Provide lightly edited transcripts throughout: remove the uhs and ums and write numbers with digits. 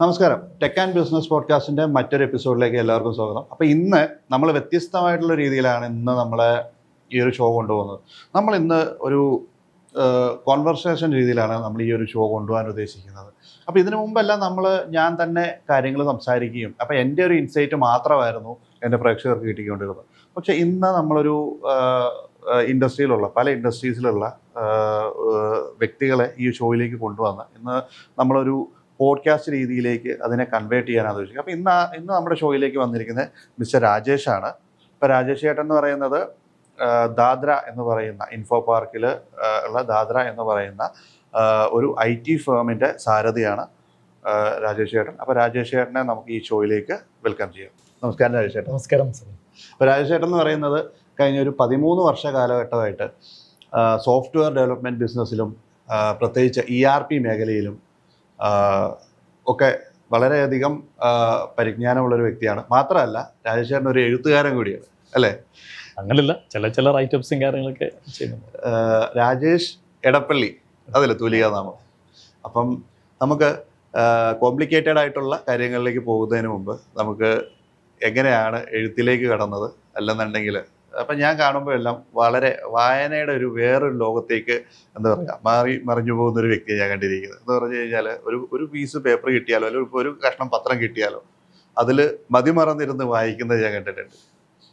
നമസ്കാരം. Tech and business പോഡ്കാസ്റ്റിൻ്റെ മറ്റൊരു എപ്പിസോഡിലേക്ക് എല്ലാവർക്കും സ്വാഗതം. അപ്പോൾ ഇന്ന് നമ്മൾ വ്യത്യസ്തമായിട്ടുള്ള രീതിയിലാണ് നമ്മളെ ഈ ഒരു ഷോ കൊണ്ടുപോകുന്നത്. നമ്മൾ ഇന്ന് ഒരു കോൺവെർസേഷൻ രീതിയിലാണ് നമ്മൾ ഈ ഒരു ഷോ കൊണ്ടുപോകാൻ ഉദ്ദേശിക്കുന്നത്. അപ്പോൾ ഇതിനു മുമ്പെല്ലാം ഞാൻ തന്നെ കാര്യങ്ങൾ സംസാരിക്കുകയും അപ്പോൾ എൻ്റെ ഒരു ഇൻസൈറ്റ് മാത്രമായിരുന്നു എൻ്റെ പ്രേക്ഷകർക്ക് കിട്ടിക്കൊണ്ടിരുന്നത്. പക്ഷേ ഇന്ന് നമ്മളൊരു പല ഇൻഡസ്ട്രീസിലുള്ള വ്യക്തികളെ ഈ ഷോയിലേക്ക് കൊണ്ടുവന്ന് ഇന്ന് നമ്മളൊരു പോഡ്കാസ്റ്റ് രീതിയിലേക്ക് അതിനെ കൺവേർട്ട് ചെയ്യാനാണ് ഉദ്ദേശിക്കുന്നത്. അപ്പോൾ ഇന്ന് നമ്മുടെ ഷോയിലേക്ക് വന്നിരിക്കുന്നത് മിസ്റ്റർ രാജേഷാണ്. ഇപ്പോൾ രാജേഷ് ചേട്ടൻ എന്ന് പറയുന്നത് ദാദ്ര എന്ന് പറയുന്ന ഇൻഫോ പാർക്കിൽ ഉള്ള ദാദ്ര എന്ന് പറയുന്ന ഒരു IT ഫേമിൻ്റെ സാരഥിയാണ് രാജേഷ് ചേട്ടൻ. അപ്പോൾ രാജേഷ് ചേട്ടനെ നമുക്ക് ഈ ഷോയിലേക്ക് വെൽക്കം ചെയ്യാം. നമസ്കാരം രാജേഷ് ചേട്ടൻ. നമസ്കാരം സർ. അപ്പോൾ രാജേഷ് ചേട്ടൻ എന്ന് പറയുന്നത് കഴിഞ്ഞ ഒരു 13 വർഷ കാലഘട്ടമായിട്ട് സോഫ്റ്റ്വെയർ ഡെവലപ്മെൻറ്റ് ബിസിനസ്സിലും പ്രത്യേകിച്ച് ERP മേഖലയിലും ഒക്കെ വളരെയധികം പരിജ്ഞാനമുള്ളൊരു വ്യക്തിയാണ്. മാത്രമല്ല രാജേഷ് ചേട്ടൻ ഒരു എഴുത്തുകാരൻ കൂടിയാണ്, അല്ലേ? അങ്ങനെയല്ല, ചില റൈറ്റപ്സും കാര്യങ്ങളൊക്കെ ചെയ്യുന്നുണ്ട്. രാജേഷ് എടപ്പള്ളി, അതല്ലേ തൂലികാനാമം? അപ്പം നമുക്ക് കോംപ്ലിക്കേറ്റഡ് ആയിട്ടുള്ള കാര്യങ്ങളിലേക്ക് പോകുന്നതിന് മുമ്പ് നമുക്ക് എങ്ങനെയാണ് എഴുത്തിലേക്ക് കടന്നത് അല്ലെന്നുണ്ടെങ്കിൽ അപ്പം ഞാൻ കാണുമ്പോഴെല്ലാം വളരെ വായനയുടെ വേറൊരു ലോകത്തേക്ക് മറിഞ്ഞു പോകുന്നൊരു വ്യക്തിയെ ഞാൻ കണ്ടിരിക്കുന്നത്. എന്ന് പറഞ്ഞു കഴിഞ്ഞാൽ ഒരു പീസ് പേപ്പർ കിട്ടിയാലോ അല്ലെങ്കിൽ ഒരു കഷ്ണം പത്രം കിട്ടിയാലോ അതിൽ മതിമറന്നിരുന്ന് വായിക്കുന്നത് ഞാൻ കണ്ടിട്ടുണ്ട്.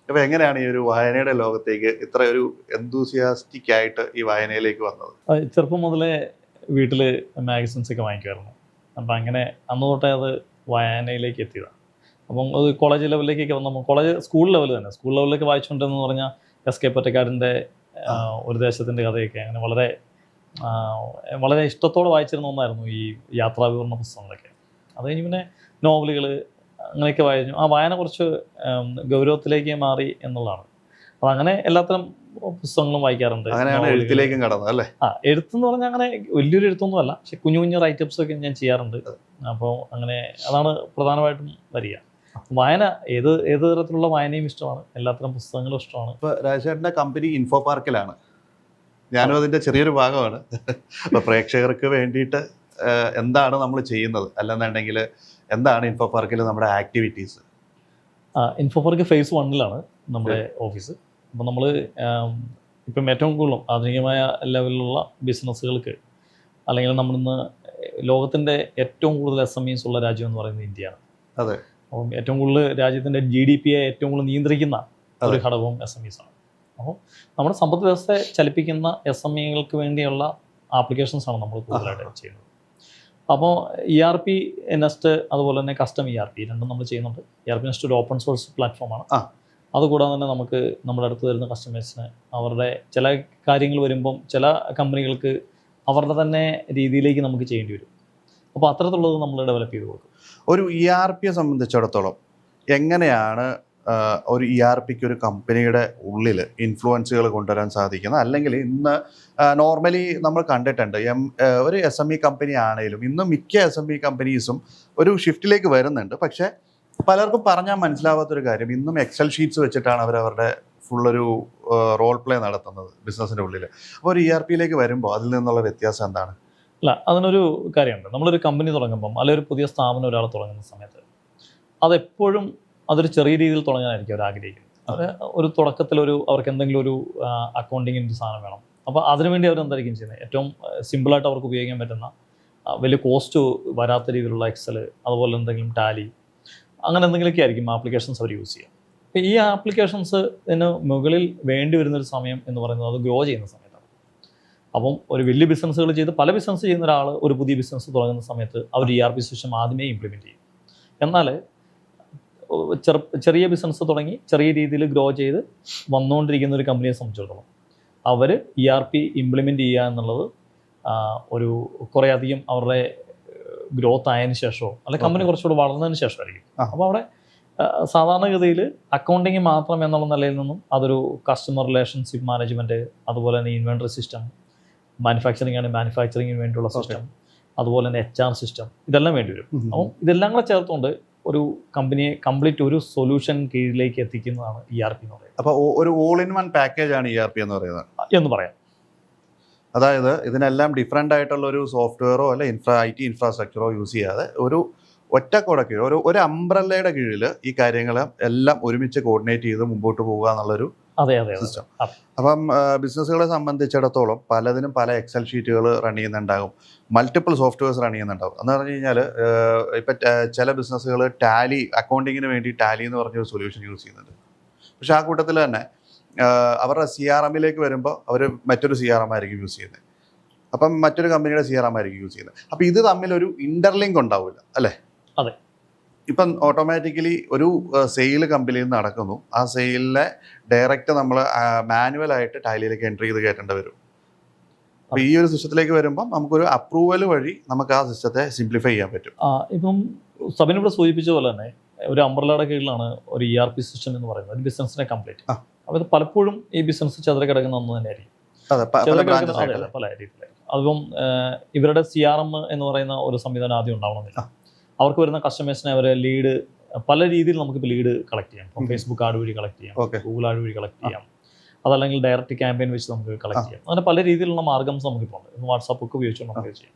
അപ്പോൾ എങ്ങനെയാണ് ഈ ഒരു വായനയുടെ ലോകത്തേക്ക് ഇത്ര ഒരു എന്തൂസിയാസ്റ്റിക് ആയിട്ട് ഈ വായനയിലേക്ക് വന്നത്? ചെറുപ്പം മുതലേ വീട്ടിൽ മാഗസിൻസ് ഒക്കെ വാങ്ങിക്കുമായിരുന്നു. അപ്പം അങ്ങനെ അന്ന് തൊട്ടേ അത് വായനയിലേക്ക് എത്തിയതാണ്. അപ്പം അത് കോളേജ് ലെവലിലേക്കൊക്കെ വന്നപ്പോൾ സ്കൂൾ ലെവലിലേക്ക് വായിച്ചുകൊണ്ടിരുന്നെന്ന് പറഞ്ഞാൽ SK പൊറ്റക്കാടിൻ്റെ ഒരു ദേശത്തിൻ്റെ കഥയൊക്കെ അങ്ങനെ വളരെ ഇഷ്ടത്തോടെ വായിച്ചിരുന്ന ഒന്നായിരുന്നു ഈ യാത്രാവിവരണ പുസ്തകങ്ങളൊക്കെ. അത് കഴിഞ്ഞ് പിന്നെ നോവലുകൾ അങ്ങനെയൊക്കെ വായിച്ചു. ആ വായന കുറച്ച് ഗൗരവത്തിലേക്ക് മാറി എന്നുള്ളതാണ്. അപ്പം അങ്ങനെ എല്ലാത്തരം പുസ്തകങ്ങളും വായിക്കാറുണ്ട്. എഴുത്തിലേക്കും കടന്നു അല്ലേ? എഴുത്തെന്ന് പറഞ്ഞാൽ അങ്ങനെ വലിയൊരു എഴുത്തൊന്നും അല്ല, പക്ഷെ കുഞ്ഞു റൈറ്റപ്സ് ഒക്കെ ഞാൻ ചെയ്യാറുണ്ട്. അപ്പോൾ അങ്ങനെ അതാണ് പ്രധാനമായിട്ടും വരിക. വായന ഏത് തരത്തിലുള്ള വായനയും ഇഷ്ടമാണ്, എല്ലാത്തരം പുസ്തകങ്ങളും ഇഷ്ടമാണ്. ഇപ്പോൾ രാജേഷേട്ടൻ്റെ കമ്പനി ഇൻഫോ പാർക്കിലാണ്, ഞാനും അതിൻ്റെ ചെറിയൊരു ഭാഗമാണ്. അപ്പോൾ പ്രേക്ഷകർക്ക് വേണ്ടിയിട്ട് എന്താണ് നമ്മൾ ചെയ്യുന്നത്, അല്ലെന്നുണ്ടെങ്കിൽ എന്താണ് ഇൻഫോ പാർക്കിൽ നമ്മുടെ ആക്ടിവിറ്റീസ്? ഇൻഫോ പാർക്ക് ഫേസ് 1 നമ്മുടെ ഓഫീസ്. അപ്പോൾ നമ്മൾ ഇപ്പം ഏറ്റവും കൂടുതലും ആധുനികമായ ലെവലിലുള്ള ബിസിനസ്സുകൾക്ക് അല്ലെങ്കിൽ നമ്മളിന്ന് ലോകത്തിൻ്റെ ഏറ്റവും കൂടുതൽ SMEs ഉള്ള രാജ്യം എന്ന് പറയുന്നത് ഇന്ത്യയാണ്. അതെ. അപ്പം ഏറ്റവും കൂടുതൽ രാജ്യത്തിൻ്റെ GDP-യെ ഏറ്റവും കൂടുതൽ നിയന്ത്രിക്കുന്ന ഒരു ഘടകവും SMEs ആണ്. അപ്പോൾ നമ്മുടെ സമ്പദ് വ്യവസ്ഥയെ ചലിപ്പിക്കുന്ന SMEകൾക്ക് വേണ്ടിയുള്ള ആപ്ലിക്കേഷൻസാണ് നമ്മൾ കൂടുതലായിട്ട് ചെയ്യുന്നത്. അപ്പോൾ ERP നെസ്റ്റ് അതുപോലെ തന്നെ കസ്റ്റം ERP രണ്ടും നമ്മൾ ചെയ്യുന്നുണ്ട്. ERP നെസ്റ്റ് ഒരു ഓപ്പൺ സോഴ്സ് പ്ലാറ്റ്ഫോമാണ്. അതുകൂടാതെ തന്നെ നമുക്ക് നമ്മുടെ അടുത്ത് വരുന്ന കസ്റ്റമേഴ്സിന് അവരുടെ ചില കാര്യങ്ങൾ വരുമ്പം ചില കമ്പനികൾക്ക് അവരുടെ തന്നെ രീതിയിലേക്ക് നമുക്ക് ചെയ്യേണ്ടി വരും. അപ്പോൾ അത്തരത്തിലുള്ളത് നമ്മൾ ഡെവലപ്പ് ചെയ്ത് കൊടുക്കും. ഒരു ERPയെ സംബന്ധിച്ചിടത്തോളം എങ്ങനെയാണ് ഒരു ERPക്ക് ഒരു കമ്പനിയുടെ ഉള്ളിൽ ഇൻഫ്ലുവൻസുകൾ കൊണ്ടുവരാൻ സാധിക്കുന്നത്? അല്ലെങ്കിൽ ഇന്ന് നോർമലി നമ്മൾ കണ്ടിട്ടുണ്ട് ഒരു SME കമ്പനി ആണെങ്കിലും ഇന്ന് മിക്ക SME കമ്പനീസും ഒരു ഷിഫ്റ്റിലേക്ക് വരുന്നുണ്ട്. പക്ഷേ പലർക്കും പറഞ്ഞാൽ മനസ്സിലാവാത്തൊരു കാര്യം, ഇന്നും എക്സൽ ഷീറ്റ്സ് വെച്ചിട്ടാണ് അവരവരുടെ ഫുള്ളൊരു റോൾ പ്ലേ നടത്തുന്നത് ബിസിനസ്സിൻ്റെ ഉള്ളിൽ. അപ്പോൾ ഒരു ERPയിലേക്ക് വരുമ്പോൾ അതിൽ നിന്നുള്ള വ്യത്യാസം എന്താണ്? അല്ല, അതിനൊരു കാര്യമുണ്ട്. നമ്മളൊരു കമ്പനി തുടങ്ങുമ്പം അല്ലെങ്കിൽ ഒരു പുതിയ സ്ഥാപനം ഒരാൾ തുടങ്ങുന്ന സമയത്ത് അതെപ്പോഴും അതൊരു ചെറിയ രീതിയിൽ തുടങ്ങാനായിരിക്കും അവർ ആഗ്രഹിക്കുന്നത്. അത് ഒരു തുടക്കത്തിൽ അവർക്ക് എന്തെങ്കിലും ഒരു അക്കൗണ്ടിങ്ങിൻ്റെ സാധനം വേണം. അപ്പോൾ അതിനുവേണ്ടി അവരെന്തായിരിക്കും ചെയ്യുന്നത്? ഏറ്റവും സിമ്പിളായിട്ട് അവർക്ക് ഉപയോഗിക്കാൻ പറ്റുന്ന വലിയ കോസ്റ്റ് വരാത്ത രീതിയിലുള്ള എക്സൽ, അതുപോലെ എന്തെങ്കിലും ടാലി, അങ്ങനെ എന്തെങ്കിലുമൊക്കെ ആയിരിക്കും ആപ്ലിക്കേഷൻസ് അവർ യൂസ് ചെയ്യുക. അപ്പോൾ ഈ ആപ്ലിക്കേഷൻസിന് മുകളിൽ വേണ്ടി വരുന്നൊരു സമയം എന്ന് പറയുന്നത് അത് ഗ്രോ ചെയ്യുന്ന സമയത്താണ്. അപ്പം ഒരു വലിയ ബിസിനസ്സുകൾ ചെയ്ത് പല ബിസിനസ് ചെയ്യുന്ന ഒരാൾ ഒരു പുതിയ ബിസിനസ് തുടങ്ങുന്ന സമയത്ത് അവർ ERP സിസ്റ്റം ആദ്യമേ ഇംപ്ലിമെൻറ്റ് ചെയ്യും. എന്നാൽ ചെറിയ ബിസിനസ് തുടങ്ങി ചെറിയ രീതിയിൽ ഗ്രോ ചെയ്ത് വന്നുകൊണ്ടിരിക്കുന്ന ഒരു കമ്പനിയെ സംബന്ധിച്ചിടത്തോളം അവർ ERP ഇംപ്ലിമെൻറ്റ് ചെയ്യുക എന്നുള്ളത് ഒരു കുറേ അധികം അവരുടെ ഗ്രോത്ത് ആയതിനു ശേഷമോ അല്ലെങ്കിൽ കമ്പനി കുറച്ചുകൂടി വളർന്നതിന് ശേഷമായിരിക്കും. അപ്പോൾ അവിടെ സാധാരണഗതിയിൽ അക്കൗണ്ടിങ് മാത്രം എന്നുള്ള നിലയിൽ നിന്നും അതൊരു കസ്റ്റമർ റിലേഷൻഷിപ്പ് മാനേജ്മെൻറ്റ്, അതുപോലെ തന്നെ ഇൻവെൻട്രി സിസ്റ്റം, മാനുഫാക്ചറിങ് ആണ് മാനുഫാക്ചറിങ്ങിന് വേണ്ടിയുള്ള സിസ്റ്റം, അതുപോലെ തന്നെ HR സിസ്റ്റം, ഇതെല്ലാം വേണ്ടി വരും. അപ്പം ഇതെല്ലാം കൂടെ ചേർത്തുകൊണ്ട് ഒരു കമ്പനിയെ കംപ്ലീറ്റ് ഒരു സൊല്യൂഷൻ കീഴിലേക്ക് എത്തിക്കുന്നതാണ് ERP എന്ന് പറയുന്നത്. അപ്പോൾ ഒരു ഓൾ ഇൻ വൺ പാക്കേജാണ് ERP എന്ന് പറയുന്നത് എന്ന് പറയാം. അതായത് ഇതിനെല്ലാം ഡിഫറെൻ്റ് ആയിട്ടുള്ള ഒരു സോഫ്റ്റ്വെയറോ അല്ലെ IT ഇൻഫ്രാസ്ട്രക്ചറോ യൂസ് ചെയ്യാതെ ഒരു ഒറ്റ കൂടെ കീഴിൽ ഒരു അംബ്രല്ലയുടെ കീഴിൽ ഈ കാര്യങ്ങൾ എല്ലാം ഒരുമിച്ച് കോർഡിനേറ്റ് ചെയ്ത് മുമ്പോട്ട് പോകുക എന്നുള്ളൊരു അതെ സിസ്റ്റം. അപ്പം ബിസിനസ്സുകളെ സംബന്ധിച്ചിടത്തോളം പലതിനും പല എക്സൽ ഷീറ്റുകൾ റൺ ചെയ്യുന്നുണ്ടാകും, മൾട്ടിപ്പിൾ സോഫ്റ്റ്വെയർസ് റൺ ചെയ്യുന്നുണ്ടാകും. എന്ന് പറഞ്ഞു കഴിഞ്ഞാൽ ഇപ്പം ചില ബിസിനസ്സുകൾ ടാലി, അക്കൗണ്ടിങ്ങിന് വേണ്ടി ടാലി എന്ന് പറഞ്ഞൊരു സൊല്യൂഷൻ യൂസ് ചെയ്യുന്നുണ്ട്. പക്ഷെ ആ കൂട്ടത്തിൽ തന്നെ അവരുടെ CRM-ലേക്ക് വരുമ്പോൾ അവർ മറ്റൊരു CRM ആയിരിക്കും യൂസ് ചെയ്യുന്നത്. അപ്പം മറ്റൊരു കമ്പനിയുടെ CRM ആയിരിക്കും യൂസ് ചെയ്യുന്നത്. അപ്പം ഇത് തമ്മിലൊരു ഇൻ്റർലിങ്ക് ഉണ്ടാവില്ല അല്ലേ? അതെ. ഇപ്പം ഓട്ടോമാറ്റിക്കലി ഒരു സെയിൽ കമ്പനിയിൽ നിന്ന് നടക്കുന്നു, ആ സെയിലിനെ ഡയറക്റ്റ് നമ്മൾ മാനുവലായിട്ട് ടാലിയിലേക്ക് എൻട്രി ചെയ്ത് കയറ്റേണ്ടി വരും. അപ്പോൾ ഈ ഒരു സിസ്റ്റത്തിലേക്ക് വരുമ്പം നമുക്കൊരു അപ്രൂവൽ വഴി നമുക്ക് ആ സിസ്റ്റത്തെ സിംപ്ലിഫൈ ചെയ്യാൻ പറ്റും. ഇപ്പം സബിൻ ഇവിടെ സൂചിപ്പിച്ച പോലെ തന്നെ ഒരു അംബ്രല്ലയുടെ കീഴിലാണ് ഒരു ERP സിസ്റ്റം എന്ന് പറയുന്നത്, ഒരു ബിസിനസിനെ കംപ്ലീറ്റ്. അപ്പോൾ ഇത് പലപ്പോഴും ഈ ബിസിനസ് ചെതറി കിടക്കുന്ന ഒന്ന് തന്നെയായിരിക്കും, പല രീതിയിലായിരിക്കും. അതിപ്പം ഇവരുടെ CRM എന്ന് പറയുന്ന ഒരു സംവിധാനം ആദ്യം ഉണ്ടാവണമെന്നില്ല. അവർക്ക് വരുന്ന കസ്റ്റമേഴ്സിനെ അവരെ ലീഡ് പല രീതിയിൽ നമുക്കിപ്പോൾ ലീഡ് കളക്ട് ചെയ്യാം. ഇപ്പം ഫേസ്ബുക്ക് ആഡ് വഴി കളക്ട് ചെയ്യാം, ഗൂഗിൾ ആഡ് വഴി കളക്ട് ചെയ്യാം, അതല്ലെങ്കിൽ ഡയറക്റ്റ് ക്യാമ്പയിൻ വെച്ച് നമുക്ക് കളക്ട് ചെയ്യാം. അങ്ങനെ പല രീതിയിലുള്ള മാർഗ്ഗംസ് നമുക്കിപ്പോൾ ഉണ്ട്. വാട്സാപ്പ് ഒക്കെ ഉപയോഗിച്ചുകൊണ്ട് നമുക്ക് ചെയ്യാം.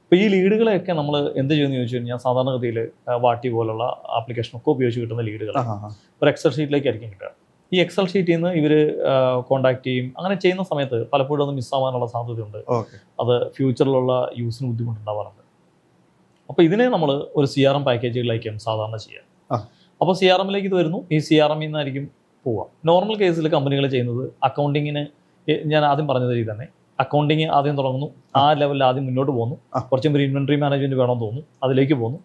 അപ്പോൾ ഈ ലീഡുകളെയൊക്കെ നമ്മൾ എന്ത് ചെയ്യുമെന്ന് ചോദിച്ചു കഴിഞ്ഞാൽ സാധാരണഗതിയിൽ വാട്ടി പോലുള്ള ആപ്ലിക്കേഷനൊക്കെ ഉപയോഗിച്ച് കിട്ടുന്ന ലീഡുകൾ ഒരു എക്സൽ ഷീറ്റിലേക്കായിരിക്കും കിട്ടുക. ഈ എക്സൽ ഷീറ്റിൽ നിന്ന് ഇവർ കോൺടാക്ട് ചെയ്യും. അങ്ങനെ ചെയ്യുന്ന സമയത്ത് പലപ്പോഴും അത് മിസ്സാവാനുള്ള സാധ്യതയുണ്ട്. അത് ഫ്യൂച്ചറിലുള്ള യൂസിന് ബുദ്ധിമുട്ടുണ്ടാവാറുണ്ട്. അപ്പോൾ ഇതിനെ നമ്മൾ ഒരു CRM പാക്കേജുകളിലേക്കാണ് സാധാരണ ചെയ്യുക. അപ്പോൾ CRM-ലേക്ക് ഇത് വരുന്നു, ഈ CRM-ൽ നിന്നായിരിക്കും പോവുക. നോർമൽ കേസിൽ കമ്പനികൾ ചെയ്യുന്നത് അക്കൗണ്ടിങ്ങിന്, ഞാൻ ആദ്യം പറഞ്ഞ രീതി തന്നെ അക്കൗണ്ടിങ് ആദ്യം തുടങ്ങുന്നു, ആ ലെവലിൽ ആദ്യം മുന്നോട്ട് പോകുന്നു. കുറച്ചും ഒരു ഇൻവെന്ററി മാനേജ്മെന്റ് വേണമെന്ന് തോന്നുന്നു, അതിലേക്ക് പോകുന്നു.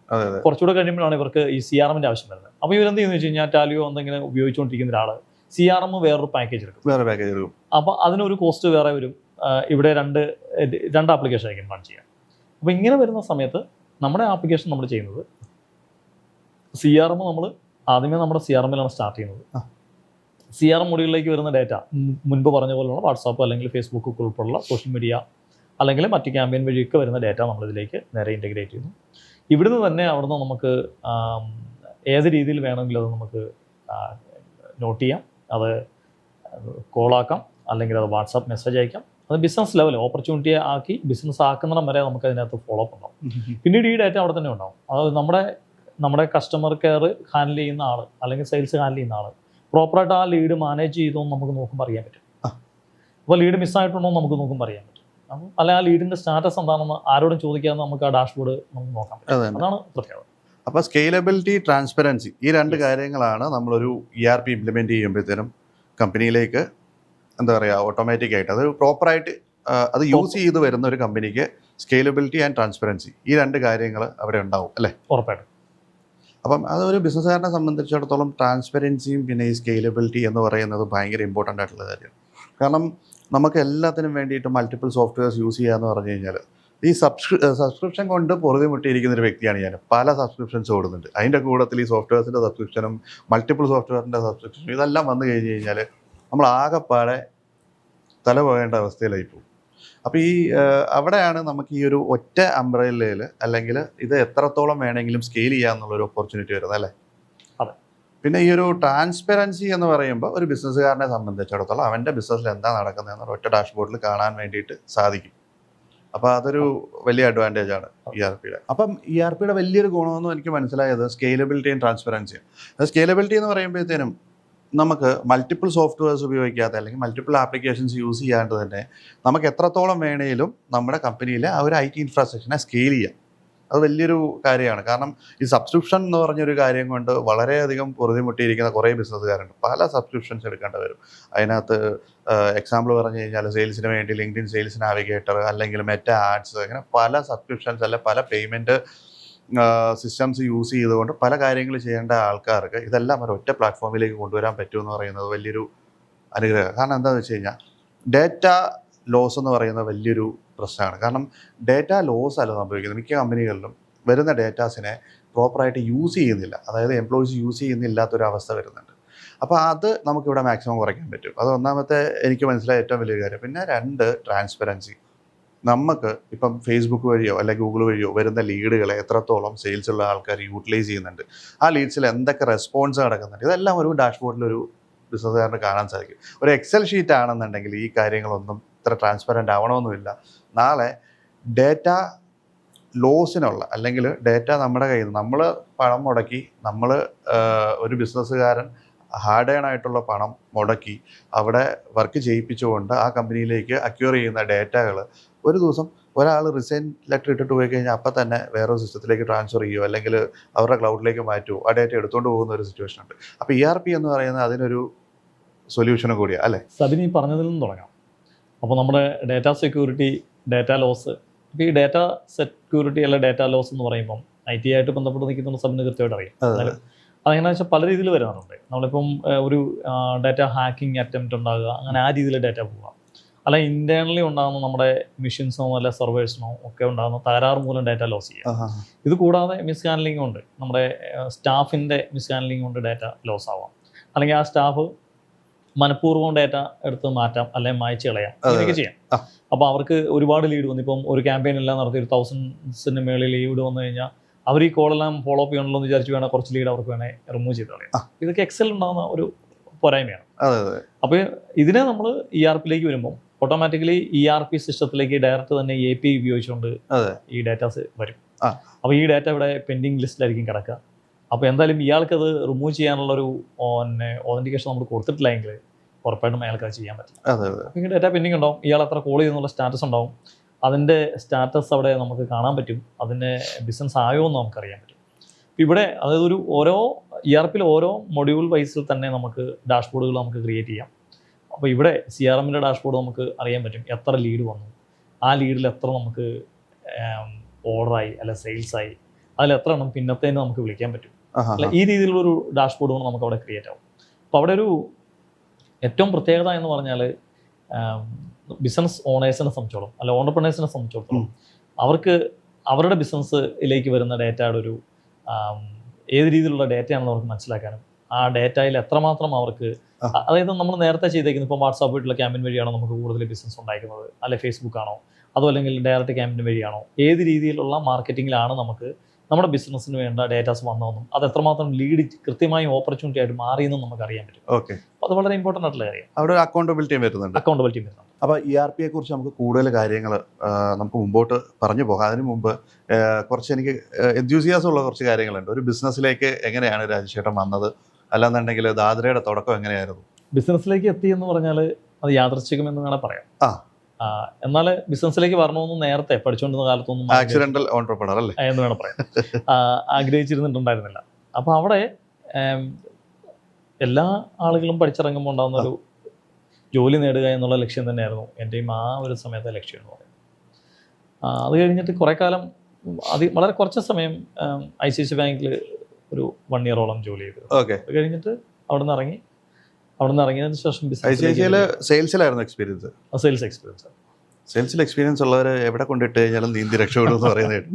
കുറച്ചുകൂടെ കഴിയുമ്പോഴാണ് ഇവർക്ക് ഈ CRM-ന്റെ ആവശ്യം വരുന്നത്. അപ്പോൾ ഇവരെന്ത് ചെയ്യുന്നത് വെച്ച് കഴിഞ്ഞാൽ ടാലിയോ എന്തെങ്കിലും ഉപയോഗിച്ചുകൊണ്ടിരിക്കുന്ന ഒരാൾ CRM വേറൊരു പാക്കേജ് എടുക്കും. അപ്പോൾ അതിനൊരു കോസ്റ്റ് വേറെ വരും. ഇവിടെ രണ്ട് ആപ്ലിക്കേഷൻ ആയിരിക്കും റൺ ചെയ്യാം. അപ്പോൾ ഇങ്ങനെ വരുന്ന സമയത്ത് നമ്മുടെ ആപ്ലിക്കേഷൻ നമ്മൾ ചെയ്യുന്നത് CRM നമ്മൾ ആദ്യമേ നമ്മുടെ CRM-ലാണ് സ്റ്റാർട്ട് ചെയ്യുന്നത്. CRM മൊഡ്യൂളിലേക്ക് വരുന്ന ഡേറ്റ മുൻപ് പറഞ്ഞ പോലുള്ള വാട്സാപ്പ് അല്ലെങ്കിൽ ഫേസ്ബുക്ക് ഉൾപ്പെടെയുള്ള സോഷ്യൽ മീഡിയ അല്ലെങ്കിൽ മറ്റ് ക്യാമ്പയിൻ വഴിയൊക്കെ വരുന്ന ഡേറ്റ നമ്മളിതിലേക്ക് നേരെ ഇൻറ്റഗ്രേറ്റ് ചെയ്യുന്നു. ഇവിടുന്ന് തന്നെ അവിടുന്ന് നമുക്ക് ഏത് രീതിയിൽ വേണമെങ്കിലും അത് നമുക്ക് നോട്ട് ചെയ്യാം, അത് കോളാക്കാം, അല്ലെങ്കിൽ അത് വാട്സാപ്പ് മെസ്സേജ് അയക്കാം. അത് ബിസിനസ് ലെവൽ ഓപ്പർച്യൂണിറ്റിയെ ആക്കി ബിസിനസ് ആക്കുന്നിടം വരെ നമുക്ക് അതിനകത്ത് ഫോളോ അപ്പ് ഉണ്ടാവും. പിന്നീട് ഈ ഡേറ്റ അവിടെ തന്നെ ഉണ്ടാവും. അത് നമ്മുടെ കസ്റ്റമർ കെയർ ഹാൻഡിൽ ചെയ്യുന്ന ആൾ അല്ലെങ്കിൽ സെയിൽസ് ഹാൻഡിൽ ചെയ്യുന്ന ആൾ പ്രോപ്പറായിട്ട് ആ ലീഡ് മാനേജ് ചെയ്തോന്ന് നമുക്ക് നോക്കുമ്പോൾ അറിയാൻ പറ്റും. അപ്പോൾ ലീഡ് മിസ്സായിട്ടുണ്ടോ എന്ന് നമുക്ക് നോക്കുമ്പോൾ അറിയാൻ പറ്റും. അല്ല ആ ലീഡിൻ്റെ സ്റ്റാറ്റസ് എന്താണെന്ന് ആരോടും ചോദിക്കാതെ നമുക്ക് ആ ഡാഷ്ബോർഡ് നമുക്ക് നോക്കാൻ പറ്റും. അതാണ് പ്രത്യേകത. അപ്പോൾ സ്കെയിലബിലിറ്റി, ട്രാൻസ്പെറൻസി, ഈ രണ്ട് കാര്യങ്ങളാണ് നമ്മളൊരു ERP ഇംപ്ലിമെൻറ്റ് ചെയ്യുമ്പോഴത്തേനും കമ്പനിയിലേക്ക് എന്താ പറയുക ഓട്ടോമാറ്റിക്കായിട്ട് അത് പ്രോപ്പറായിട്ട് അത് യൂസ് ചെയ്ത് വരുന്ന ഒരു കമ്പനിക്ക് സ്കെയിലബിലിറ്റി ആൻഡ് ട്രാൻസ്പെറൻസി, ഈ രണ്ട് കാര്യങ്ങൾ അവിടെ ഉണ്ടാവും അല്ലേ? ഉറപ്പായിട്ടും. അപ്പം അതൊരു ബിസിനസ്സുകാരനെ സംബന്ധിച്ചിടത്തോളം ട്രാൻസ്പെറൻസിയും പിന്നെ ഈ സ്കെയിലബിലിറ്റി എന്ന് പറയുന്നത് ഭയങ്കര ഇമ്പോർട്ടൻ്റ് ആയിട്ടുള്ള കാര്യമാണ്. കാരണം നമുക്ക് എല്ലാത്തിനും വേണ്ടിയിട്ട് മൾട്ടിപ്പിൾ സോഫ്റ്റ്വെയർസ് യൂസ് ചെയ്യുക എന്ന് പറഞ്ഞു കഴിഞ്ഞാൽ ഈ സബ്സ്ക്രിപ്ഷൻ കൊണ്ട് പൊറുതിമുട്ടിയിരിക്കുന്ന ഒരു വ്യക്തിയാണ് ഞാൻ. പല സബ്സ്ക്രിപ്ഷൻസ് ഓടുന്നുണ്ട്. അതിൻ്റെ കൂട്ടത്തിൽ ഈ സോഫ്റ്റ്വെയർസിൻ്റെ സബ്സ്ക്രിപ്ഷനും മൾട്ടിപ്പിൾ സോഫ്റ്റ്വെയറിൻ്റെ സബ്സ്ക്രിപ്ഷനും ഇതെല്ലാം വന്നു കഴിഞ്ഞ് കഴിഞ്ഞാൽ നമ്മൾ ആകെപ്പാടെ തല പോകേണ്ട അവസ്ഥയിലായി പോകും. അപ്പോൾ ഈ അവിടെയാണ് നമുക്ക് ഈ ഒരു ഒറ്റ അംബ്രല്ലയിൽ അല്ലെങ്കിൽ ഇത് എത്രത്തോളം വേണമെങ്കിലും സ്കെയിൽ ചെയ്യാമെന്നുള്ളൊരു ഓപ്പർച്യൂണിറ്റി വരുന്നത് അല്ലേ? അതെ. പിന്നെ ഈ ഒരു ട്രാൻസ്പെറൻസി എന്ന് പറയുമ്പോൾ ഒരു ബിസിനസ്സുകാരനെ സംബന്ധിച്ചിടത്തോളം അവൻ്റെ ബിസിനസ്സിൽ എന്താ നടക്കുന്നതെന്ന് ഒറ്റ ഡാഷ്ബോർഡിൽ കാണാൻ വേണ്ടിയിട്ട് സാധിക്കും. അപ്പോൾ അതൊരു വലിയ അഡ്വാൻറ്റേജ് ആണ് ERP-യുടെ. അപ്പം ERP-യുടെ വലിയൊരു ഗുണമെന്ന് എനിക്ക് മനസ്സിലായത് സ്കെയിലബിലിറ്റിയും ട്രാൻസ്പെറൻസിയും. സ്കെയിലബിലിറ്റി എന്ന് പറയുമ്പോഴത്തേനും നമുക്ക് മൾട്ടിപ്പിൾ സോഫ്റ്റ്വെയർസ് ഉപയോഗിക്കാതെ അല്ലെങ്കിൽ മൾട്ടിപ്പിൾ ആപ്ലിക്കേഷൻസ് യൂസ് ചെയ്യാണ്ട് തന്നെ നമുക്ക് എത്രത്തോളം വേണേലും നമ്മുടെ കമ്പനിയിലെ ആ ഒരു IT ഇൻഫ്രാസ്ട്രക്ചറിനെ സ്കെയിൽ ചെയ്യാം. അത് വലിയൊരു കാര്യമാണ്. കാരണം ഈ സബ്സ്ക്രിപ്ഷൻ എന്ന് പറഞ്ഞൊരു കാര്യം കൊണ്ട് വളരെയധികം പൊറുതിമുട്ടിയിരിക്കുന്ന കുറേ ബിസിനസ്സുകാരുണ്ട്. പല സബ്സ്ക്രിപ്ഷൻസ് എടുക്കേണ്ടി വരും. അതിനകത്ത് എക്സാമ്പിൾ പറഞ്ഞു കഴിഞ്ഞാൽ സെയിൽസിന് വേണ്ടി ലിങ്ക്ഡിൻ സെയിൽസ് നാവിഗേറ്റർ അല്ലെങ്കിൽ മെറ്റ ആഡ്സ്, അങ്ങനെ പല സബ്സ്ക്രിപ്ഷൻസ് അല്ലെ പല പേയ്മെൻറ്റ് സിസ്റ്റംസ് യൂസ് ചെയ്തുകൊണ്ട് പല കാര്യങ്ങൾ ചെയ്യേണ്ട ആൾക്കാർക്ക് ഇതെല്ലാം ഒരു ഒറ്റ പ്ലാറ്റ്ഫോമിലേക്ക് കൊണ്ടുവരാൻ പറ്റുമെന്ന് പറയുന്നത് വലിയൊരു അനുഗ്രഹം. കാരണം എന്താണെന്ന് വെച്ച് കഴിഞ്ഞാൽ ഡേറ്റ ലോസ് എന്ന് പറയുന്നത് വലിയൊരു പ്രശ്നമാണ്. കാരണം ഡേറ്റ ലോസ് അല്ല സംഭവിക്കുന്നത്. മിക്ക കമ്പനികളിലും വരുന്ന ഡേറ്റാസിനെ പ്രോപ്പറായിട്ട് യൂസ് ചെയ്യുന്നില്ല, അതായത് എംപ്ലോയീസ് യൂസ് ചെയ്യുന്നില്ലാത്തൊരവസ്ഥ വരുന്നുണ്ട്. അപ്പോൾ അത് നമുക്കിവിടെ മാക്സിമം കുറയ്ക്കാൻ പറ്റും. അത് ഒന്നാമത്തെ എനിക്ക് മനസ്സിലായ ഏറ്റവും വലിയ കാര്യം. പിന്നെ 2 ട്രാൻസ്പെറൻസി. നമുക്ക് ഇപ്പം ഫേസ്ബുക്ക് വഴിയോ അല്ലെങ്കിൽ ഗൂഗിൾ വഴിയോ വരുന്ന ലീഡുകളെ എത്രത്തോളം സെയിൽസുള്ള ആൾക്കാർ യൂട്ടിലൈസ് ചെയ്യുന്നുണ്ട്, ആ ലീഡ്സിൽ എന്തൊക്കെ റെസ്പോൺസ് നടക്കുന്നുണ്ട്, ഇതെല്ലാം ഒരു ഡാഷ്ബോർഡിലൊരു ബിസിനസ്സുകാരന് കാണാൻ സാധിക്കും. ഒരു എക്സൽ ഷീറ്റ് ആണെന്നുണ്ടെങ്കിൽ ഈ കാര്യങ്ങളൊന്നും ഇത്ര ട്രാൻസ്പെറൻ്റ് ആവണമെന്നുമില്ല. നാളെ ഡേറ്റ ലോസിനുള്ള അല്ലെങ്കിൽ ഡേറ്റ നമ്മുടെ കയ്യിൽ നിന്ന് നമ്മൾ പണം മുടക്കി നമ്മൾ ഒരു ബിസിനസ്സുകാരൻ ഹാർഡ് ഏൺ ആയിട്ടുള്ള പണം മുടക്കി അവിടെ വർക്ക് ചെയ്യിപ്പിച്ചുകൊണ്ട് ആ കമ്പനിയിലേക്ക് അക്യൂർ ചെയ്യുന്ന ഡേറ്റകൾ ഒരു ദിവസം ഒരാൾ റിസൈൻ ലെറ്റർ ഇട്ടിട്ട് പോയി കഴിഞ്ഞാൽ അപ്പം തന്നെ വേറൊരു സിസ്റ്റത്തിലേക്ക് ട്രാൻസ്ഫർ ചെയ്യുമോ അല്ലെങ്കിൽ അവരുടെ ക്ലൗഡിലേക്ക് മാറ്റുമോ ആ ഡേറ്റ എടുത്തുകൊണ്ട് പോകുന്ന ഒരു സിറ്റുവേഷൻ ഉണ്ട്. അപ്പോൾ ERP എന്ന് പറയുന്നത് അതിനൊരു സൊല്യൂഷനും കൂടിയാണ് അല്ലേ? സബിനി പറഞ്ഞതിൽ നിന്ന് തുടങ്ങാം. അപ്പോൾ നമ്മുടെ ഡേറ്റ സെക്യൂരിറ്റി, ഡേറ്റ ലോസ്, ഇപ്പോൾ ഈ ഡേറ്റ സെക്യൂരിറ്റി അല്ല ഡേറ്റ ലോസ് എന്ന് പറയുമ്പം IT ആയിട്ട് ബന്ധപ്പെട്ട് നിൽക്കുന്ന സബിന് കൃത്യമായിട്ട് അറിയാം. അതെങ്ങനെയാണെന്ന് വെച്ചാൽ പല രീതിയിൽ വരുന്നുണ്ട്. നമ്മളിപ്പം ഒരു ഡേറ്റ ഹാക്കിംഗ് അറ്റംപ്റ്റ് ഉണ്ടാകുക, അങ്ങനെ ആ രീതിയിൽ ഡേറ്റ പോവുക, അല്ല ഇൻറ്റേർണലി ഉണ്ടാകുന്ന നമ്മുടെ മെഷീൻസിനോ അല്ല സെർവേഴ്സിനോ ഒക്കെ ഉണ്ടാകുന്ന തകരാറ് മൂലം ഡേറ്റ ലോസ് ചെയ്യുക. ഇത് കൂടാതെ മിസ് ഹാൻഡ്ലിംഗ് കൊണ്ട് നമ്മുടെ സ്റ്റാഫിൻ്റെ മിസ് ഹാൻഡ്ലിംഗ് കൊണ്ട് ഡേറ്റ ലോസ് ആവാം, അല്ലെങ്കിൽ ആ സ്റ്റാഫ് മനഃപൂർവ്വം ഡേറ്റ എടുത്ത് മാറ്റാം അല്ലെങ്കിൽ മായ്ച്ച് കളയാം, അങ്ങനെയൊക്കെ ചെയ്യാം. അപ്പോൾ അവർക്ക് ഒരുപാട് ലീഡ് വന്നു. ഇപ്പം ഒരു ക്യാമ്പയിൻ എല്ലാം നടത്തി 1000 മേളിൽ ലീഡ് വന്നു കഴിഞ്ഞാൽ അവർ ഈ കോളെല്ലാം ഫോളോ അപ്പ് ചെയ്യണമല്ലോ എന്ന് വിചാരിച്ച് വേണം കുറച്ച് ലീഡ് അവർക്ക് വേണേൽ റിമൂവ് ചെയ്ത് കളയാം. ഇതൊക്കെ എക്സൽ ഉണ്ടാകുന്ന ഒരു പോരായ്മയാണ്. അപ്പോൾ ഇതിനെ നമ്മൾ ERPയിലേക്ക് വരുമ്പോൾ ഓട്ടോമാറ്റിക്കലി ERP സിസ്റ്റത്തിലേക്ക് ഡയറക്റ്റ് തന്നെ API ഉപയോഗിച്ചുകൊണ്ട് ഈ ഡാറ്റാസ് വരും. അപ്പോൾ ഈ ഡാറ്റ ഇവിടെ പെൻഡിങ് ലിസ്റ്റിലായിരിക്കും കിടക്കുക. അപ്പോൾ എന്തായാലും ഇയാൾക്കത് റിമൂവ് ചെയ്യാനുള്ളൊരു ഓതൻറ്റിക്കേഷൻ നമ്മൾ കൊടുത്തിട്ടില്ലെങ്കിൽ ഉറപ്പായിട്ടും അയാൾക്ക് അത് ചെയ്യാൻ പറ്റും. അപ്പോൾ ഈ ഡാറ്റ പെൻഡിങ് ഉണ്ടാവും, ഇയാൾ എത്ര കോൾ ചെയ്യുന്നുള്ള സ്റ്റാറ്റസ് ഉണ്ടാവും, അതിൻ്റെ സ്റ്റാറ്റസ് അവിടെ നമുക്ക് കാണാൻ പറ്റും, അതിൻ്റെ ബിസിനസ് ആയോ എന്ന് നമുക്കറിയാൻ പറ്റും. അപ്പോൾ ഇവിടെ അതായത് ഓരോ ERPയിൽ ഓരോ മൊഡ്യൂൾ വൈസിൽ തന്നെ നമുക്ക് ഡാഷ്ബോർഡുകൾ നമുക്ക് ക്രിയേറ്റ് ചെയ്യാം. അപ്പോൾ ഇവിടെ CRMൻ്റെ ഡാഷ്ബോർഡ് നമുക്ക് അറിയാൻ പറ്റും എത്ര ലീഡ് വന്നു, ആ ലീഡിൽ എത്ര നമുക്ക് ഓർഡറായി അല്ല സെയിൽസായി, അതിൽ എത്ര എണ്ണം പിന്നത്തേന് നമുക്ക് വിളിക്കാൻ പറ്റും. അല്ല ഈ രീതിയിലുള്ളൊരു ഡാഷ്ബോർഡുകൾ നമുക്ക് അവിടെ ക്രിയേറ്റ് ആവും. അപ്പോൾ അവിടെ ഒരു ഏറ്റവും പ്രത്യേകത എന്ന് പറഞ്ഞാൽ ബിസിനസ് ഓണേഴ്സിനെ സംബന്ധിച്ചോളം അല്ല ഓണ്ടർപ്രണേഴ്സിനെ സംബന്ധിച്ചിടത്തോളം അവർക്ക് അവരുടെ ബിസിനസ്സിലേക്ക് വരുന്ന ഡേറ്റയുടെ ഒരു ഏത് രീതിയിലുള്ള ഡേറ്റയാണെന്ന് അവർക്ക് മനസ്സിലാക്കാനും ആ ഡേറ്റയിൽ എത്രമാത്രം അവർക്ക്, അതായത് നമ്മൾ നേരത്തെ ചെയ്തേക്കുന്നത് ഇപ്പോൾ വാട്സാപ്പ് വീട്ടിലെ ക്യാമ്പയിൻ വഴിയാണോ നമുക്ക് കൂടുതൽ ബിസിനസ് ഉണ്ടായിരിക്കുന്നത്, അല്ലെ ഫേസ്ബുക്ക് ആണോ, അതോ അല്ലെങ്കിൽ ഡയറക്റ്റ് ക്യാമ്പയിൻ വഴിയാണോ, ഏത് രീതിയിലുള്ള മാർക്കറ്റിങ്ങിലാണ് നമുക്ക് നമ്മുടെ ബിസിനസ്സിന് വേണ്ട ഡേറ്റാസ് വന്നതെന്നും അത് എത്രമാത്രം ലീഡ് കൃത്യമായും ഓപ്പർച്യൂണിറ്റി ആയിട്ട് മാറിയെന്നും നമുക്ക് അറിയാൻ പറ്റും. ഓക്കെ, അത് വളരെ ഇമ്പോർട്ടൻ്റ് ആയിട്ടുള്ള കാര്യം. അവിടെ ഒരു അക്കൗണ്ടബിലിറ്റിയും വരുന്നുണ്ട്. അപ്പോൾ ERPയെ കുറിച്ച് നമുക്ക് കൂടുതൽ കാര്യങ്ങൾ നമുക്ക് മുമ്പോട്ട് പറഞ്ഞു പോകാം. അതിന് മുമ്പ് കുറച്ച് എനിക്ക് എന്തൂസിയാസം ഉള്ള കുറച്ച് കാര്യങ്ങളുണ്ട്. ഒരു ബിസിനസ്സിലേക്ക് എങ്ങനെയാണ് രാജേഷേട്ടൻ വന്നത്, അല്ലാന്നുണ്ടെങ്കിൽ ദാദ്രയുടെ തുടക്കം എങ്ങനെയായിരുന്നു? ബിസിനസ്സിലേക്ക് എത്തി എന്ന് പറഞ്ഞാൽ അത് യാദൃച്ഛികമെന്ന് വേണം പറയാം. എന്നാൽ ബിസിനസ്സിലേക്ക് വരണമെന്ന് നേരത്തെ പഠിച്ചുകൊണ്ടിരുന്ന കാലത്തൊന്നും ആക്സിഡന്റൽ ഓൺട്രപ്രണർ അല്ലേ എന്ന് വേണം പറയാം, ആഗ്രഹിച്ചിരുന്നിട്ടുണ്ടായിരുന്നില്ല. അപ്പോൾ അവിടെ എല്ലാ ആളുകളും പഠിച്ചിറങ്ങുമ്പോൾ ഉണ്ടാകുന്ന ഒരു ജോലി നേടുക എന്നുള്ള ലക്ഷ്യം തന്നെയായിരുന്നു എൻ്റെയും ആ ഒരു സമയത്തെ ലക്ഷ്യം എന്ന് പറയുന്നത്. അത് കഴിഞ്ഞിട്ട് കുറേ കാലം വളരെ കുറച്ച് സമയം ICICI ബാങ്കിൽ ഒരു 1 ഇയറോളം ജോലി ചെയ്തു. ഓക്കെ, അത് കഴിഞ്ഞിട്ട് അവിടെ നിന്ന് ഇറങ്ങിയതിന് ശേഷം സെയിൽസിലായിരുന്നു എക്സ്പീരിയൻസ്. സെയിൽസിൽ എക്സ്പീരിയൻസ് ഉള്ളവർ എവിടെ കൊണ്ടിട്ട് കഴിഞ്ഞാലും നീന്തി രക്ഷപ്പെടും എന്ന് പറയുന്നത്.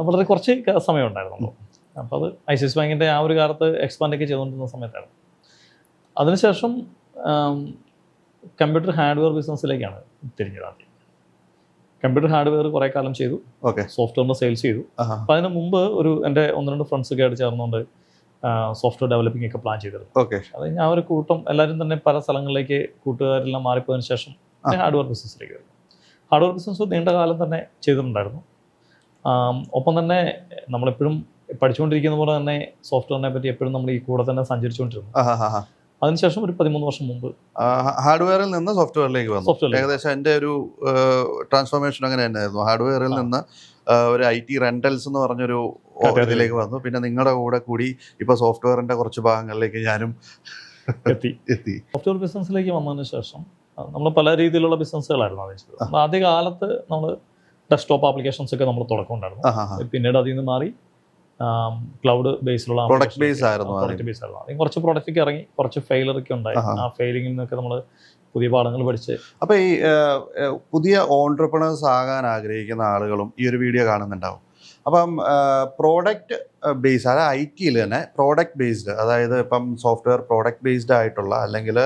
വളരെ കുറച്ച് സമയം ഉണ്ടായിരുന്നു. അപ്പോൾ അത് ICICI ബാങ്കിൻ്റെ ആ ഒരു കാലത്ത് എക്സ്പാൻഡൊക്കെ ചെയ്തുകൊണ്ടിരുന്ന സമയത്താണ്. അതിനുശേഷം കമ്പ്യൂട്ടർ ഹാർഡ്വെയർ ബിസിനസ്സിലേക്കാണ് തിരിഞ്ഞത്. ആദ്യം കമ്പ്യൂട്ടർ ഹാർഡ്വെയർ കുറേ കാലം ചെയ്തു, സോഫ്റ്റ്വെയറിൻ്റെ സെയിൽസ് ചെയ്തു. അപ്പോൾ അതിന് മുമ്പ് എൻ്റെ 1-2 ഫ്രണ്ട്സൊക്കെ ആയിട്ട് ചേർന്നുകൊണ്ട് സോഫ്റ്റ്വെയർ ഡെവലപ്പിംഗ് ഒക്കെ പ്ലാൻ ചെയ്തിരുന്നു. അത് ഞാൻ ഒരു കൂട്ടം എല്ലാവരും തന്നെ പല സ്ഥലങ്ങളിലേക്ക് കൂട്ടുകാരെല്ലാം മാറിപ്പോയതിനു ശേഷം ഹാർഡ്വെയർ ബിസിനസ്സിലേക്ക് വരുന്നു. ഹാർഡ്വെയർ ബിസിനസ് നീണ്ട കാലം തന്നെ ചെയ്തിട്ടുണ്ടായിരുന്നു. ഒപ്പം തന്നെ നമ്മളെപ്പോഴും പഠിച്ചുകൊണ്ടിരിക്കുന്ന പോലെ തന്നെ സോഫ്റ്റ്വെയറിനെ പറ്റി എപ്പോഴും നമ്മൾ ഈ കൂടെ തന്നെ സഞ്ചരിച്ചുകൊണ്ടിരുന്നു. അതിനുശേഷം ഒരു 13 വർഷം മുമ്പ് ഹാർഡ്വെയറിൽ നിന്ന് സോഫ്റ്റ്വെയറിലേക്ക് വന്നു. ഏകദേശം എൻ്റെ ഒരു ട്രാൻസ്ഫോർമേഷൻ അങ്ങനെ തന്നെയായിരുന്നു. ഹാർഡ്വെയറിൽ നിന്ന് ഒരു IT റെന്റൽസ് എന്ന് പറഞ്ഞൊരു ഇതിലേക്ക് വന്നു. പിന്നെ നിങ്ങളുടെ കൂടെ കൂടി ഇപ്പോൾ സോഫ്റ്റ്വെയറിൻ്റെ കുറച്ച് ഭാഗങ്ങളിലേക്ക് ഞാനും എത്തി. സോഫ്റ്റ്വെയർ ബിസിനസ്സിലേക്ക് വന്നതിന് ശേഷം നമ്മൾ പല രീതിയിലുള്ള ബിസിനസ്സുകളായിരുന്നു അത് ചെയ്തത്. ആദ്യ കാലത്ത് നമ്മൾ ഡെസ്ക്ടോപ്പ് ആപ്ലിക്കേഷൻസ് ഒക്കെ നമ്മൾ തുടക്കമുണ്ടായിരുന്നു. പിന്നീട് അതിൽ നിന്ന് മാറി ക്ലൗഡ് ബേസിലുള്ള പ്രൊഡക്റ്റ് ബേസ് ആയിരുന്നു. കുറച്ച് പ്രൊഡക്റ്റൊക്കെ ഇറങ്ങി, കുറച്ച് ഫെയിലറൊക്കെ ഉണ്ടായി. ആ ഫെയിലിങ്ങിൽ നിന്നൊക്കെ നമ്മൾ പുതിയ പാഠങ്ങൾ പഠിച്ച്. അപ്പോൾ ഈ പുതിയ ഓൺട്രപ്രണേഴ്സ് ആകാൻ ആഗ്രഹിക്കുന്ന ആളുകളും ഈ ഒരു വീഡിയോ കാണുന്നുണ്ടാവും. അപ്പം പ്രോഡക്റ്റ് ബേസ്, അതായത് IT തന്നെ പ്രോഡക്റ്റ് ബേസ്ഡ്, അതായത് ഇപ്പം സോഫ്റ്റ്വെയർ പ്രോഡക്റ്റ് ബേസ്ഡ് ആയിട്ടുള്ള അല്ലെങ്കിൽ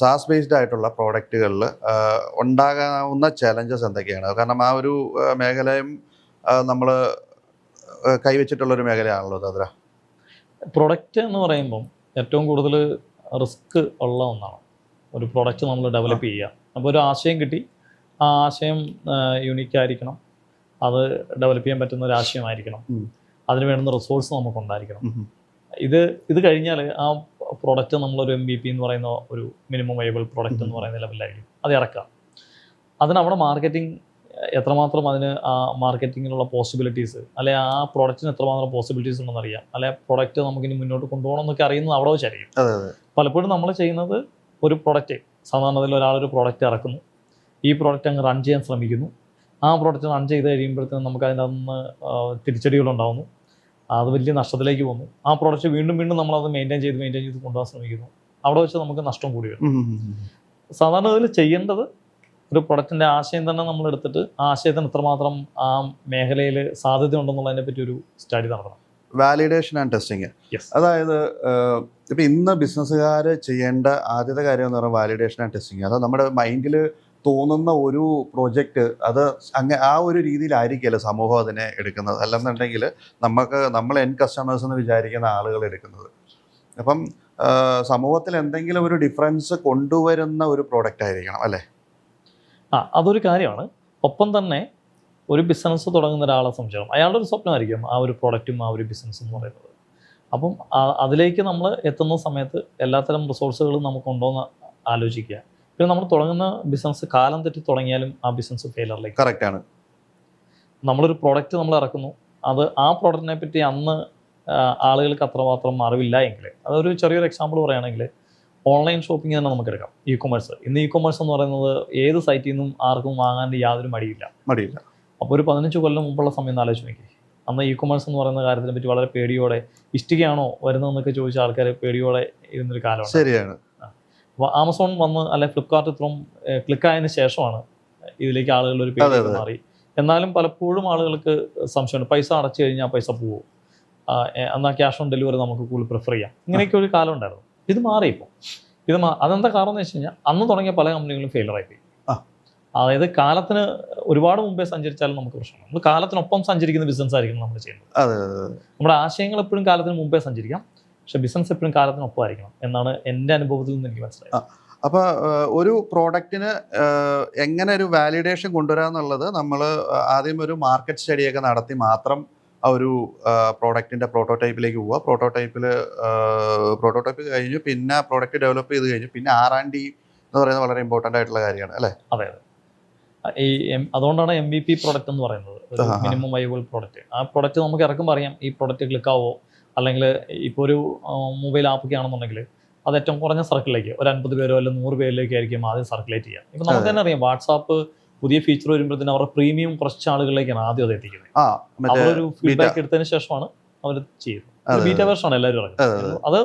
സാസ് ബേസ്ഡ് ആയിട്ടുള്ള പ്രോഡക്റ്റുകളിൽ ഉണ്ടാകാവുന്ന ചലഞ്ചസ് എന്തൊക്കെയാണ്? കാരണം ആ ഒരു മേഖലയും നമ്മൾ കൈവച്ചിട്ടുള്ളൊരു മേഖലയാണല്ലോ ദാദ്ര. പ്രൊഡക്റ്റ് എന്ന് പറയുമ്പം ഏറ്റവും കൂടുതൽ റിസ്ക് ഉള്ള ഒന്നാണ് ഒരു പ്രൊഡക്റ്റ് നമ്മൾ ഡെവലപ്പ് ചെയ്യുക. അപ്പോൾ ഒരു ആശയം കിട്ടി, ആ ആശയം യൂണിക്കായിരിക്കണം, അത് ഡെവലപ്പ് ചെയ്യാൻ പറ്റുന്ന ഒരു ആശയമായിരിക്കണം, അതിന് വേണ്ടുന്ന റിസോഴ്സ് നമുക്ക് ഉണ്ടായിരിക്കണം. ഇത് കഴിഞ്ഞാൽ ആ പ്രോഡക്റ്റ് നമ്മളൊരു MVP എന്ന് പറയുന്ന ഒരു മിനിമം വയബിൾ പ്രോഡക്റ്റ് എന്ന് പറയുന്ന ലെവലിലായിരിക്കും അത് ഇറക്കുക. അതിന് അവിടെ മാർക്കറ്റിംഗ് എത്രമാത്രം, അതിന് ആ മാർക്കറ്റിങ്ങിനുള്ള പോസിബിലിറ്റീസ്, അല്ലെ ആ പ്രോഡക്റ്റിന് എത്രമാത്രം പോസിബിലിറ്റീസ് ഉണ്ടെന്ന് അറിയാം, അല്ലെ പ്രോഡക്റ്റ് നമുക്കിനി മുന്നോട്ട് കൊണ്ടുപോകണം എന്നൊക്കെ അറിയുന്നത് അവിടെ വെച്ചായിരിക്കും. പലപ്പോഴും നമ്മൾ ചെയ്യുന്നത് ഒരു പ്രോഡക്റ്റ്, സാധാരണത്തിൽ ഒരാളൊരു പ്രോഡക്റ്റ് ഇറക്കുന്നു, ഈ പ്രോഡക്റ്റ് അങ്ങ് റൺ ചെയ്യാൻ ശ്രമിക്കുന്നു, ആ പ്രോഡക്റ്റ് റൺ ചെയ്ത് കഴിയുമ്പോഴത്തേനും നമുക്ക് അതിൻ്റെ അന്ന് തിരിച്ചടികളുണ്ടാകുന്നു, അത് വലിയ നഷ്ടത്തിലേക്ക് പോകുന്നു. ആ പ്രോഡക്റ്റ് വീണ്ടും നമ്മളത് മെയിൻറ്റെയിൻ ചെയ്ത് കൊണ്ടുപോകാൻ ശ്രമിക്കുന്നു. അവിടെ വെച്ച് നമുക്ക് നഷ്ടം കൂടി വരും. സാധാരണ ഇതിൽ ചെയ്യേണ്ടത് ഒരു പ്രൊഡക്റ്റിൻ്റെ ആശയം തന്നെ നമ്മൾ എടുത്തിട്ട് ആ ആശയത്തിന് എത്രമാത്രം ആ മേഖലയിൽ സാധ്യത ഉണ്ടെന്നുള്ളതിനെ പറ്റി ഒരു സ്റ്റഡി നടത്തണം. Validation and testing. അതായത് ഇപ്പം ഇന്ന് ബിസിനസ്സുകാർ ചെയ്യേണ്ട ആദ്യത്തെ കാര്യം എന്ന് പറഞ്ഞാൽ വാലിഡേഷൻ ആൻഡ് ടെസ്റ്റിങ്. അത് നമ്മുടെ മൈൻഡിൽ തോന്നുന്ന ഒരു പ്രോജക്റ്റ് അത് ആ ഒരു രീതിയിലായിരിക്കുമല്ലോ സമൂഹം അതിനെ എടുക്കുന്നത്. അല്ലെന്നുണ്ടെങ്കിൽ നമ്മൾ എൻഡ് കസ്റ്റമേഴ്സ് എന്ന് വിചാരിക്കുന്ന ആളുകൾ എടുക്കുന്നത്. അപ്പം സമൂഹത്തിൽ എന്തെങ്കിലും ഒരു ഡിഫറൻസ് കൊണ്ടുവരുന്ന ഒരു പ്രോഡക്റ്റ് ആയിരിക്കണം അല്ലേ? അതൊരു കാര്യമാണ്. ഒപ്പം തന്നെ ഒരു ബിസിനസ് തുടങ്ങുന്ന ഒരാളെ സംബന്ധിച്ചിടത്തോളം അയാളുടെ ഒരു സ്വപ്നമായിരിക്കും ആ ഒരു പ്രോഡക്റ്റും ആ ഒരു ബിസിനസ്സും എന്ന് പറയുന്നത്. അപ്പം അതിലേക്ക് നമ്മൾ എത്തുന്ന സമയത്ത് എല്ലാത്തരം റിസോഴ്സുകളും നമുക്കുണ്ടോ എന്ന് ആലോചിക്കുക. പിന്നെ നമ്മൾ തുടങ്ങുന്ന ബിസിനസ് കാലം തെറ്റി തുടങ്ങിയാലും ആ ബിസിനസ് ഫെയിലറിലേക്ക്. കറക്റ്റാണ്. നമ്മളൊരു പ്രോഡക്റ്റ് നമ്മൾ ഇറക്കുന്നു, അത് ആ പ്രോഡക്റ്റിനെ പറ്റി അന്ന് ആളുകൾക്ക് അത്രമാത്രം അറിവില്ല എങ്കിൽ, അതൊരു ചെറിയൊരു എക്സാമ്പിൾ പറയുകയാണെങ്കിൽ ഓൺലൈൻ ഷോപ്പിംഗ് തന്നെ നമുക്ക് എടുക്കാം. ഇ-കൊമേഴ്സ്. ഇന്ന് ഇ-കൊമേഴ്സ് എന്ന് പറയുന്നത് ഏത് സൈറ്റിൽ നിന്നും ആർക്കും വാങ്ങാൻ യാതൊരു മടിയില്ല. അപ്പോൾ ഒരു 15 കൊല്ലം മുമ്പുള്ള സമയം ആലോചിച്ച് നോക്കി. അന്ന് ഇ-കൊമേഴ്സ് എന്ന് പറയുന്ന കാര്യത്തിനെ പറ്റി വളരെ പേടിയോടെ, ഇഷ്ടികയാണോ വരുന്നതെന്നൊക്കെ ചോദിച്ച ആൾക്കാർ പേടിയോടെ ഇരുന്നൊരു കാലമാണ്. ശരിയാണ്. അപ്പോൾ ആമസോൺ വന്ന് അല്ലെ ഫ്ലിപ്കാർട്ട് ഇത്രയും ക്ലിക്കായതിനു ശേഷമാണ് ഇതിലേക്ക് ആളുകൾ ഒരു പേടി മാറി. എന്നാലും പലപ്പോഴും ആളുകൾക്ക് സംശയമുണ്ട്, പൈസ അടച്ചു കഴിഞ്ഞാൽ പൈസ പോവും, എന്നാൽ ക്യാഷ് ഓൺ ഡെലിവറി നമുക്ക് കൂടുതൽ പ്രിഫർ ചെയ്യാം. ഇങ്ങനെയൊക്കെ ഒരു കാലം ഉണ്ടായിരുന്നു. ഇത് മാറി ഇപ്പോൾ. അതെന്താ കാരണം എന്ന് വെച്ച് കഴിഞ്ഞാൽ അന്ന് തുടങ്ങിയ പല കമ്പനികളും ഫെയിലറായിപ്പോയി. അതായത് കാലത്തിന് ഒരുപാട് മുമ്പേ സഞ്ചരിച്ചാലും നമുക്ക് പ്രശ്നമാണ്. നമ്മൾ കാലത്തിനൊപ്പം സഞ്ചരിക്കുന്ന ബിസിനസ് ആയിരിക്കും നമ്മൾ ചെയ്യുന്നത്. നമ്മുടെ ആശയങ്ങൾ എപ്പോഴും കാലത്തിന് മുമ്പേ സഞ്ചരിക്കാം, പക്ഷെ ബിസിനസ് എപ്പോഴും കാലത്തിനൊപ്പം ആയിരിക്കണം എന്നാണ് എൻ്റെ അനുഭവത്തിൽ നിന്ന് എനിക്ക് മനസ്സിലായത്. അപ്പോൾ ഒരു പ്രോഡക്റ്റിന് എങ്ങനെ ഒരു വാലിഡേഷൻ കൊണ്ടുവരാന്നുള്ളത് നമ്മൾ ആദ്യം ഒരു മാർക്കറ്റ് സ്റ്റഡിയൊക്കെ നടത്തി മാത്രം ആ ഒരു പ്രോഡക്റ്റിൻ്റെ പ്രോട്ടോടൈപ്പിലേക്ക് പോവുക. പ്രോട്ടോടൈപ്പ് കഴിഞ്ഞു, പിന്നെ പ്രോഡക്റ്റ് ഡെവലപ്പ് ചെയ്ത് കഴിഞ്ഞു, പിന്നെ R&D എന്ന് പറയുന്നത് വളരെ ഇമ്പോർട്ടൻ്റ് ആയിട്ടുള്ള കാര്യമാണ് അല്ലേ? അതെ. അതുകൊണ്ടാണ് MVP പ്രോഡക്റ്റ് എന്ന് പറയുന്നത്, മിനിമം വയബിൾ പ്രോഡക്റ്റ്. ആ പ്രോഡക്റ്റ് നമുക്ക് ഇറക്കുമ്പോൾ അറിയാം ഈ പ്രോഡക്റ്റ് ക്ലിക്കാവോ. അല്ലെങ്കിൽ ഇപ്പോൾ ഒരു മൊബൈൽ ആപ്പൊക്കെ ആണെന്നുണ്ടെങ്കിൽ അത് ഏറ്റവും കുറഞ്ഞ സർക്കിളിലേക്ക് ഒരു 50 പേരോ അല്ലെങ്കിൽ 100 പേരിലേക്ക് ആയിരിക്കും ആദ്യം സർക്കുലേറ്റ് ചെയ്യുക. ഇപ്പം നമുക്ക് തന്നെ അറിയാം, വാട്സാപ്പ് പുതിയ ഫീച്ചർ വരുമ്പോഴത്തേനും അവരുടെ പ്രീമിയം കുറച്ച് ആളുകളിലേക്കാണ് ആദ്യം അത് എത്തിക്കുന്നത്. അവരൊരു ഫീഡ്ബാക്ക് എടുത്തതിന് ശേഷമാണ് അവർ ചെയ്യുന്നത്. ബീറ്റ വേർഷനാണ് എല്ലാവരും ഇറങ്ങുന്നത്. അത്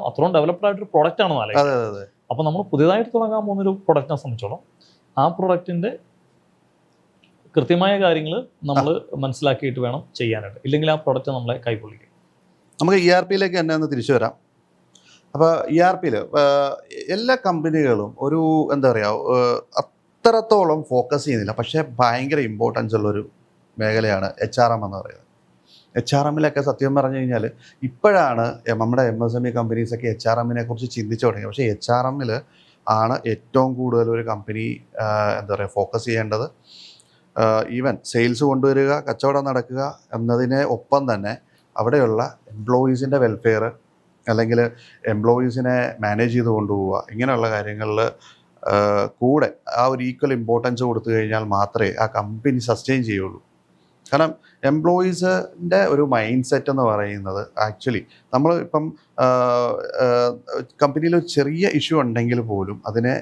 അത്രയും ഡെവലപ്ഡ് ആയിട്ടൊരു പ്രോഡക്റ്റ് ആണെന്ന് ആലോചിക്കുന്നത്. അപ്പോൾ നമ്മൾ പുതിയതായിട്ട് തുടങ്ങാൻ പോകുന്നൊരു പ്രൊഡക്റ്റിനെ സംബന്ധിച്ചോളം ആ പ്രൊഡക്റ്റിൻ്റെ കൃത്യമായ കാര്യങ്ങൾ നമ്മൾ മനസ്സിലാക്കിയിട്ട് വേണം ചെയ്യാനായിട്ട്. ഇല്ലെങ്കിൽ ആ പ്രൊഡക്റ്റ് നമ്മളെ കൈപ്പൊള്ളിക്കും. നമുക്ക് ERP-യിലേക്ക് തന്നെ ഒന്ന് തിരിച്ചു വരാം. അപ്പോൾ ERP-യിൽ എല്ലാ കമ്പനികളും ഒരു എന്താ പറയുക അത്രത്തോളം ഫോക്കസ് ചെയ്യുന്നില്ല, പക്ഷേ ഭയങ്കര ഇമ്പോർട്ടൻസ് ഉള്ളൊരു മേഖലയാണ് HRM എന്ന് പറയുന്നത്. HRM-ലൊക്കെ സത്യം പറഞ്ഞു കഴിഞ്ഞാൽ ഇപ്പോഴാണ് നമ്മുടെ MSME കമ്പനീസൊക്കെ HRM-നെ കുറിച്ച് ചിന്തിച്ചു തുടങ്ങിയത്. പക്ഷേ HRM-ൽ ആണ് ഏറ്റവും കൂടുതൽ ഒരു കമ്പനി എന്താ പറയുക ഫോക്കസ് ചെയ്യേണ്ടത്. ഈവൻ സെയിൽസ് കൊണ്ടുവരിക, കച്ചവടം നടക്കുക എന്നതിനെ ഒപ്പം തന്നെ അവിടെയുള്ള എംപ്ലോയീസിൻ്റെ വെൽഫെയർ അല്ലെങ്കിൽ എംപ്ലോയീസിനെ മാനേജ് ചെയ്ത് കൊണ്ടുപോവുക, ഇങ്ങനെയുള്ള കാര്യങ്ങളിൽ കൂടെ ആ ഒരു ഈക്വൽ ഇമ്പോർട്ടൻസ് കൊടുത്തു കഴിഞ്ഞാൽ മാത്രമേ ആ കമ്പനി സസ്റ്റെയിൻ ചെയ്യുള്ളൂ. കാരണം എംപ്ലോയീസിൻ്റെ ഒരു മൈൻഡ് സെറ്റ് എന്ന് പറയുന്നത് ആക്ച്വലി നമ്മൾ ഇപ്പം കമ്പനിയിൽ ഒരു ചെറിയ ഇഷ്യൂ ഉണ്ടെങ്കിൽ പോലും അതിനെ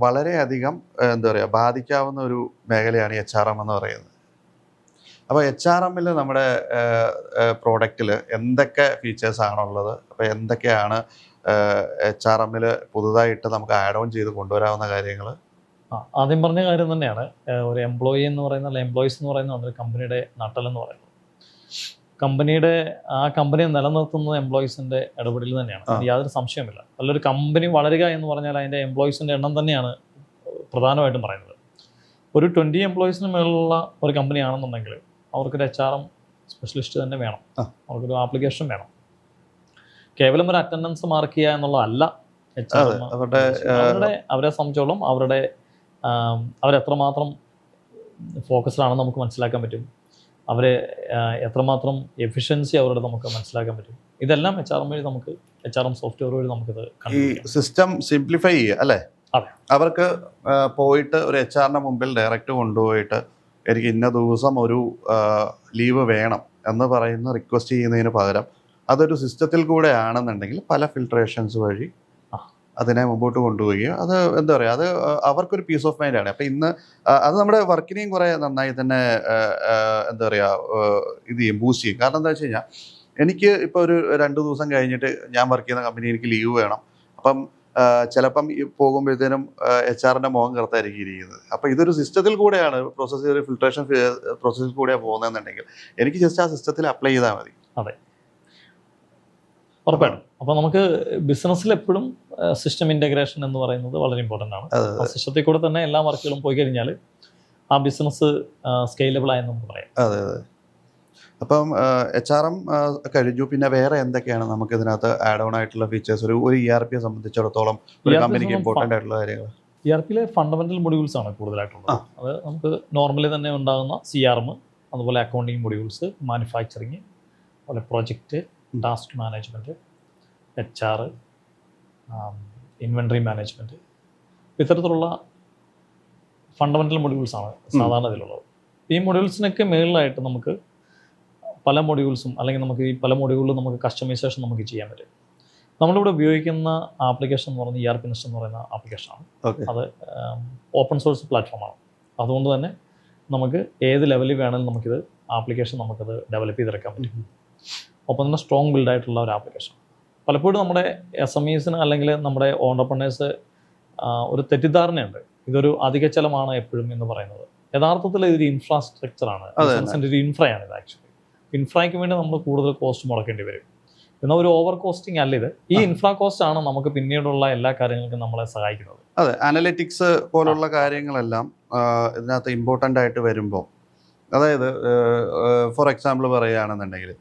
വളരെയധികം എന്താ പറയുക ബാധിക്കാവുന്ന ഒരു മേഖലയാണ് HRM എന്ന് പറയുന്നത്. അപ്പോൾ HRM-ൽ നമ്മുടെ പ്രോഡക്റ്റിൽ എന്തൊക്കെ ഫീച്ചേഴ്സാണുള്ളത്, അപ്പോൾ എന്തൊക്കെയാണ് HRM-ൽ പുതുതായിട്ട് നമുക്ക് ആഡ് ഓൺ ചെയ്ത് കൊണ്ടുവരാവുന്ന കാര്യങ്ങൾ? ആദ്യം പറഞ്ഞ കാര്യം തന്നെയാണ്. ഒരു എംപ്ലോയി എന്ന് പറയുന്ന, അല്ല എംപ്ലോയീസ് എന്ന് പറയുന്നത് ഒരു കമ്പനിയുടെ നട്ടെല്ലെന്ന് പറയുന്നത്. ആ കമ്പനിയെ നിലനിർത്തുന്നത് എംപ്ലോയീസിൻ്റെ ഇടപെടൽ തന്നെയാണ്, യാതൊരു സംശയമില്ല. നല്ലൊരു കമ്പനി വളരുക എന്ന് പറഞ്ഞാൽ അതിൻ്റെ എംപ്ലോയീസിൻ്റെ എണ്ണം തന്നെയാണ് പ്രധാനമായിട്ടും പറയുന്നത്. ഒരു 20 എംപ്ലോയീസിന് മേലുള്ള ഒരു കമ്പനി ആണെന്നുണ്ടെങ്കിൽ അവർക്കൊരു HRM സ്പെഷ്യലിസ്റ്റ് തന്നെ വേണം, അവർക്കൊരു ആപ്ലിക്കേഷൻ വേണം. കേവലം ഒരു അറ്റൻഡൻസ് മാർക്ക് ചെയ്യുക എന്നുള്ളതല്ല HRM. അവരെ സംബന്ധിച്ചോളം അവരെത്രമാത്രം ഫോക്കസ്ഡ് ആണെന്ന് നമുക്ക് മനസ്സിലാക്കാൻ പറ്റും. അവരെ എത്രമാത്രം എഫിഷ്യൻസി അവരുടെ നമുക്ക് മനസ്സിലാക്കാൻ പറ്റും. ഇതെല്ലാം HRM വഴി നമുക്ക് HRM സോഫ്റ്റ്വെയർ വഴി നമുക്കിത് ഈ സിസ്റ്റം സിംപ്ലിഫൈ ചെയ്യുക അല്ലേ? അതെ. അവർക്ക് പോയിട്ട് ഒരു HR-ന്റെ മുമ്പിൽ ഡയറക്റ്റ് കൊണ്ടുപോയിട്ട് എനിക്ക് ഇന്ന ദിവസം ഒരു ലീവ് വേണം എന്ന് പറയുന്ന റിക്വസ്റ്റ് ചെയ്യുന്നതിന് പകരം അതൊരു സിസ്റ്റത്തിൽ കൂടെ ആണെന്നുണ്ടെങ്കിൽ പല ഫിൽട്രേഷൻസ് വഴി അതിനെ മുമ്പോട്ട് കൊണ്ടുപോവുകയും അത് എന്താ പറയുക, അത് അവർക്കൊരു പീസ് ഓഫ് മൈൻഡാണ്. അപ്പം ഇന്ന് അത് നമ്മുടെ വർക്കിനെയും കുറേ നന്നായി തന്നെ എന്താ പറയുക ഇത് ചെയ്യും, ബൂസ്റ്റ് ചെയ്യും. കാരണം എന്താ വെച്ച് കഴിഞ്ഞാൽ എനിക്ക് ഇപ്പോൾ ഒരു 2 ദിവസം കഴിഞ്ഞിട്ട് ഞാൻ വർക്ക് ചെയ്യുന്ന കമ്പനി എനിക്ക് ലീവ് വേണം. അപ്പം ചിലപ്പം ഈ പോകുമ്പോഴത്തേനും HR-ന്റെ മുഖം കറുത്തായിരിക്കും ഇരിക്കുന്നത്. അപ്പോൾ ഇതൊരു സിസ്റ്റത്തിൽ കൂടെയാണ് പ്രോസസ്സ്, ഒരു ഫിൽട്രേഷൻ പ്രോസസ്സിൽ കൂടെയാണ് പോകുന്നതെന്നുണ്ടെങ്കിൽ എനിക്ക് ജസ്റ്റ് ആ സിസ്റ്റത്തിൽ അപ്ലൈ ചെയ്താൽ മതി. അതെ, ഉറപ്പായിട്ടും. അപ്പോൾ നമുക്ക് ബിസിനസ്സിൽ എപ്പോഴും സിസ്റ്റം ഇൻ്റഗ്രേഷൻ എന്ന് പറയുന്നത് വളരെ ഇമ്പോർട്ടൻ്റ് ആണ്. ആ സിസ്റ്റത്തിൽ കൂടെ തന്നെ എല്ലാ വർക്കുകളും പോയി കഴിഞ്ഞാൽ ആ ബിസിനസ് സ്കെയിലബിൾ ആയെന്ന് നമുക്ക് പറയാം. അതെ അതെ. അപ്പം HRM കഴിഞ്ഞു, പിന്നെ വേറെ എന്തൊക്കെയാണ് നമുക്ക് ഇതിനകത്ത് ആഡ് ഓൺ ആയിട്ടുള്ള ഫീച്ചേഴ്സ് ഒരു ERP സംബന്ധിച്ചിടത്തോളം ഒരു കമ്പനിക്ക് ഇമ്പോർട്ടൻ്റ് ആയിട്ടുള്ള കാര്യങ്ങൾ? ERP-യിലെ ഫണ്ടമെൻ്റൽ മൊഡ്യൂൾസ് ആണ് കൂടുതലായിട്ടുള്ളത്. അത് നമുക്ക് നോർമലി തന്നെ ഉണ്ടാകുന്ന CRM, അതുപോലെ അക്കൗണ്ടിങ് മൊഡ്യൂൾസ്, മാനുഫാക്ചറിങ്, അതുപോലെ project, task management, HR, inventory management, ഇത്തരത്തിലുള്ള ഫണ്ടമെൻ്റൽ മൊഡ്യൂൾസാണ് സാധാരണ ഇതിലുള്ളത്. ഈ മൊഡ്യൂൾസിനൊക്കെ മുകളിലായിട്ട് നമുക്ക് പല മൊഡ്യൂൾസും അല്ലെങ്കിൽ നമുക്ക് ഈ പല മൊഡ്യൂളിലും നമുക്ക് കസ്റ്റമൈസേഷൻ നമുക്ക് ചെയ്യാൻ പറ്റും. നമ്മളിവിടെ ഉപയോഗിക്കുന്ന ആപ്ലിക്കേഷൻ എന്ന് പറയുന്നത് ERP Nest എന്ന് പറയുന്ന ആപ്ലിക്കേഷനാണ്. അത് ഓപ്പൺ സോഴ്സ് പ്ലാറ്റ്ഫോമാണ്. അതുകൊണ്ട് തന്നെ നമുക്ക് ഏത് ലെവലിൽ വേണമെങ്കിലും നമുക്കിത് ആപ്ലിക്കേഷൻ നമുക്കത് ഡെവലപ്പ് ചെയ്തെടുക്കാൻ പറ്റും. ഒപ്പം തന്നെ സ്ട്രോങ് ബിൽഡായിട്ടുള്ള ഒരു ആപ്ലിക്കേഷൻ. പലപ്പോഴും നമ്മുടെ SMEസിന് അല്ലെങ്കിൽ നമ്മുടെ ഓണ്ടർപ്രണേഴ്സ് ഒരു തെറ്റിദ്ധാരണയുണ്ട്, ഇതൊരു അധിക ചെലവാണ് എപ്പോഴും എന്ന് പറയുന്നത്. യഥാർത്ഥത്തിൽ ഇതൊരു ഇൻഫ്രാസ്ട്രക്ചറാണ്, ബിസിനസിൻ്റെ ഒരു ഇൻഫ്രയാണ് ഇത്. ആക്ച്വലി ഇൻഫ്രയ്ക്ക് വേണ്ടി നമ്മൾ കൂടുതൽ കോസ്റ്റ് മുടക്കേണ്ടി വരും. എന്നാൽ ഒരു ഓവർ കോസ്റ്റിംഗ് അല്ല ഇത്. ഈ ഇൻഫ്രാ കോസ്റ്റ് ആണ് നമുക്ക് പിന്നീടുള്ള എല്ലാ കാര്യങ്ങൾക്കും നമ്മളെ സഹായിക്കുന്നത്. അതെ, അനലിറ്റിക്സ് പോലുള്ള കാര്യങ്ങളെല്ലാം ഇതിനകത്ത് ഇമ്പോർട്ടൻ്റ് ആയിട്ട് വരുമ്പോൾ, അതായത് ഫോർ എക്സാമ്പിൾ പറയുകയാണെന്നുണ്ടെങ്കിൽ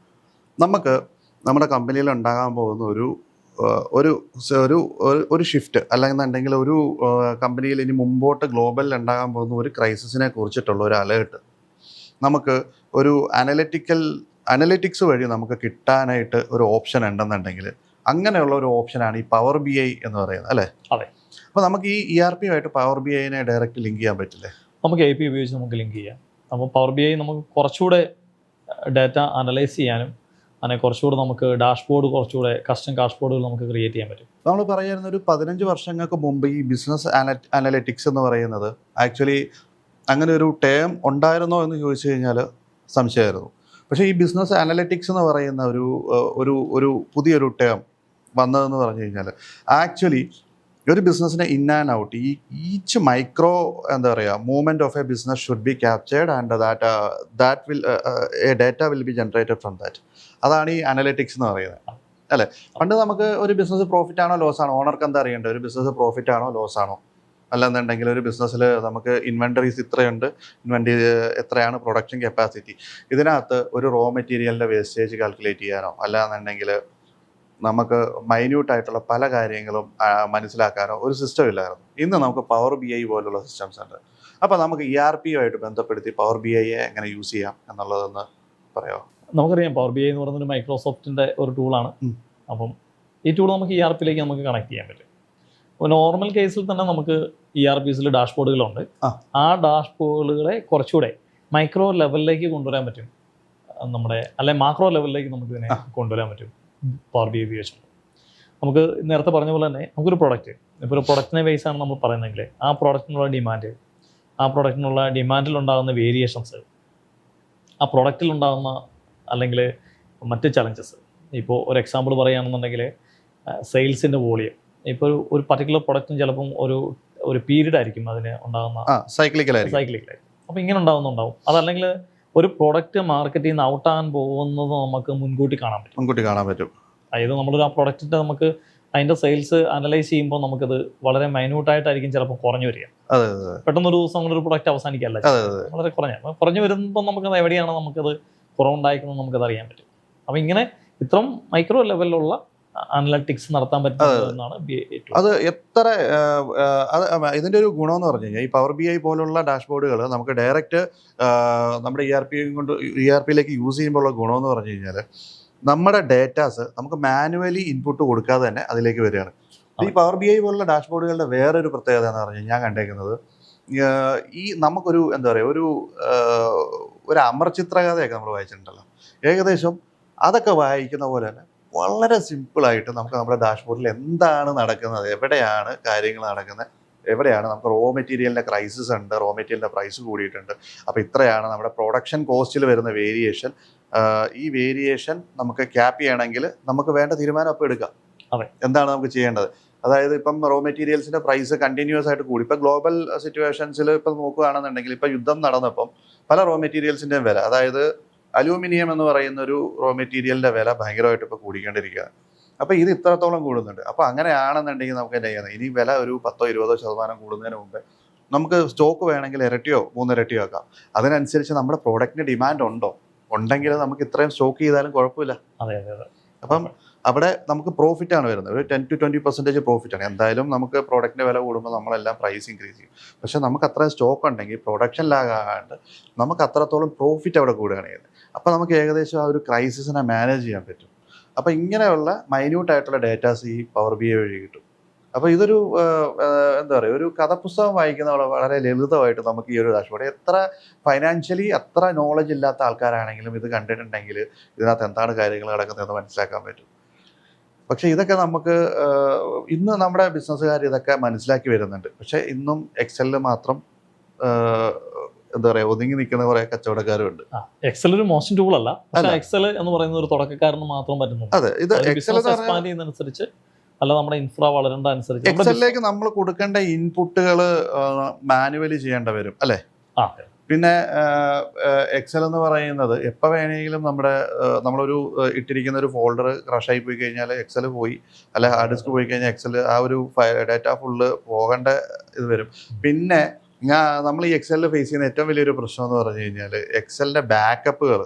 നമുക്ക് നമ്മുടെ കമ്പനിയിൽ ഉണ്ടാകാൻ പോകുന്ന ഒരു ഷിഫ്റ്റ് അല്ലെങ്കിൽ ഒരു കമ്പനിയിൽ ഇനി മുമ്പോട്ട് ഗ്ലോബലിൽ ഉണ്ടാകാൻ പോകുന്ന ഒരു ക്രൈസിസിനെ കുറിച്ചിട്ടുള്ള ഒരു അലേർട്ട് നമുക്ക് ഒരു അനലിറ്റിക്സ് വഴി നമുക്ക് കിട്ടാനായിട്ട് ഒരു ഓപ്ഷൻ ഉണ്ടെന്നുണ്ടെങ്കിൽ അങ്ങനെയുള്ള ഒരു ഓപ്ഷനാണ് ഈ പവർ BI എന്ന് പറയുന്നത് അല്ലേ? അതെ. അപ്പോൾ നമുക്ക് ഈ ERP-യുമായിട്ട് പവർ BI-നെ ഡയറക്റ്റ് ലിങ്ക് ചെയ്യാൻ പറ്റില്ലേ? നമുക്ക് API ഉപയോഗിച്ച് നമുക്ക് ലിങ്ക് ചെയ്യാം. അപ്പോൾ പവർ BI നമുക്ക് കുറച്ചുകൂടെ ഡാറ്റ അനലൈസ് ചെയ്യാനും അങ്ങനെ കുറച്ചുകൂടെ നമുക്ക് കുറച്ചുകൂടെ കസ്റ്റം ഡാഷ്ബോർഡുകൾ നമുക്ക് ക്രിയേറ്റ് ചെയ്യാൻ പറ്റും. നമ്മൾ പറയുന്ന ഒരു 15 വർഷങ്ങൾക്ക് മുമ്പ് ഈ ബിസിനസ് അനലിറ്റിക്സ് എന്ന് പറയുന്നത് ആക്ച്വലി അങ്ങനെ ഒരു ടേം ഉണ്ടായിരുന്നോ എന്ന് ചോദിച്ചു കഴിഞ്ഞാൽ സംശയമായിരുന്നു. പക്ഷേ ഈ ബിസിനസ് അനലിറ്റിക്സ് എന്ന് പറയുന്ന ഒരു പുതിയൊരു ടേം വന്നതെന്ന് പറഞ്ഞു കഴിഞ്ഞാൽ ആക്ച്വലി ഒരു ബിസിനസ്സിനെ in and out each micro എന്താ പറയുക movement of A business should be captured and data will be generated from that. അതാണ് ഈ അനലിറ്റിക്സ് എന്ന് പറയുന്നത് അല്ലേ? പണ്ട് നമുക്ക് ഒരു ബിസിനസ് പ്രോഫിറ്റ് ആണോ ലോസ് ആണോ ഓണർക്ക് എന്താ അറിയേണ്ടത്? ഒരു ബിസിനസ് പ്രോഫിറ്റ് ആണോ ലോസ് ആണോ? അല്ലെന്നുണ്ടെങ്കിൽ ഒരു ബിസിനസ്സിൽ നമുക്ക് ഇൻവെൻറ്ററീസ് ഇത്രയുണ്ട്, എത്രയാണ് പ്രൊഡക്ഷൻ കപ്പാസിറ്റി, ഇതിനകത്ത് ഒരു റോ മെറ്റീരിയലിൻ്റെ വേസ്റ്റേജ് കാൽക്കുലേറ്റ് ചെയ്യാനോ അല്ലാന്നുണ്ടെങ്കിൽ നമുക്ക് മൈന്യൂട്ടായിട്ടുള്ള പല കാര്യങ്ങളും മനസ്സിലാക്കാനോ ഒരു സിസ്റ്റം ഇല്ലായിരുന്നു. ഇന്ന് നമുക്ക് പവർ BI പോലുള്ള സിസ്റ്റംസ് ഉണ്ട്. അപ്പോൾ നമുക്ക് ERP-യുമായിട്ട് ബന്ധപ്പെടുത്തി പവർ BI-യെ എങ്ങനെ യൂസ് ചെയ്യാം എന്നുള്ളതെന്ന് പറയാമോ? നമുക്കറിയാം പവർ BI എന്ന് പറയുന്നത് മൈക്രോസോഫ്റ്റിൻ്റെ ഒരു ടൂളാണ്. അപ്പം ഈ ടൂൾ നമുക്ക് ERP-യിലേക്ക് നമുക്ക് കണക്ട് ചെയ്യാൻ പറ്റും. അപ്പോൾ നോർമൽ കേസിൽ തന്നെ നമുക്ക് ERP-സിൽ ഡാഷ്ബോർഡുകളുണ്ട്. ആ ഡാഷ്ബോർഡുകളെ കുറച്ചുകൂടെ മൈക്രോ ലെവലിലേക്ക് കൊണ്ടുവരാൻ പറ്റും, അല്ലെങ്കിൽ മാക്രോ ലെവലിലേക്ക് നമുക്ക് ഇതിനെ കൊണ്ടുവരാൻ പറ്റും പവർ BI ഉപയോഗിച്ചുകൊണ്ട്. നമുക്ക് നേരത്തെ പറഞ്ഞ പോലെ തന്നെ നമുക്കൊരു പ്രൊഡക്റ്റ്, ഇപ്പോൾ ഒരു പ്രൊഡക്റ്റിനെ ബേസാണ് നമ്മൾ പറയുന്നതെങ്കിൽ ആ പ്രൊഡക്റ്റിനുള്ള ഡിമാൻഡ്, ആ പ്രൊഡക്റ്റിനുള്ള ഡിമാൻഡിലുണ്ടാകുന്ന വേരിയേഷൻസ്, ആ പ്രൊഡക്റ്റിലുണ്ടാകുന്ന അല്ലെങ്കിൽ മറ്റ് ചലഞ്ചസ്. ഇപ്പോൾ ഒരു എക്സാമ്പിൾ പറയുകയാണെന്നുണ്ടെങ്കിൽ സെയിൽസിൻ്റെ വോളിയം. ഇപ്പോൾ ഒരു പർട്ടിക്കുലർ പ്രൊഡക്റ്റിന് ചിലപ്പം ഒരു പീരീഡ് ആയിരിക്കും അതിന് ഉണ്ടാകുന്ന സൈക്ലിക്കലായിരിക്കും. അപ്പോൾ ഇങ്ങനെ ഉണ്ടാകുന്നുണ്ടാവും. അതല്ലെങ്കിൽ ഒരു പ്രൊഡക്റ്റ് മാർക്കറ്റിൽ നിന്ന് ഔട്ടാകാൻ പോകുന്നത് നമുക്ക് മുൻകൂട്ടി കാണാൻ പറ്റും. അതായത് നമ്മളൊരു ആ പ്രൊഡക്റ്റിൻ്റെ നമുക്ക് അതിൻ്റെ സെയിൽസ് അനലൈസ് ചെയ്യുമ്പോൾ നമുക്കത് വളരെ മൈന്യൂട്ടായിട്ടായിരിക്കും ചിലപ്പോൾ കുറഞ്ഞു വരിക. പെട്ടെന്നൊരു ദിവസം ഒരു പ്രൊഡക്റ്റ് അവസാനിക്കല്ല, വളരെ കുറഞ്ഞു വരുമ്പോൾ നമുക്കത് എവിടെയാണ് നമുക്കത് കുറവുണ്ടായിരിക്കുന്നത് നമുക്കത് അറിയാൻ പറ്റും. അപ്പോൾ ഇങ്ങനെ ഇത്രയും മൈക്രോ ലെവലിലുള്ള അനലറ്റിക്സ് നടത്താൻ പറ്റുന്നതാണ് BI tool. അത് എത്ര അത് ഇതിൻ്റെ ഒരു ഗുണമെന്ന് പറഞ്ഞു കഴിഞ്ഞാൽ ഈ പവർ BI പോലുള്ള ഡാഷ്ബോർഡുകൾ നമുക്ക് ഡയറക്റ്റ് നമ്മുടെ ERP-യിലേക്ക് യൂസ് ചെയ്യുമ്പോഴുള്ള ഗുണമെന്ന് പറഞ്ഞു കഴിഞ്ഞാൽ നമ്മുടെ ഡേറ്റാസ് നമുക്ക് മാനുവലി ഇൻപുട്ട് കൊടുക്കാതെ തന്നെ അതിലേക്ക് വരികയാണ്. ഈ പവർ BI പോലുള്ള ഡാഷ്ബോർഡുകളുടെ വേറൊരു പ്രത്യേകത എന്ന് പറഞ്ഞു കഴിഞ്ഞാൽ ഞാൻ കണ്ടേക്കുന്നത് ഈ നമുക്കൊരു എന്താ പറയുക ഒരു അമർചിത്രകഥയൊക്കെ നമ്മൾ വായിച്ചിട്ടുണ്ടല്ലോ, ഏകദേശം അതൊക്കെ വായിക്കുന്ന പോലെ തന്നെ വളരെ സിമ്പിളായിട്ട് നമുക്ക് നമ്മുടെ ഡാഷ്ബോർഡിൽ എന്താണ് നടക്കുന്നത്, എവിടെയാണ് കാര്യങ്ങൾ നടക്കുന്നത്, എവിടെയാണ് നമുക്ക് റോ മെറ്റീരിയലിൻ്റെ ക്രൈസിസ് ഉണ്ട്, റോ മെറ്റീരിയലിൻ്റെ പ്രൈസ് കൂടിയിട്ടുണ്ട്, അപ്പോൾ ഇത്രയാണ് നമ്മുടെ പ്രൊഡക്ഷൻ കോസ്റ്റിൽ വരുന്ന വേരിയേഷൻ, ഈ വേരിയേഷൻ നമുക്ക് ക്യാപ്പ് ചെയ്യണമെങ്കിൽ നമുക്ക് വേണ്ട തീരുമാനം അപ്പോൾ എടുക്കാം. എന്താണ് നമുക്ക് ചെയ്യേണ്ടത്? അതായത് ഇപ്പം റോ മെറ്റീരിയൽസിൻ്റെ പ്രൈസ് കണ്ടിന്യൂസ് ആയിട്ട് കൂടി. ഇപ്പം ഗ്ലോബൽ സിറ്റുവേഷൻസിൽ ഇപ്പം നോക്കുകയാണെന്നുണ്ടെങ്കിൽ ഇപ്പം യുദ്ധം നടന്നപ്പം പല റോ മെറ്റീരിയൽസിൻ്റെയും വില, അതായത് അലൂമിനിയം എന്ന് പറയുന്ന ഒരു റോ മെറ്റീരിയലിൻ്റെ വില ഭയങ്കരമായിട്ട് ഇപ്പോൾ കൂടിക്കൊണ്ടിരിക്കുകയാണ്. അപ്പോൾ ഇത് ഇത്രത്തോളം കൂടുന്നുണ്ട്. അപ്പോൾ അങ്ങനെയാണെന്നുണ്ടെങ്കിൽ നമുക്ക് എന്താ ചെയ്യുന്നത്, ഇനി വില ഒരു 10-20% കൂടുന്നതിന് മുമ്പേ നമുക്ക് സ്റ്റോക്ക് വേണമെങ്കിൽ ഇരട്ടിയോ 3 ഇരട്ടിയോ ആക്കാം. അതിനനുസരിച്ച് നമ്മുടെ പ്രോഡക്റ്റിന് ഡിമാൻഡ് ഉണ്ടെങ്കിൽ നമുക്ക് ഇത്രയും സ്റ്റോക്ക് ചെയ്താലും കുഴപ്പമില്ല. അപ്പം അവിടെ നമുക്ക് പ്രോഫിറ്റാണ് വരുന്നത്, ഒരു 10-20% പ്രോഫിറ്റാണ്. എന്തായാലും നമുക്ക് പ്രോഡക്റ്റിൻ്റെ വില കൂടുമ്പോൾ നമ്മളെല്ലാം പ്രൈസ് ഇൻക്രീസ് ചെയ്യും. പക്ഷേ നമുക്ക് അത്രയും സ്റ്റോക്ക് ഉണ്ടെങ്കിൽ പ്രൊഡക്ഷൻ ലാഗാണ്ട് നമുക്ക് അത്രത്തോളം പ്രോഫിറ്റ് അവിടെ കൂടുകയാണ് ചെയ്യുന്നത്. അപ്പോൾ നമുക്ക് ഏകദേശം ആ ഒരു ക്രൈസിസിനെ മാനേജ് ചെയ്യാൻ പറ്റും. അപ്പോൾ ഇങ്ങനെയുള്ള മൈന്യൂട്ടായിട്ടുള്ള ഡേറ്റാസ് ഈ പവർ BI വഴി കിട്ടും. അപ്പോൾ ഇതൊരു എന്താ പറയുക, ഒരു കഥപുസ്തകം വായിക്കുന്ന വളരെ ലളിതമായിട്ട് നമുക്ക് ഈ ഒരു ഡാഷ്ബോർഡ്, എത്ര ഫൈനാൻഷ്യലി അത്ര നോളജ് ഇല്ലാത്ത ആൾക്കാരാണെങ്കിലും ഇത് കണ്ടിട്ടുണ്ടെങ്കിൽ ഇതിനകത്ത് എന്താണ് കാര്യങ്ങൾ നടക്കുന്നതെന്ന് മനസ്സിലാക്കാൻ പറ്റും. പക്ഷേ ഇതൊക്കെ നമുക്ക് ഇന്ന് നമ്മുടെ ബിസിനസ്സുകാർ ഇതൊക്കെ മനസ്സിലാക്കി വരുന്നുണ്ട്. പക്ഷേ ഇന്നും എക്സലിൽ മാത്രം എന്താ പറയുക ഒതുങ്ങി നിൽക്കുന്ന കുറേ കച്ചവടക്കാരുണ്ട്. എക്സൽ ഒരു മോശം ടൂൾ അല്ല, പക്ഷേ എക്സൽ എന്ന് പറയുന്ന ഒരു തുടക്കക്കാരന് മാത്രം പറ്റുന്നു. അതെ, ഇത് എക്സ്പാൻഡ് ചെയ്യുന്നതനുസരിച്ച് അല്ല, നമ്മുടെ ഇൻഫ്ര വളരേണ്ട അനുസരിച്ച് എക്സലിലേക്ക് നമ്മൾ കൊടുക്കേണ്ട ഇൻപുട്ടുകൾ മാനുവലി ചെയ്യേണ്ട വരും അല്ലേ. പിന്നെ എക്സൽ എന്ന് പറയുന്നത് എപ്പോൾ വേണമെങ്കിലും നമ്മളൊരു ഇട്ടിരിക്കുന്ന ഒരു ഫോൾഡർ ക്രഷായി പോയി കഴിഞ്ഞാൽ എക്സൽ പോയി, അല്ല ഹാർഡ് ഡിസ്ക് പോയി കഴിഞ്ഞാൽ എക്സൽ ആ ഒരു ഡാറ്റ ഫുള്ള് പോകേണ്ട ഇത് വരും. പിന്നെ നമ്മൾ ഈ എക്സലിൽ ഫേസ് ചെയ്യുന്ന ഏറ്റവും വലിയൊരു പ്രശ്നം എന്ന് പറഞ്ഞു കഴിഞ്ഞാൽ എക്സലിൻ്റെ ബാക്കപ്പുകൾ,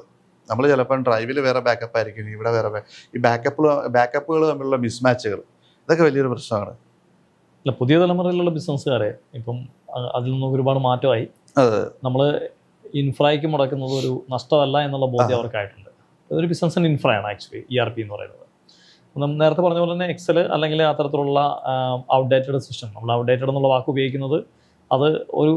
നമ്മൾ ചിലപ്പം ഡ്രൈവിൽ വേറെ ബാക്കപ്പ് ആയിരിക്കും, ഇവിടെ വേറെ ഈ ബാക്കപ്പുകൾ തമ്മിലുള്ള മിസ്മാച്ചുകൾ, ഇതൊക്കെ വലിയൊരു പ്രശ്നമാണ്. അല്ല, പുതിയ തലമുറയിലുള്ള ബിസിനസ്സുകാരെ ഇപ്പം അതിൽ നിന്നൊക്കെ ഒരുപാട് മാറ്റമായി. നമ്മൾ ഇൻഫ്രയ്ക്ക് മുടക്കുന്നത് ഒരു നഷ്ടമല്ല എന്നുള്ള ബോധ്യം അവർക്കായിട്ടുണ്ട്. ഇതൊരു ബിസിനസ്സിന് ഇൻഫ്രയാണ് ആക്ച്വലി ERP എന്ന് പറയുന്നത്. നമ്മൾ നേരത്തെ പറഞ്ഞ പോലെ തന്നെ എക്സൽ അല്ലെങ്കിൽ അത്തരത്തിലുള്ള ഔട്ട്ഡേറ്റഡ് സിസ്റ്റം, നമ്മൾ ഔട്ട്ഡേറ്റഡ് എന്നുള്ള വാക്ക് ഉപയോഗിക്കുന്നത് അത് ഒരു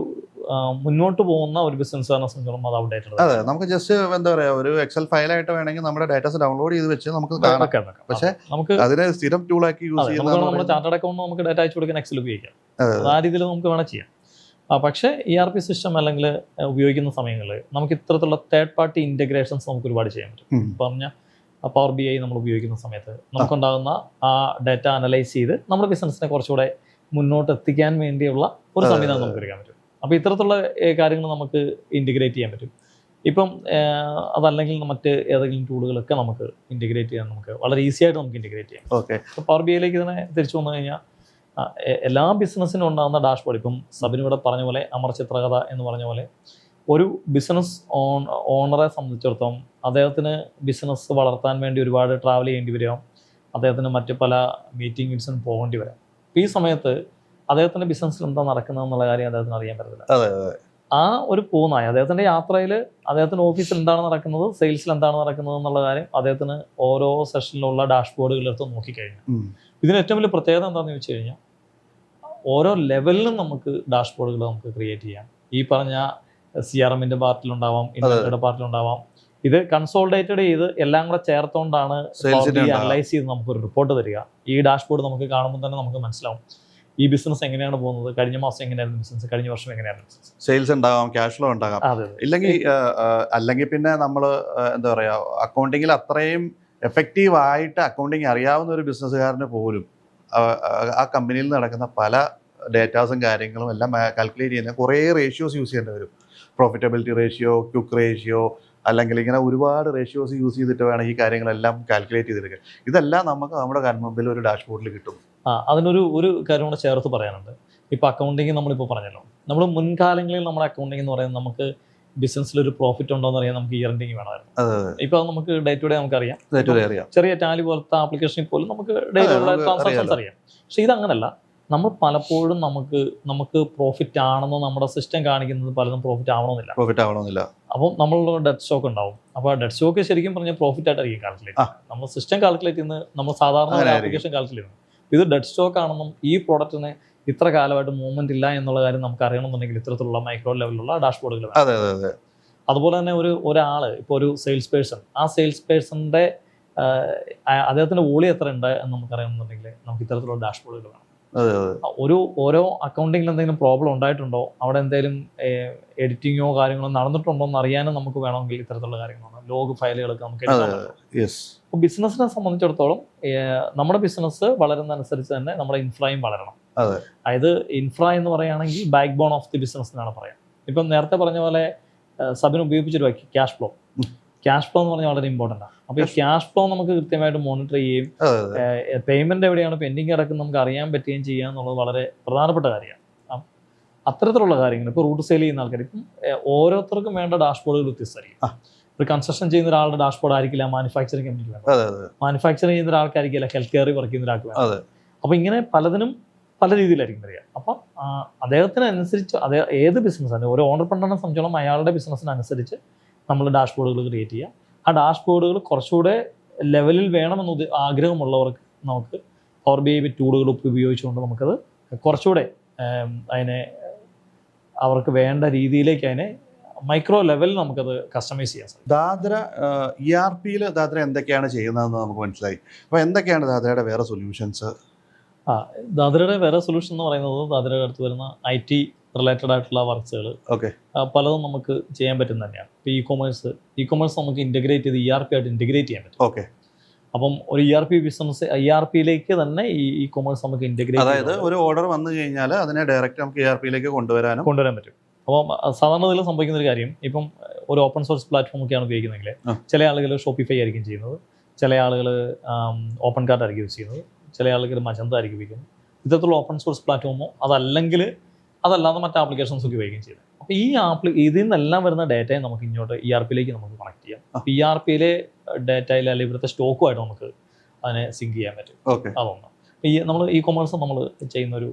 മുന്നോട്ട് പോകുന്ന ഒരു ബിസിനസ്സുകാരനെ സംബന്ധിച്ചിടത്തോളം അത് ഔട്ട്ഡേറ്റഡ്. അതെ, നമുക്ക് ജസ്റ്റ് എന്താ പറയുക ഒരു എക്സൽ ഫയലായിട്ട് വേണമെങ്കിൽ നമ്മുടെ ഡാറ്റാസ് ഡൗൺലോഡ് ചെയ്ത് വെച്ച് നമുക്ക് കാണാം. പക്ഷേ നമുക്ക് അതിനെ സ്ഥിരം ടൂളാക്കി യൂസ് ചെയ്യുന്ന നമ്മുടെ ചാർട്ടേഡ് അക്കൗണ്ട് നമുക്ക് ഡാറ്റ അയച്ചു കൊടുക്കാൻ എക്സൽ ഉപയോഗിക്കാം. ആ രീതിയിൽ നമുക്ക് വേണം ചെയ്യാം. പക്ഷേ ERP സിസ്റ്റം അല്ലെങ്കിൽ ഉപയോഗിക്കുന്ന സമയങ്ങളിൽ നമുക്ക് ഇത്തരത്തിലുള്ള തേർഡ് പാർട്ടി ഇൻറ്റഗ്രേഷൻസ് നമുക്ക് ഒരുപാട് ചെയ്യാൻ പറ്റും. പറഞ്ഞാൽ പവർ BI നമ്മൾ ഉപയോഗിക്കുന്ന സമയത്ത് നമുക്കുണ്ടാകുന്ന ആ ഡാറ്റ അനലൈസ് ചെയ്ത് നമ്മുടെ ബിസിനസ്സിനെ കുറച്ചുകൂടെ മുന്നോട്ട് എത്തിക്കാൻ വേണ്ടിയുള്ള ഒരു സംവിധാനം നമുക്ക് എടുക്കാൻ പറ്റും. അപ്പോൾ ഇത്തരത്തിലുള്ള കാര്യങ്ങൾ നമുക്ക് ഇൻറ്റഗ്രേറ്റ് ചെയ്യാൻ പറ്റും. ഇപ്പം അതല്ലെങ്കിൽ മറ്റ് ഏതെങ്കിലും ടൂളുകളൊക്കെ നമുക്ക് ഇൻറ്റഗ്രേറ്റ് ചെയ്യാൻ നമുക്ക് വളരെ ഈസി ആയിട്ട് നമുക്ക് ഇൻറ്റഗ്രേറ്റ് ചെയ്യാം. ഓക്കെ, പവർ BIയിലേക്ക് തന്നെ തിരിച്ചു വന്നു കഴിഞ്ഞാൽ എല്ലാ ബിസിനസ്സിനും ഉണ്ടാകുന്ന ഡാഷ്ബോർഡ്, ഇപ്പം സബിനിവിടെ പറഞ്ഞ പോലെ അമർചിത്രകഥ എന്ന് പറഞ്ഞ പോലെ ഒരു ബിസിനസ് ഓണറെ സംബന്ധിച്ചിടത്തോളം അദ്ദേഹത്തിന് ബിസിനസ് വളർത്താൻ വേണ്ടി ഒരുപാട് ട്രാവൽ ചെയ്യേണ്ടി വരാം, അദ്ദേഹത്തിന് മറ്റ് പല മീറ്റിംഗ്സിനും പോകേണ്ടി വരാം. ഈ സമയത്ത് അദ്ദേഹത്തിൻ്റെ ബിസിനസ്സിൽ എന്താ നടക്കുന്നതെന്നുള്ള കാര്യം അദ്ദേഹത്തിന് അറിയാൻ പറ്റത്തില്ല. ആ ഒരു പൂർണ്ണമായി അദ്ദേഹത്തിൻ്റെ യാത്രയിൽ അദ്ദേഹത്തിൻ്റെ ഓഫീസിൽ എന്താണ് നടക്കുന്നത്, സെയിൽസിൽ എന്താണ് നടക്കുന്നത് എന്നുള്ള കാര്യം അദ്ദേഹത്തിന് ഓരോ സെഷനിലുള്ള ഡാഷ്ബോർഡുകളെടുത്ത് നോക്കിക്കഴിഞ്ഞാൽ ഇതിന് ഏറ്റവും വലിയ പ്രത്യേകത എന്താണെന്ന് ചോദിച്ചു കഴിഞ്ഞാൽ ഓരോ ലെവലിലും നമുക്ക് ഡാഷ്ബോർഡുകൾ നമുക്ക് ക്രിയേറ്റ് ചെയ്യാം. ഈ പറഞ്ഞ CRMൻ്റെ പാർട്ടിലുണ്ടാവാം, ഇൻവെന്ററിയുടെ പാർട്ടിലുണ്ടാവാം. ഇത് കൺസോൾഡേറ്റഡ് ചെയ്ത് എല്ലാം കൂടെ ചേർത്തുകൊണ്ടാണ് അനലൈസ് ചെയ്ത് നമുക്കൊരു റിപ്പോർട്ട് തരിക. ഈ ഡാഷ്ബോർഡ് നമുക്ക് കാണുമ്പോൾ തന്നെ നമുക്ക് മനസ്സിലാവും ഈ ബിസിനസ് എങ്ങനെയാണ് പോകുന്നത്, കഴിഞ്ഞ മാസം എങ്ങനെയായിരുന്നു ബിസിനസ്, കഴിഞ്ഞ വർഷം എങ്ങനെയായിരുന്നു ബിസിനസ്. സെയിൽസ് ഉണ്ടാകാം, ക്യാഷ് ഫ്ലോ ഉണ്ടാകാം. അല്ലെങ്കിൽ പിന്നെ നമ്മൾ എന്താ പറയുക അക്കൗണ്ടിങ്ങിൽ അത്രയും എഫക്റ്റീവായിട്ട് അക്കൗണ്ടിങ് അറിയാവുന്ന ഒരു ബിസിനസ്സുകാരന് പോലും ആ കമ്പനിയിൽ നടക്കുന്ന പല ഡേറ്റാസും കാര്യങ്ങളും എല്ലാം കാൽക്കുലേറ്റ് ചെയ്യുന്ന കുറേ റേഷ്യോസ് യൂസ് ചെയ്യേണ്ടി വരും. പ്രോഫിറ്റബിലിറ്റി റേഷ്യോ, ക്വിക്ക് റേഷ്യോ, അല്ലെങ്കിൽ ഇങ്ങനെ ഒരുപാട് റേഷ്യോസ് യൂസ് ചെയ്തിട്ട് വേണം ഈ കാര്യങ്ങളെല്ലാം കാൽക്കുലേറ്റ് ചെയ്തെടുക്കാൻ. ഇതെല്ലാം നമുക്ക് നമ്മുടെ കൺമുമ്പിൽ ഒരു ഡാഷ്ബോർഡിൽ കിട്ടും. ഒരു കാര്യം കൂടെ ചേർത്ത് പറയാനുണ്ട്. ഇപ്പോൾ അക്കൗണ്ടിങ് നമ്മളിപ്പോൾ പറഞ്ഞല്ലോ, നമ്മൾ മുൻകാലങ്ങളിൽ നമ്മുടെ അക്കൗണ്ടിങ് എന്ന് പറയുന്നത് നമുക്ക് ബിസിനസ്സിൽ ഒരു പ്രോഫിറ്റ് ഉണ്ടോ എന്ന് അറിയാൻ നമുക്ക് ഇയർ എൻഡിങ് വേണമായിരുന്നു. അതെ ഇപ്പോൾ അത് നമുക്ക് ഡേ ടു ഡേ നമുക്കറിയാം. അറിയാം. ചെറിയ ടാലി പോലത്തെ ആപ്ലിക്കേഷനിൽ പോലും നമുക്ക് ഡെയിലി ട്രാൻസാക്ഷൻസ് അറിയാം. പക്ഷെ ഇതങ്ങനല്ല. നമ്മൾ പലപ്പോഴും നമുക്ക് പ്രോഫിറ്റ് ആണെന്നോ നമ്മുടെ സിസ്റ്റം കാണിക്കുന്നത് പലതും പ്രോഫിറ്റ് ആവണമെന്നില്ല. അപ്പം നമ്മളുടെ ഡെഡ് സ്റ്റോക്ക് ഉണ്ടാവും. അപ്പോൾ ഡെഡ് സ്റ്റോക്ക് ശരിക്കും പറഞ്ഞാൽ പ്രോഫിറ്റ് ആയിട്ടായിരിക്കും കാൽക്കുലേറ്റ് ചെയ്യുന്നത്. നമ്മൾ സിസ്റ്റം കാൽക്കുലേറ്റ് ചെയ്യുന്നത് നമ്മൾ സാധാരണ ആപ്ലിക്കേഷൻ കാൽക്കുലേറ്റ് ചെയ്യുന്നത്. ഇത് ഡെഡ് സ്റ്റോക്ക് ആണെന്നും ഈ പ്രോഡക്റ്റിന് ഇത്ര കാലമായിട്ട് മൂവ്മെന്റ് ഇല്ല എന്നുള്ള കാര്യം നമുക്ക് അറിയണമെന്നുണ്ടെങ്കിൽ ഇത്തരത്തിലുള്ള മൈക്രോ ലെവലിലുള്ള ഡാഷ്ബോർഡുകൾ വേണം. അതുപോലെ തന്നെ ഒരാൾ ഇപ്പോൾ ഒരു സെയിൽസ് പേഴ്സൺ, ആ സെയിൽസ് പേഴ്സണിന്റെ അദ്ദേഹത്തിന്റെ വോളി എത്ര ഉണ്ട് എന്ന് നമുക്ക് അറിയണമെന്നുണ്ടെങ്കിൽ നമുക്ക് ഇത്തരത്തിലുള്ള ഡാഷ്ബോർഡുകൾ വേണം. ഓരോ അക്കൗണ്ടിങ്ങിൽ എന്തെങ്കിലും പ്രോബ്ലം ഉണ്ടായിട്ടുണ്ടോ, അവിടെ എന്തെങ്കിലും എഡിറ്റിങ്ങോ കാര്യങ്ങളോ നടന്നിട്ടുണ്ടോ എന്ന് അറിയാനും നമുക്ക് വേണമെങ്കിൽ ഇത്തരത്തിലുള്ള കാര്യങ്ങളാണ് ലോഗ് ഫയലുകളൊക്കെ നമുക്ക് എടുക്കാൻ പറ്റും. അപ്പോൾ ബിസിനസ്സിനെ സംബന്ധിച്ചിടത്തോളം നമ്മുടെ ബിസിനസ് വളരുന്നതനുസരിച്ച് തന്നെ നമ്മുടെ ഇൻഫ്രയും വളരണം. അതായത് ഇൻഫ്ര എന്ന് പറയുകയാണെങ്കിൽ backbone of the business എന്നാണ് പറയാം. ഇപ്പം നേരത്തെ പറഞ്ഞ പോലെ സബിന് ഉപയോഗിച്ചൊരു വാക്ക് ക്യാഷ് ഫ്ലോ എന്ന് പറഞ്ഞാൽ വളരെ ഇമ്പോർട്ടൻ്റ് ആണ്. അപ്പോൾ ഈ ക്യാഷ് ഫ്ലോ നമുക്ക് കൃത്യമായിട്ട് മോണിറ്റർ ചെയ്യുകയും പേയ്മെന്റ് എവിടെയാണ് പെൻഡിങ് കിടക്കുന്നത് നമുക്ക് അറിയാൻ പറ്റുകയും ചെയ്യുക എന്നുള്ളത് വളരെ പ്രധാനപ്പെട്ട കാര്യമാണ്. അത്തരത്തിലുള്ള കാര്യങ്ങൾ ഇപ്പോൾ റൂട്ട് സെയിൽ ചെയ്യുന്ന ആൾക്കാർ ഇപ്പം ഓരോരുത്തർക്കും വേണ്ട ഡാഷ്ബോർഡുകൾ വ്യത്യസ്തമായിരിക്കും. ഒരു കൺസ്ട്രക്ഷൻ ചെയ്യുന്ന ഒരാളുടെ ഡാഷ്ബോർഡ് ആയിരിക്കില്ല മാനുഫാക്ചറിങ് കമ്പനിക്ക് വേണം, മാനുഫാക്ചറിങ് ചെയ്യുന്ന ഒരാൾക്കായിരിക്കില്ല ഹെൽത്ത് കെയറിൽ വർക്ക് ചെയ്യുന്ന ഒരാൾക്ക് വേണം. അപ്പോൾ ഇങ്ങനെ പലതിനും പല രീതിയിലായിരിക്കും വരിക. അപ്പം അദ്ദേഹത്തിനനുസരിച്ച് ഏത് ബിസിനസ്സാണ് ഓരോ ഓണ്ടർപ്രനറിനെ സംബന്ധിച്ചോളം അയാളുടെ ബിസിനസ്സിനനുസരിച്ച് നമ്മൾ ഡാഷ്ബോർഡുകൾ ക്രിയേറ്റ് ചെയ്യുക. ആ ഡാഷ്ബോർഡുകൾ കുറച്ചുകൂടെ ലെവലിൽ വേണമെന്ന് ആഗ്രഹമുള്ളവർക്ക് നമുക്ക് പവർ ബി ഐ ടൂളുകൾ ഉപയോഗിച്ചുകൊണ്ട് നമുക്കത് കുറച്ചുകൂടെ അതിനെ അവർക്ക് വേണ്ട രീതിയിലേക്ക് അതിനെ മൈക്രോ ലെവലിൽ നമുക്കത് കസ്റ്റമൈസ് ചെയ്യാൻ സാധിക്കും. ദാദ്ര ERP ദാദ്ര എന്തൊക്കെയാണ് ചെയ്യുന്നതെന്ന് നമുക്ക് മനസ്സിലായി. അപ്പോൾ എന്തൊക്കെയാണ് ദാദ്രയുടെ വേറെ സൊല്യൂഷൻസ്? ദാദ്രയുടെ വേറെ സൊല്യൂഷൻ എന്ന് പറയുന്നത് ദാദ്രയുടെ അടുത്ത് വരുന്ന IT റിലേറ്റഡ് ആയിട്ടുള്ള വർക്ക്സുകൾ പലതും നമുക്ക് ചെയ്യാൻ പറ്റും തന്നെയാണ്. ഇപ്പോൾ ഇ കൊമേഴ്സ് നമുക്ക് ഇൻ്റഗ്രേറ്റ് ചെയ്ത് ERP ആയിട്ട് ഇൻ്റഗ്രേറ്റ് ചെയ്യാൻ പറ്റും. അപ്പം ഒരു ERP ബിസിനസ് ERPയിലേക്ക് തന്നെ ഈ കൊമേഴ്സ് നമുക്ക് ഇൻ്റഗ്രേറ്റ്, അതായത് ഒരു ഓർഡർ വന്നു കഴിഞ്ഞാൽ അതിനെ ഡയറക്റ്റ് നമുക്ക് ERPയിലേക്ക് കൊണ്ടുവരാൻ പറ്റും. അപ്പം സാധാരണ ഇതിൽ സംഭവിക്കുന്ന ഒരു കാര്യം, ഇപ്പം ഒരു ഓപ്പൺ സോഴ്സ് പ്ലാറ്റ്ഫോം ഒക്കെയാണ് ഉപയോഗിക്കുന്നതെങ്കിൽ ചില ആളുകൾ ഷോപ്പിഫൈ ആയിരിക്കും ചെയ്യുന്നത്, ചില ആളുകൾ ഓപ്പൺ കാർട്ട് ആയിരിക്കും യൂസ് ചെയ്യുന്നത്, ചില ആളുകൾ മജന്ത ആയിരിക്കും ഉപയോഗിക്കുന്നത്. ഇത്തരത്തിലുള്ള ഓപ്പൺ സോഴ്സ് പ്ലാറ്റ്ഫോമോ അതല്ലാതെ മറ്റ് ആപ്ലിക്കേഷൻസ് ഒക്കെ ഉപയോഗിക്കുകയും ചെയ്യുന്നത്. അപ്പോൾ ഇതിൽ നിന്നെല്ലാം വരുന്ന ഡേറ്റയെ നമുക്ക് ഇങ്ങോട്ട് ERPയിലേക്ക് നമുക്ക് കണക്ട് ചെയ്യാം. അപ്പോൾ ERPയിലെ ഡേറ്റയിൽ അല്ലെങ്കിൽ ഇവിടുത്തെ സ്റ്റോക്കുമായിട്ട് നമുക്ക് അതിനെ സിങ്ക് ചെയ്യാൻ പറ്റും. അതൊന്ന് നമ്മൾ ഇ കൊമേഴ്സ് നമ്മൾ ചെയ്യുന്നൊരു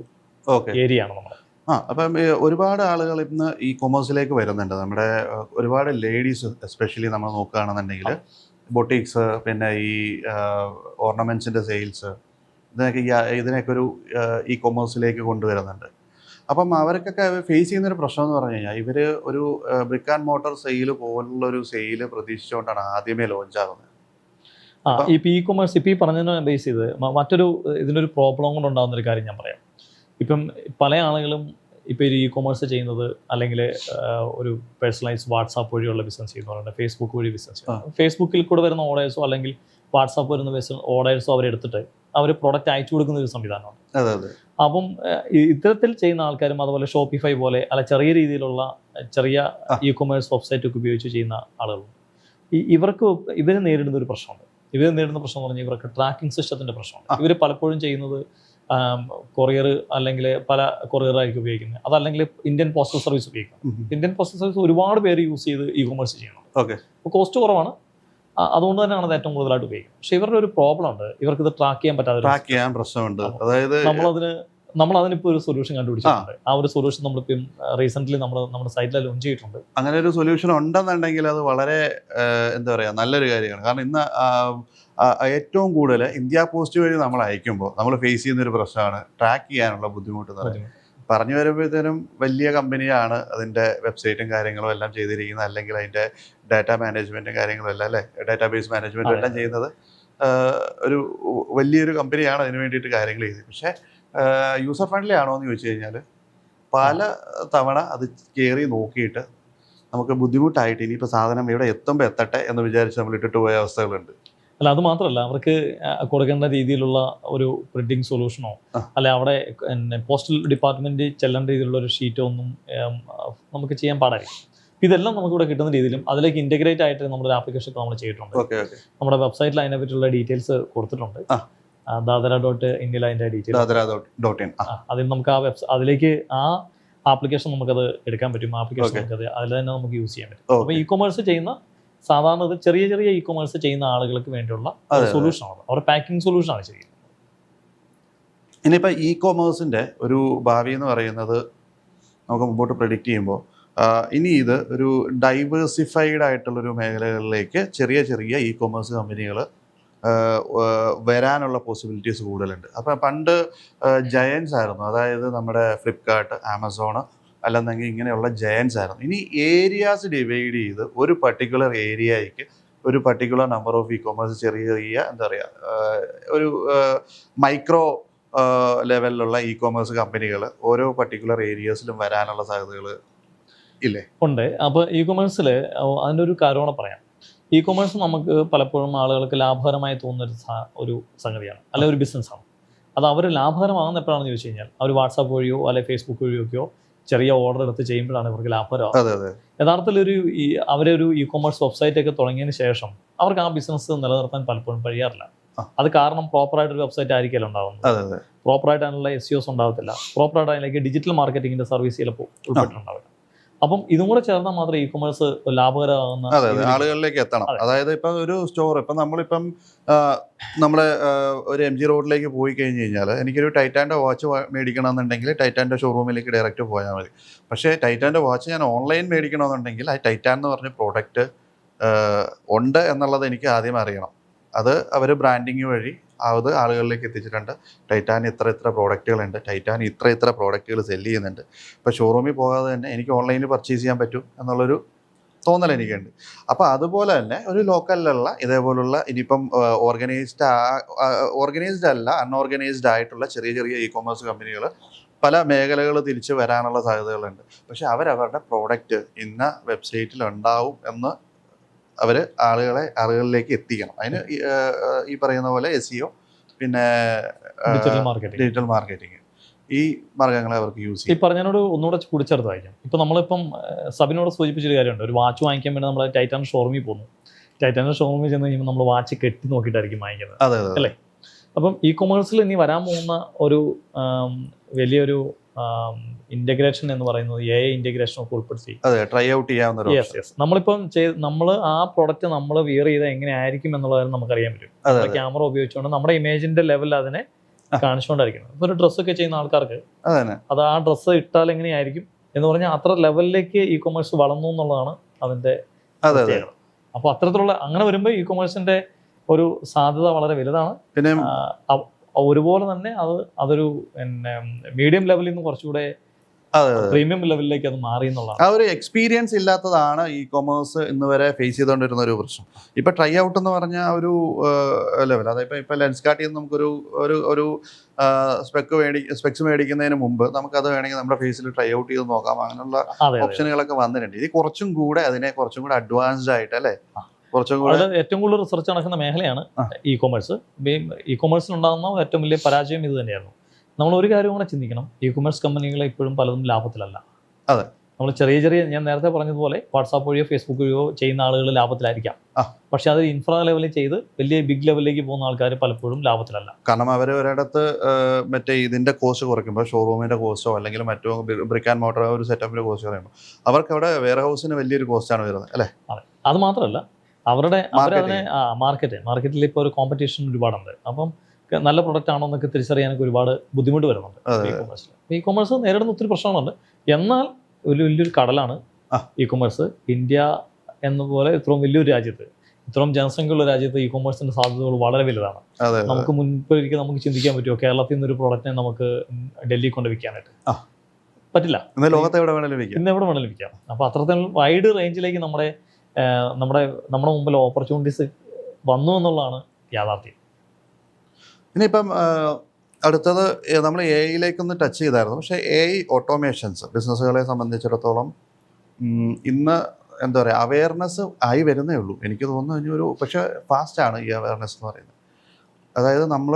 ഏരിയ ആണ് നമ്മൾ. അപ്പം ഒരുപാട് ആളുകൾ ഇന്ന് ഈ കൊമേഴ്സിലേക്ക് വരുന്നുണ്ട്. നമ്മുടെ ഒരുപാട് ലേഡീസ് എസ്പെഷ്യലി നമ്മൾ നോക്കുകയാണെന്നുണ്ടെങ്കിൽ ബൊട്ടീക്സ്, പിന്നെ ഈ ഓർണമെൻറ്റ്സിൻ്റെ സെയിൽസ്, ഇതിനൊക്കെ ഒരു ഇ കൊമേഴ്സിലേക്ക് കൊണ്ടുവരുന്നുണ്ട്. അപ്പം അവർക്കൊക്കെ ഫേസ് ചെയ്യുന്നൊരു പ്രശ്നം എന്ന് പറഞ്ഞു കഴിഞ്ഞാൽ ഇവർ ഒരു ബ്രിക്ക് ആൻഡ് മോട്ടോർ സെയിൽ പോലുള്ളൊരു സെയിൽ പ്രതീക്ഷിച്ചുകൊണ്ടാണ് ആദ്യമേ ലോഞ്ച് ആകുന്നത്. ഇപ്പം ഇ കൊമേഴ്സ് ഇപ്പം ഈ പറഞ്ഞതിനെ ബേസ് ചെയ്ത് മറ്റൊരു ഇതിനൊരു പ്രോബ്ലം കൊണ്ടുണ്ടാകുന്ന ഒരു കാര്യം ഞാൻ പറയാം. ഇപ്പം പല ആളുകളും ഇപ്പോൾ ഒരു ഇ കൊമേഴ്സ് ചെയ്യുന്നത് അല്ലെങ്കിൽ ഒരു പേഴ്സണലൈസ് വാട്സാപ്പ് വഴിയുള്ള ബിസിനസ് ചെയ്യുന്നവരുണ്ട്, ഫേസ്ബുക്ക് വഴി ബിസിനസ് ചെയ്യുന്നത്. ഫേസ്ബുക്കിൽ കൂടെ വരുന്ന ഓർഡേഴ്സോ അല്ലെങ്കിൽ വാട്സാപ്പ് വരുന്ന ഓർഡേഴ്സോ അവരെടുത്തിട്ട് അവർ പ്രോഡക്റ്റ് അയച്ചു കൊടുക്കുന്ന ഒരു സംവിധാനമാണ്. അപ്പം ഇത്തരത്തിൽ ചെയ്യുന്ന ആൾക്കാരും അതുപോലെ ഷോപ്പിഫൈ പോലെ അല്ല ചെറിയ രീതിയിലുള്ള ചെറിയ ഇ കൊമേഴ്സ് വെബ്സൈറ്റ് ഒക്കെ ഉപയോഗിച്ച് ചെയ്യുന്ന ആളുകളുണ്ട്. ഇവർ നേരിടുന്ന ഒരു പ്രശ്നമുണ്ട്. ഇവർ നേരിടുന്ന പ്രശ്നം എന്ന് പറഞ്ഞാൽ ഇവർക്ക് ട്രാക്കിംഗ് സിസ്റ്റത്തിൻ്റെ പ്രശ്നമുണ്ട്. ഇവർ പലപ്പോഴും ചെയ്യുന്നത് കൊറിയർ അല്ലെങ്കിൽ പല കൊറിയറായിരിക്കും ഉപയോഗിക്കുന്നത്, അതല്ലെങ്കിൽ ഇന്ത്യൻ പോസ്റ്റൽ സർവീസ് ഉപയോഗിക്കുന്നത്. ഇന്ത്യൻ പോസ്റ്റൽ സർവീസ് ഒരുപാട് പേര് യൂസ് ചെയ്ത് ഇ കൊമേഴ്സ് ചെയ്യണം. അപ്പോൾ കോസ്റ്റ് കുറവാണ്, അതുകൊണ്ട് തന്നെയാണ് അത് ഏറ്റവും കൂടുതലായിട്ട് ഉപയോഗിക്കുന്നത്. പക്ഷേ ഇവരുടെ ഒരു പ്രോബ്ലം ഉണ്ട്, ഇവർക്ക് ഇത് ട്രാക്ക് ചെയ്യാൻ പ്രശ്നമുണ്ട്. അതായത് നമ്മളതിനിപ്പോൾ ഒരു സൊല്യൂഷൻ കണ്ടുപിടിച്ചിട്ടുണ്ട്. ആ ഒരു സൊല്യൂഷൻ നമ്മളിപ്പം റീസെൻ്റ്ലി നമ്മുടെ സൈറ്റിൽ ലോഞ്ച് ചെയ്തിട്ടുണ്ട്. അങ്ങനെ ഒരു സൊല്യൂഷൻ ഉണ്ടെന്നുണ്ടെങ്കിൽ അത് വളരെ എന്താ പറയുക നല്ലൊരു കാര്യമാണ്. കാരണം ഇന്ന് ഏറ്റവും കൂടുതൽ ഇന്ത്യ പോസ്റ്റ് വഴി നമ്മൾ അയക്കുമ്പോൾ നമ്മൾ ഫേസ് ചെയ്യുന്നൊരു പ്രശ്നമാണ് ട്രാക്ക് ചെയ്യാനുള്ള ബുദ്ധിമുട്ട്. പറഞ്ഞു വരുമ്പോഴത്തേനും വലിയ കമ്പനിയാണ് അതിൻ്റെ വെബ്സൈറ്റും കാര്യങ്ങളും എല്ലാം ചെയ്തിരിക്കുന്നത്, അല്ലെങ്കിൽ അതിൻ്റെ ഡാറ്റാ മാനേജ്മെൻറ്റും കാര്യങ്ങളും എല്ലാം അല്ലേ ഡാറ്റാബേസ് മാനേജ്മെൻറ്റും എല്ലാം ചെയ്യുന്നത് ഒരു വലിയൊരു കമ്പനിയാണ് അതിന് വേണ്ടിയിട്ട് കാര്യങ്ങൾ ചെയ്തത്. പക്ഷേ യൂസർ ഫ്രണ്ട്ലി ആണോ എന്ന് ചോദിച്ചു കഴിഞ്ഞാൽ പല തവണ അത് കയറി നോക്കിയിട്ട് നമുക്ക് ബുദ്ധിമുട്ടായിട്ട് ഇനിയിപ്പോൾ സാധനം ഇവിടെ എത്തുമ്പോൾ എത്തട്ടെ എന്ന് വിചാരിച്ച് നമ്മൾ ഇട്ടിട്ട് പോയ അവസ്ഥകളുണ്ട്. അല്ല, അത് മാത്രമല്ല അവർക്ക് കൊടുക്കേണ്ട രീതിയിലുള്ള ഒരു പ്രിന്റിംഗ് സൊല്യൂഷനോ അല്ലെ അവിടെ പോസ്റ്റൽ ഡിപ്പാർട്ട്മെന്റ് ചെല്ലേണ്ട രീതിയിലുള്ള ഒരു ഷീറ്റോ ഒന്നും നമുക്ക് ചെയ്യാൻ പാടായിരിക്കും. ഇതെല്ലാം നമുക്കിവിടെ കിട്ടുന്ന രീതിയിലും അതിലേക്ക് ഇൻ്റഗ്രേറ്റ് ആയിട്ട് നമ്മുടെ ആപ്ലിക്കേഷൻ നമ്മൾ ചെയ്തിട്ടുണ്ട്. നമ്മുടെ വെബ്സൈറ്റിൽ അതിനെ പറ്റിയുള്ള ഡീറ്റെയിൽസ് കൊടുത്തിട്ടുണ്ട്. ദാദ്ര.ഇന്ത്യയിൽ അതിൻ്റെ ഡീറ്റെയിൽസ് അതിൽ നമുക്ക് അതിലേക്ക് ആപ്ലിക്കേഷൻ നമുക്കത് എടുക്കാൻ പറ്റും. Application Okay. നമുക്കത് അതിൽ തന്നെ നമുക്ക് യൂസ് ചെയ്യാൻ പറ്റും. Okay. അപ്പോൾ ഇ കൊമേഴ്സ് ചെയ്യുന്ന സാധാരണ ഇത് ചെറിയ ചെറിയ ഇ കൊമേഴ്സ് ചെയ്യുന്ന ആളുകൾക്ക് വേണ്ടിയുള്ള സൊല്യൂഷനാണ്, അവരുടെ പാക്കിംഗ് സൊല്യൂഷനാണ് ശരിക്കും. ഇനിയിപ്പോൾ ഇ കൊമേഴ്സിൻ്റെ ഒരു ഭാവി എന്ന് പറയുന്നത് നമുക്ക് മുമ്പോട്ട് പ്രെഡിക്റ്റ് ചെയ്യുമ്പോൾ ഇനി ഇത് ഒരു ഡൈവേഴ്സിഫൈഡ് ആയിട്ടുള്ളൊരു മേഖലകളിലേക്ക് ചെറിയ ചെറിയ ഇ കൊമേഴ്സ് കമ്പനികൾ വരാനുള്ള പോസിബിലിറ്റീസ് കൂടുതലുണ്ട്. അപ്പം പണ്ട് ജയൻസ് ആയിരുന്നു, അതായത് നമ്മുടെ ഫ്ലിപ്കാർട്ട്, ആമസോൺ അല്ലെന്നെങ്കിൽ ഇങ്ങനെയുള്ള ജയൻസ് ആയിരുന്നു. ഇനി ഏരിയാസ് ഡിവൈഡ് ചെയ്ത് ഒരു പർട്ടിക്കുലർ ഏരിയയ്ക്ക് ഒരു particular number of E commerce ചെറിയ ചെറിയ എന്താ പറയുക ഒരു മൈക്രോ ലെവലിലുള്ള ഇ കൊമേഴ്സ് കമ്പനികൾ ഓരോ പർട്ടിക്കുലർ ഏരിയസിലും വരാനുള്ള സാധ്യതകൾ ഇല്ലേ? ഉണ്ട്. അപ്പോൾ ഇ കൊമേഴ്സിൽ അതിൻ്റെ ഒരു കാര്യം പറയാം. ഇ കൊമേഴ്സ് നമുക്ക് പലപ്പോഴും ആളുകൾക്ക് ലാഭകരമായി തോന്നുന്ന ഒരു സംഗതിയാണ്, അല്ലെങ്കിൽ ഒരു ബിസിനസ്സാണ്. അത് അവർ ലാഭകരമാകുന്ന എപ്പോഴാണെന്ന് ചോദിച്ചു കഴിഞ്ഞാൽ അവർ വാട്സാപ്പ് വഴിയോ അല്ലെങ്കിൽ ഫേസ്ബുക്ക് വഴിയൊക്കെയോ ചെറിയ ഓർഡർ എടുത്ത് ചെയ്യുമ്പോഴാണ് ഇവർക്ക് ലാഭകരമാകുന്നത്. യഥാർത്ഥത്തിൽ അവരൊരു ഇ കൊമേഴ്സ് വെബ്സൈറ്റ് ഒക്കെ തുടങ്ങിയതിന് ശേഷം അവർക്ക് ആ ബിസിനസ് നിലനിർത്താൻ പലപ്പോഴും കഴിയാറില്ല. അത് കാരണം പ്രോപ്പറായിട്ടൊരു വെബ്സൈറ്റ് ആയിരിക്കില്ല ഉണ്ടാകുന്നത്, പ്രോപ്പറായിട്ട് അതിനുള്ള SEOs ഉണ്ടാകത്തില്ല, പ്രോപ്പറായിട്ട് അതിലേക്ക് ഡിജിറ്റൽ മാർക്കറ്റിങ്ങിന്റെ സർവീസ് ചിലപ്പോൾ ഉൾപ്പെട്ടിട്ടുണ്ടാവില്ല. അപ്പം ഇതും കൂടെ ചേർന്നാൽ മാത്രമേ ഇ കൊമേഴ്സ് ലാഭകരമാകുന്ന ആളുകളിലേക്ക് എത്തണം. അതായത് ഇപ്പം ഒരു സ്റ്റോർ, ഇപ്പം നമ്മളിപ്പം നമ്മളെ ഒരു MG റോഡിലേക്ക് പോയി കഴിഞ്ഞ് കഴിഞ്ഞാൽ എനിക്കൊരു ടൈറ്റാൻ്റെ വാച്ച് മേടിക്കണമെന്നുണ്ടെങ്കിൽ ടൈറ്റാൻ്റെ ഷോറൂമിലേക്ക് ഡയറക്റ്റ് പോയാൽ മതി. പക്ഷേ ടൈറ്റാൻ്റെ വാച്ച് ഞാൻ ഓൺലൈൻ മേടിക്കണമെന്നുണ്ടെങ്കിൽ ആ ടൈറ്റാൻ എന്ന് പറഞ്ഞ പ്രോഡക്റ്റ് ഉണ്ട് എന്നുള്ളത് എനിക്ക് ആദ്യം അറിയണം. അത് അവർ ബ്രാൻഡിങ് വഴി അത് ആളുകളിലേക്ക് എത്തിച്ചിട്ടുണ്ട്. ടൈറ്റാൻ ഇത്ര പ്രോഡക്റ്റുകളുണ്ട്, ടൈറ്റാൻ ഇത്ര പ്രോഡക്റ്റുകൾ സെല്ല് ചെയ്യുന്നുണ്ട്. ഇപ്പോൾ ഷോറൂമിൽ പോകാതെ തന്നെ എനിക്ക് ഓൺലൈനിൽ പർച്ചേസ് ചെയ്യാൻ പറ്റും എന്നുള്ളൊരു തോന്നൽ എനിക്കുണ്ട്. അപ്പോൾ അതുപോലെ തന്നെ ഒരു ലോക്കലിലുള്ള ഇതേപോലുള്ള ഇനിയിപ്പം ഓർഗനൈസ്ഡ് അല്ല അൺഓർഗനൈസ്ഡ് ആയിട്ടുള്ള ചെറിയ ചെറിയ ഇ കൊമേഴ്സ് കമ്പനികൾ പല മേഖലകൾ തിരിച്ച് വരാനുള്ള സാധ്യതകളുണ്ട്. പക്ഷെ അവരവരുടെ പ്രോഡക്റ്റ് ഇന്ന വെബ്സൈറ്റിൽ ഉണ്ടാവും എന്ന് അവർ ആളുകളിലേക്ക് എത്തിക്കണം. അതിന് ഈ പറയുന്ന പോലെ SEO പിന്നെ ഡിജിറ്റൽ മാർക്കറ്റിംഗ് ഈ മാർഗ്ഗങ്ങളെ അവർക്ക് യൂസ് ചെയ്യും. ഈ പറഞ്ഞതിനോട് ഒന്നുകൂടെ കൂടിച്ചേർത്തായിരിക്കും. ഇപ്പം നമ്മളിപ്പം സബിനോട് സൂചിപ്പിച്ചൊരു കാര്യമുണ്ട്. ഒരു വാച്ച് വാങ്ങിക്കാൻ വേണ്ടി നമ്മൾ ടൈറ്റാൻ ഷോറൂമിൽ പോകുന്നു. ടൈറ്റാൻ ഷോറൂമിൽ ചെന്ന് കഴിയുമ്പോൾ നമ്മൾ വാച്ച് കെട്ടി നോക്കിയിട്ടായിരിക്കും വാങ്ങിക്കുന്നത്, അല്ലേ? അപ്പം ഇ കൊമേഴ്സിൽ ഇനി വരാൻ പോകുന്ന ഒരു വലിയൊരു ഇന്റഗ്രേഷൻ എന്ന് പറയുന്നത് AI ഇന്റഗ്രേഷൻ ഒക്കെ ഉൾപ്പെടുത്തി ട്രൈ ഔട്ട് ചെയ്യാവുന്ന നമ്മളിപ്പം നമ്മൾ ആ പ്രോഡക്റ്റ് നമ്മൾ വിയർ ചെയ്താൽ എങ്ങനെ ആയിരിക്കും എന്നുള്ളത് നമുക്കറിയാൻ പറ്റും. ക്യാമറ ഉപയോഗിച്ചുകൊണ്ട് നമ്മുടെ ഇമേജിന്റെ ലെവലിൽ അതിനെ കാണിച്ചുകൊണ്ടായിരിക്കണം. ഇപ്പൊ ഒരു ഡ്രസ്സൊക്കെ ചെയ്യുന്ന ആൾക്കാർക്ക് അത് ആ ഡ്രസ്സ് ഇട്ടാൽ എങ്ങനെയായിരിക്കും എന്ന് പറഞ്ഞാൽ അത്ര ലെവലിലേക്ക് ഇ കൊമേഴ്സ് വളർന്നു എന്നുള്ളതാണ് അതിന്റെ പ്രത്യേകത. അപ്പൊ അത്തരത്തിലുള്ള അങ്ങനെ വരുമ്പോൾ ഇ കൊമേഴ്സിന്റെ ഒരു സാധ്യത വളരെ വലുതാണ്. പിന്നെ ഒരുപോലെ തന്നെ അതൊരു പിന്നെ മീഡിയം ലെവലിൽ നിന്ന് കുറച്ചുകൂടെ പ്രീമിയം ലെവലിലേക്ക് അത് മാറി എന്നുള്ളതാണ്. ആ ഒരു എക്സ്പീരിയൻസ് ഇല്ലാത്തതാണ് ഇ കൊമേഴ്സ് ഇന്ന് വരെ ഫേസ് ചെയ്തുകൊണ്ടിരുന്ന ഒരു പ്രശ്നം. ഇപ്പൊ ട്രൈ ഔട്ട് എന്ന് പറഞ്ഞ ഒരു ലെവൽ, അതായത് ഇപ്പൊ ലെൻസ്കാർട്ടിൽ നിന്ന് നമുക്കൊരു ഒരു സ്പെക്സ് മേടിക്കുന്നതിന് മുമ്പ് നമുക്കത് വേണമെങ്കിൽ നമ്മുടെ ഫേസിൽ ട്രൈ ഔട്ട് ചെയ്ത് നോക്കാം. അങ്ങനെയുള്ള ഓപ്ഷനുകളൊക്കെ വന്നിട്ടുണ്ട്. ഇത് കുറച്ചും കൂടെ അഡ്വാൻസ്ഡ് ആയിട്ട് അല്ലേ, ഏറ്റവും കൂടുതൽ റിസർച്ച് നടക്കുന്ന മേഖലയാണ് ഇ കൊമേഴ്സ്. ഇ കൊമേഴ്സിനുണ്ടാകുന്ന ഏറ്റവും വലിയ പരാജയം ഇത് തന്നെയായിരുന്നു. നമ്മൾ ഒരു കാര്യം കൂടെ ചിന്തിക്കണം, ഇ കൊമേഴ്സ് കമ്പനികൾ ഇപ്പോഴും പലതും ലാഭത്തിലല്ല. അതെ, നമ്മൾ ചെറിയ ഞാൻ നേരത്തെ പറഞ്ഞതുപോലെ വാട്സാപ്പ് വഴിയോ ഫേസ്ബുക്ക് വഴിയോ ചെയ്യുന്ന ആളുകൾ ലാഭത്തിലായിരിക്കാം. പക്ഷെ അത് ഇൻഫ്രാ ലെവലിൽ ചെയ്ത് വലിയ ബിഗ് ലെവലിലേക്ക് പോകുന്ന ആൾക്കാർ പലപ്പോഴും ലാഭത്തിലല്ല. കാരണം അവർ ഒരിടത്ത് മറ്റേ ഇതിന്റെ കോസ്റ്റ് കുറയ്ക്കുമ്പോൾ, ഷോറൂമിന്റെ കോസ്റ്റോ അല്ലെങ്കിൽ മറ്റോ ബ്രിക്ക് ആൻഡ് മോട്ടർ ഒരു സെറ്റപ്പിന്റെ കോസ്റ്റ് പറയുമ്പോൾ അവർക്ക് അവിടെ വെയർ ഹൗസിന് വലിയൊരു കോസ്റ്റാണ് വരുന്നത്, അല്ലേ? അതെ, അത് മാത്രമല്ല അവരതിനെ മാർക്കറ്റിൽ ഇപ്പോൾ ഒരു കോമ്പറ്റീഷൻ ഒരുപാടുണ്ട്. അപ്പം നല്ല പ്രൊഡക്റ്റ് ആണോ എന്നൊക്കെ തിരിച്ചറിയാനൊക്കെ ഒരുപാട് ബുദ്ധിമുട്ട് വരുന്നുണ്ട് ഇ കൊമേഴ്സിൽ. ഇ കൊമേഴ്സ് നേരിടുന്ന ഒത്തിരി പ്രശ്നങ്ങളുണ്ട്. എന്നാൽ വലിയൊരു കടലാണ് ഇ കൊമേഴ്സ്. ഇന്ത്യ എന്നപോലെ ഇത്രയും വലിയൊരു രാജ്യത്ത്, ഇത്രയും ജനസംഖ്യയുള്ള രാജ്യത്ത് ഇ കൊമേഴ്സിന്റെ സാധ്യതകൾ വളരെ വലുതാണ്. നമുക്ക് മുൻപൊരിക്കൽ നമുക്ക് ചിന്തിക്കാൻ പറ്റുമോ കേരളത്തിൽ നിന്നൊരു പ്രോഡക്റ്റിനെ നമുക്ക് ഡൽഹി കൊണ്ട് വിൽക്കാനായിട്ട്? പറ്റില്ല. ലോകത്ത് എവിടെ വേണമെങ്കിലും വിൽക്കാം. അപ്പോൾ അത്രത്തിൽ വൈഡ് റേഞ്ചിലേക്ക് നമ്മുടെ മുമ്പിൽ ഓപ്പർച്യൂണിറ്റീസ് വന്നു എന്നുള്ളതാണ് യാഥാർത്ഥ്യം. ഇനിയിപ്പം അടുത്തത് നമ്മൾ AI ടച്ച് ചെയ്തായിരുന്നു. പക്ഷേ AI ഓട്ടോമേഷൻസ് ബിസിനസ്സുകളെ സംബന്ധിച്ചിടത്തോളം ഇന്ന് എന്താ പറയുക, അവെയർനെസ് ആയി വരുന്നേ ഉള്ളൂ. എനിക്ക് തോന്നുന്നു പക്ഷേ ഫാസ്റ്റാണ് ഈ അവെയർനെസ് എന്ന് പറയുന്നത്. അതായത് നമ്മൾ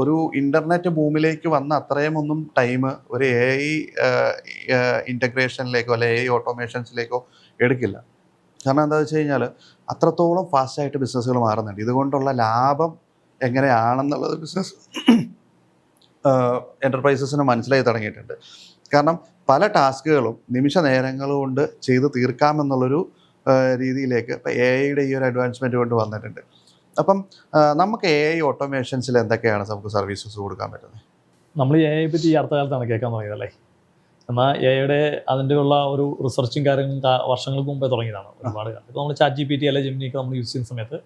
ഒരു ഇൻ്റർനെറ്റ് ഭൂമിയിലേക്ക് വന്ന അത്രയും ഒന്നും ടൈം ഒരു AI ഇൻ്റഗ്രേഷനിലേക്കോ അല്ലെങ്കിൽ AI ഓട്ടോമേഷൻസിലേക്കോ എടുക്കില്ല. കാരണം എന്താ വെച്ച് കഴിഞ്ഞാൽ അത്രത്തോളം ഫാസ്റ്റായിട്ട് ബിസിനസ്സുകൾ മാറുന്നുണ്ട്. ഇതുകൊണ്ടുള്ള ലാഭം എങ്ങനെയാണെന്നുള്ളത് ബിസിനസ് എൻ്റർപ്രൈസസിന് മനസ്സിലായി തുടങ്ങിയിട്ടുണ്ട്. കാരണം പല ടാസ്കുകളും നിമിഷ നേരങ്ങൾ കൊണ്ട് ചെയ്ത് തീർക്കാമെന്നുള്ളൊരു രീതിയിലേക്ക് ഇപ്പോൾ എ ഐയുടെ ഈ ഒരു അഡ്വാൻസ്മെൻറ്റ് കൊണ്ട് വന്നിട്ടുണ്ട്. അപ്പം നമുക്ക് എ ഐ ഓട്ടോമേഷൻസിൽ എന്തൊക്കെയാണ് നമുക്ക് സർവീസസ് കൊടുക്കാൻ പറ്റുന്നത്? നമ്മൾ എ ഐ പറ്റി ഈ അടുത്ത കാലത്താണ് കേൾക്കാൻ തുടങ്ങിയതല്ലേ. എന്നാൽ എ ഐയുടെ അതിൻ്റെ ഉള്ള ഒരു റിസർച്ചും കാര്യങ്ങളും വർഷങ്ങൾക്ക് മുമ്പേ തുടങ്ങിയതാണ് ഒരുപാട് കാലം. ഇപ്പോൾ നമ്മൾ ChatGPT അല്ലെങ്കിൽ ജെമിനിയൊക്കെ നമ്മൾ യൂസ് ചെയ്യുന്ന സമയത്ത്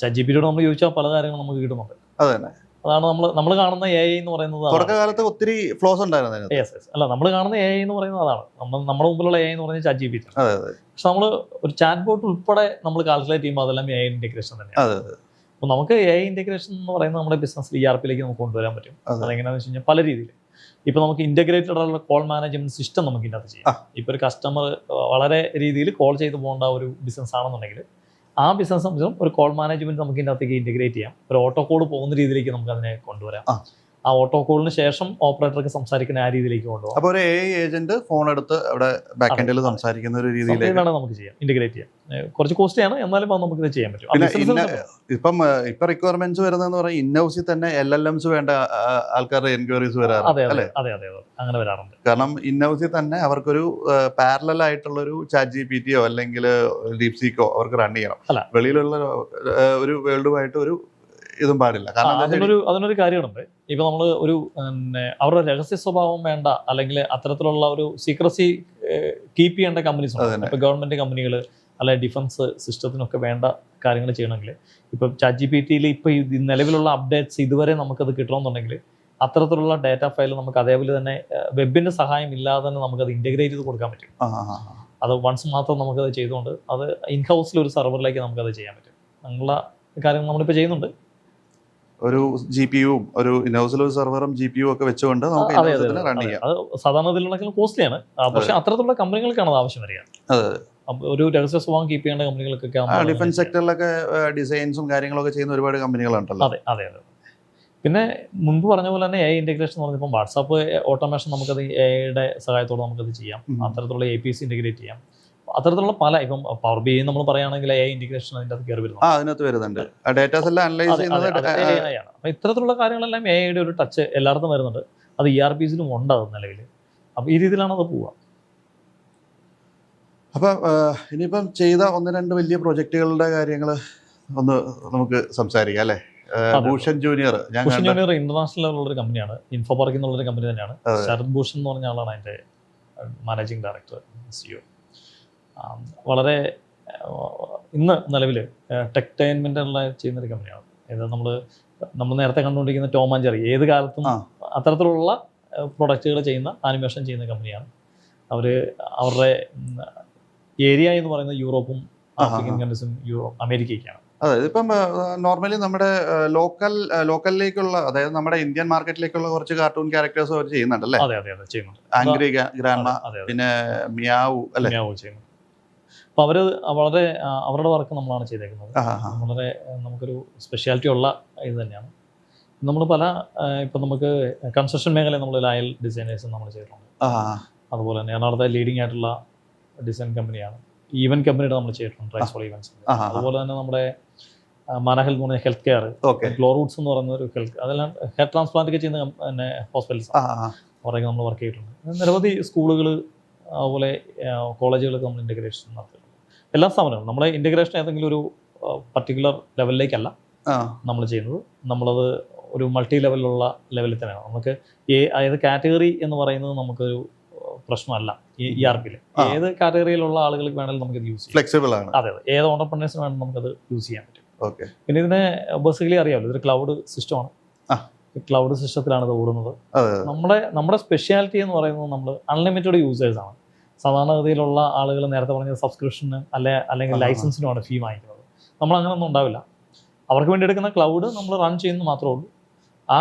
ChatGPTയോട് നമ്മൾ ചോദിച്ചാൽ പല കാര്യങ്ങളും നമുക്ക് കിട്ടുന്നുണ്ട്. അത് തന്നെ, അതാണ് നമ്മൾ കാണുന്ന എ ഐ എന്ന് പറയുന്നത്. തുടക്കകാലത്ത് ഒത്തിരി ഫ്ലോസ് ഉണ്ടായിരുന്നു. യെസ് അല്ല, നമ്മൾ കാണുന്ന എ ഐ എന്ന് പറയുന്നത് അതാണ്. നമ്മുടെ മുമ്പിലുള്ള എ ഐ എന്ന് പറയുന്നത് ChatGPT. അതെ അതെ. പക്ഷെ നമ്മൾ ഒരു ചാറ്റ് ബോട്ട് ഉൾപ്പെടെ നമ്മൾ കാൽക്കുലേറ്റ് ചെയ്യുമ്പോൾ അതെല്ലാം എ ഐ ഇൻറ്റഗ്രേഷൻ തന്നെയാണ്. അതെ അതെ. അപ്പോൾ നമുക്ക് എ ഐ ഇൻറ്റഗ്രേഷൻ എന്ന് പറയുന്നത് നമ്മുടെ ബിസിനസ്സിൽ ERP-ലേക്ക് നമുക്ക് കൊണ്ടുവരാൻ പറ്റും. അതെങ്ങനെയാണെന്ന് വെച്ച് കഴിഞ്ഞാൽ പല രീതിയിൽ. ഇപ്പോൾ നമുക്ക് ഇൻറ്റഗ്രേറ്റഡ് ആയിട്ടുള്ള കോൾ മാനേജ്മെന്റ് സിസ്റ്റം നമുക്ക് ഇതിനകത്ത് ചെയ്യാം. ഇപ്പോൾ ഒരു കസ്റ്റമർ വളരെ രീതിയിൽ കോൾ ചെയ്ത് പോകേണ്ട ഒരു ബിസിനസ് ആണെന്നുണ്ടെങ്കിൽ ആ ബിസിനസ് സംബന്ധിച്ചും ഒരു കോൾ മാനേജ്മെന്റ് നമുക്ക് ഇതിനകത്തേക്ക് ഇൻറ്റഗ്രേറ്റ് ചെയ്യാം. ഒരു ഓട്ടോ കോൾ പോകുന്ന രീതിയിലേക്ക് നമുക്ക് അതിനെ കൊണ്ടുവരാം. ആ ഓട്ടോ കോളിന് ശേഷം ഓപ്പറേറ്റർക്ക് സംസാരിക്കുന്ന ആ രീതിയിലേക്ക് കൊണ്ടുപോകാം. അപ്പോൾ ഒരു AI ഏജന്റ് ഫോൺ എടുത്ത് അവിടെ ബാക്ക് എൻഡിൽ സംസാരിക്കുന്ന ഒരു രീതിയിലേക്ക് നമുക്ക് ചെയ്യാം, ഇൻറ്റഗ്രേറ്റ് ചെയ്യാം. കുറച്ച് കോസ്റ്റിയാണ്, എന്നാലും നമുക്ക് ഇത് ചെയ്യാൻ പറ്റും. ഇപ്പം റിക്വയർമെന്റ്സ് വരുന്നതെന്ന് പറഞ്ഞാൽ ഇൻഹൗസിൽ തന്നെ LLMs വേണ്ട ആൾക്കാരുടെ എൻക്വയറീസ് വരാറുണ്ട്. അതെ അങ്ങനെ വരാറുണ്ട്. കാരണം ഇൻഹൗസിൽ തന്നെ അവർക്കൊരു പാരലൽ ആയിട്ടുള്ളൊരു ChatGPTയോ അല്ലെങ്കിൽ DeepSeekോ അവർക്ക് റൺ ചെയ്യണം. വെളിയിലുള്ള ഒരു വേൾഡുമായിട്ട് ഒരു ഇതും പാടില്ല. കാരണം അതിനൊരു കാര്യമുണ്ട്. ഇപ്പൊ നമ്മൾ ഒരു അവരുടെ രഹസ്യ സ്വഭാവം വേണ്ട, അല്ലെങ്കിൽ അത്തരത്തിലുള്ള ഒരു സീക്രസി കീപ്പ് ചെയ്യേണ്ട കമ്പനീസ് ഉണ്ട്. ഇപ്പൊ ഗവൺമെന്റ് കമ്പനികൾ അല്ലെങ്കിൽ ഡിഫൻസ് സിസ്റ്റത്തിനൊക്കെ വേണ്ട കാര്യങ്ങൾ ചെയ്യണമെങ്കിൽ ഇപ്പൊ ChatGPTയിൽ ഇപ്പൊ നിലവിലുള്ള അപ്ഡേറ്റ്സ് ഇതുവരെ നമുക്കത് കിട്ടണമെന്നുണ്ടെങ്കിൽ അത്തരത്തിലുള്ള ഡാറ്റ ഫയൽ നമുക്ക് അതേപോലെ തന്നെ വെബിന്റെ സഹായം ഇല്ലാതെ തന്നെ നമുക്കത് ഇന്റഗ്രേറ്റ് ചെയ്ത് കൊടുക്കാൻ പറ്റും. അത് വൺസ് മാത്രം നമുക്കത് ചെയ്തുകൊണ്ട് അത് ഇൻഹൗസിൽ ഒരു സെർവറിലേക്ക് നമുക്കത് ചെയ്യാൻ പറ്റും. അങ്ങനെയുള്ള കാര്യങ്ങൾ നമ്മളിപ്പോൾ ചെയ്യുന്നുണ്ട്. ഒരു GPUവും ഒരു ഇൻഹൗസിൽ ഒരു സെർവറും GPU ഒക്കെ വെച്ചുകൊണ്ട് നമുക്ക് റൺ ചെയ്യാം. അത് സാധാരണ ഇതിലുള്ള കോസ്റ്റ്ലിയാണ്, പക്ഷെ അത്തരത്തിലുള്ള കമ്പനികൾക്കാണ് അത് ആവശ്യം വരിക. ഒരു രഹസ്യ സ്വഭാവം കീപ്പ് ചെയ്യേണ്ട കമ്പനികൾക്കൊക്കെ ഡിഫൻസ് സെക്ടറിലൊക്കെ ഡിസൈൻസും കാര്യങ്ങളൊക്കെ ചെയ്യുന്ന ഒരുപാട് കമ്പനികളുണ്ടല്ലോ. അതെ. പിന്നെ മുൻപ് പറഞ്ഞ പോലെ തന്നെ AI ഇൻറ്റഗ്രേഷൻ എന്ന് പറഞ്ഞപ്പോൾ വാട്സാപ്പ് ഓട്ടോമേഷൻ നമുക്കത് AIയുടെ സഹായത്തോടെ നമുക്കത് ചെയ്യാം. അത്തരത്തിലുള്ള APIs ഇൻറ്റഗ്രേറ്റ് ചെയ്യാം. അത്തരത്തിലുള്ള പല ഇപ്പം പവർ BI നമ്മൾ പറയുകയാണെങ്കിൽ AI ഇൻറ്റഗ്രേഷൻ അതിൻ്റെ അകത്ത് കയറി വരുന്നുണ്ട്. ഡാറ്റാസ് എല്ലാം അനലൈസ് ചെയ്യുന്നത് AI ആണ്. അപ്പോൾ ഇത്തരത്തിലുള്ള കാര്യങ്ങളെല്ലാം AIയുടെ ഒരു ടച്ച് എല്ലായിടത്തും വരുന്നുണ്ട്. അത് ERPസിലും ഉണ്ട് അത് നിലവിൽ. അപ്പോൾ ഈ രീതിയിലാണ് അത് പോവുക. അപ്പം ഇനിയിപ്പം ചെയ്ത 1-2 വലിയ പ്രൊജക്റ്റുകളുടെ കാര്യങ്ങൾ ഒന്ന് നമുക്ക് സംസാരിക്കാം അല്ലേ? ഭൂഷൺ ജൂനിയർ ഇന്റർനാഷണൽ ലെവലുള്ള കമ്പനിയാണ്. ഇൻഫോപാർക്ക് എന്നുള്ളൊരു കമ്പനി തന്നെയാണ്. ശരത് ഭൂഷൺ എന്ന് പറഞ്ഞ ആളാണ് അതിൻ്റെ മാനേജിംഗ് ഡയറക്ടർ, CEO. വളരെ ഇന്ന് നിലവിൽ ടെക്ടൈൻമെൻ്റുള്ള ചെയ്യുന്നൊരു കമ്പനിയാണ്. ഇത് നമ്മൾ നേരത്തെ കണ്ടുകൊണ്ടിരിക്കുന്ന ടോം ആൻഡ് ജെറി, ഏത് കാലത്തും അത്തരത്തിലുള്ള പ്രൊഡക്റ്റുകൾ ചെയ്യുന്ന ആനിമേഷൻ ചെയ്യുന്ന കമ്പനിയാണ്. അവരുടെ ഏരിയ എന്ന് പറയുന്നത് യൂറോപ്പും ആഫ്രിക്കൻ കൺട്രീസും അമേരിക്കയ്ക്കാണ്. അതെ, ഇപ്പം നോർമലി നമ്മുടെ ലോക്കലിലേക്കുള്ള, അതായത് നമ്മുടെ ഇന്ത്യൻ മാർക്കറ്റിലേക്കുള്ള കുറച്ച് കാർട്ടൂൺ ക്യാരക്ടേഴ്സ് അവർ ചെയ്യുന്നുണ്ടല്ലേ? അതെ ചെയ്യുന്നുണ്ട്. ആംഗ്രി ഗ്രാൻഡ്മ, പിന്നെ മിയാവു അല്ലേ? മിയാവു ചെയ്യുന്നു. അപ്പോൾ വളരെ അവരുടെ വർക്ക് നമ്മളാണ് ചെയ്തേക്കുന്നത്. വളരെ നമുക്കൊരു സ്പെഷ്യാലിറ്റി ഉള്ള ഇത് തന്നെയാണ്. നമ്മൾ ഇപ്പം നമുക്ക് കൺസ്ട്രക്ഷൻ മേഖലയിൽ നമ്മൾ ലായൽ ഡിസൈനേഴ്സും നമ്മൾ ചെയ്തിട്ടുണ്ട്. അതുപോലെ തന്നെ എറണാകുളത്തെ ലീഡിംഗ് ആയിട്ടുള്ള ഡിസൈൻ കമ്പനിയാണ്. ഈവൻറ്റ് കമ്പനിയുടെ നമ്മൾ ചെയ്തിട്ടുണ്ട്, ട്രൈസോൾ ഈവൻറ്റ്സ്. അതുപോലെ തന്നെ നമ്മുടെ മാനഹൽ എന്ന് പറഞ്ഞ ഹെൽത്ത് കെയർ, ഗ്ലോറൂട്ട്സ് എന്ന് പറയുന്ന ഒരു അതെല്ലാം ഹെയർ ട്രാൻസ്പ്ലാന്റ് ഒക്കെ ചെയ്യുന്ന പിന്നെ ഹോസ്പിറ്റൽസ് അവരൊക്കെ നമ്മൾ വർക്ക് ചെയ്തിട്ടുണ്ട്. നിരവധി സ്കൂളുകൾ അതുപോലെ കോളേജുകളൊക്കെ നമ്മൾ ഇൻറ്റഗ്രേഷൻ നടത്തിയിട്ടുണ്ട്. എല്ലാ സ്ഥാപനങ്ങളും നമ്മുടെ ഇൻറ്റഗ്രേഷൻ ഏതെങ്കിലും ഒരു പർട്ടിക്കുലർ ലെവലിലേക്കല്ല നമ്മൾ ചെയ്യുന്നത്. നമ്മളത് ഒരു മൾട്ടി ലെവലിലുള്ള ലെവലിൽ തന്നെയാണ്. നമുക്ക് അതായത് കാറ്റഗറി എന്ന് പറയുന്നത് നമുക്കൊരു പ്രശ്നമല്ല. ഈ ERP-ൽ ഏത് കാറ്റഗറിയിലുള്ള ആളുകൾക്ക് വേണമെങ്കിലും നമുക്കത് യൂസ് ചെയ്യാം. ഫ്ലെക്സിബിൾ ആണ്. അതെ, ഏത് ഓണ്ടർപ്രനേഴ്സിന് വേണമെങ്കിലും നമുക്കത് യൂസ് ചെയ്യാൻ പറ്റും. ഓക്കെ. പിന്നെ ഇതിനെ ബേസിക്കലി അറിയാമല്ലോ, ഇതൊരു ക്ലൗഡ് സിസ്റ്റമാണ്. ക്ലൗഡ് സിസ്റ്റത്തിലാണ് ഇത് ഓടുന്നത്. നമ്മുടെ സ്പെഷ്യാലിറ്റി എന്ന് പറയുന്നത് നമ്മൾ അൺലിമിറ്റഡ് യൂസേഴ്സാണ്. സാധാരണഗതിയിലുള്ള ആളുകൾ നേരത്തെ പറഞ്ഞ സബ്സ്ക്രിപ്ഷന് അല്ലെങ്കിൽ ലൈസൻസിനുമാണ് ഫീ വാങ്ങിക്കുന്നത്. നമ്മൾ അങ്ങനെയൊന്നും ഉണ്ടാവില്ല. അവർക്ക് വേണ്ടി എടുക്കുന്ന ക്ലൗഡ് നമ്മൾ റൺ ചെയ്യുന്നത് മാത്രമേ ഉള്ളൂ. ആ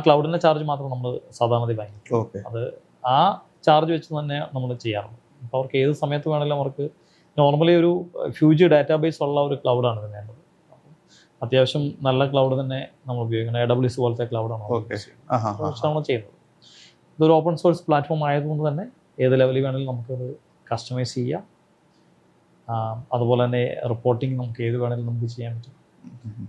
ക്ലൗഡിൻ്റെ ചാർജ് മാത്രം നമ്മൾ സാധാരണ വാങ്ങിക്കും. അത് ആ ചാർജ് വെച്ച് തന്നെ നമ്മൾ ചെയ്യാറുണ്ട്. അപ്പോൾ അവർക്ക് ഏത് സമയത്ത് വേണമെങ്കിലും അവർക്ക് നോർമലി ഒരു ഹ്യൂജ് ഡാറ്റാബേസ് ഉള്ള ഒരു ക്ലൗഡാണ് ഇത് വേണ്ടത്. അത്യാവശ്യം നല്ല ക്ലൗഡ് തന്നെ നമ്മൾ ഉപയോഗിക്കുന്നത്. AWS പോലത്തെ ക്ലൗഡാണ് നമ്മൾ ചെയ്യുന്നത്. ഇതൊരു ഓപ്പൺ സോഴ്സ് പ്ലാറ്റ്ഫോം ആയതുകൊണ്ട് തന്നെ ഏത് ലെവലിൽ വേണമെങ്കിലും നമുക്കത് കസ്റ്റമൈസ് ചെയ്യാം. അതുപോലെ തന്നെ റിപ്പോർട്ടിങ് നമുക്ക് ഏത് വേണമെങ്കിലും നമുക്ക് ചെയ്യാൻ പറ്റും.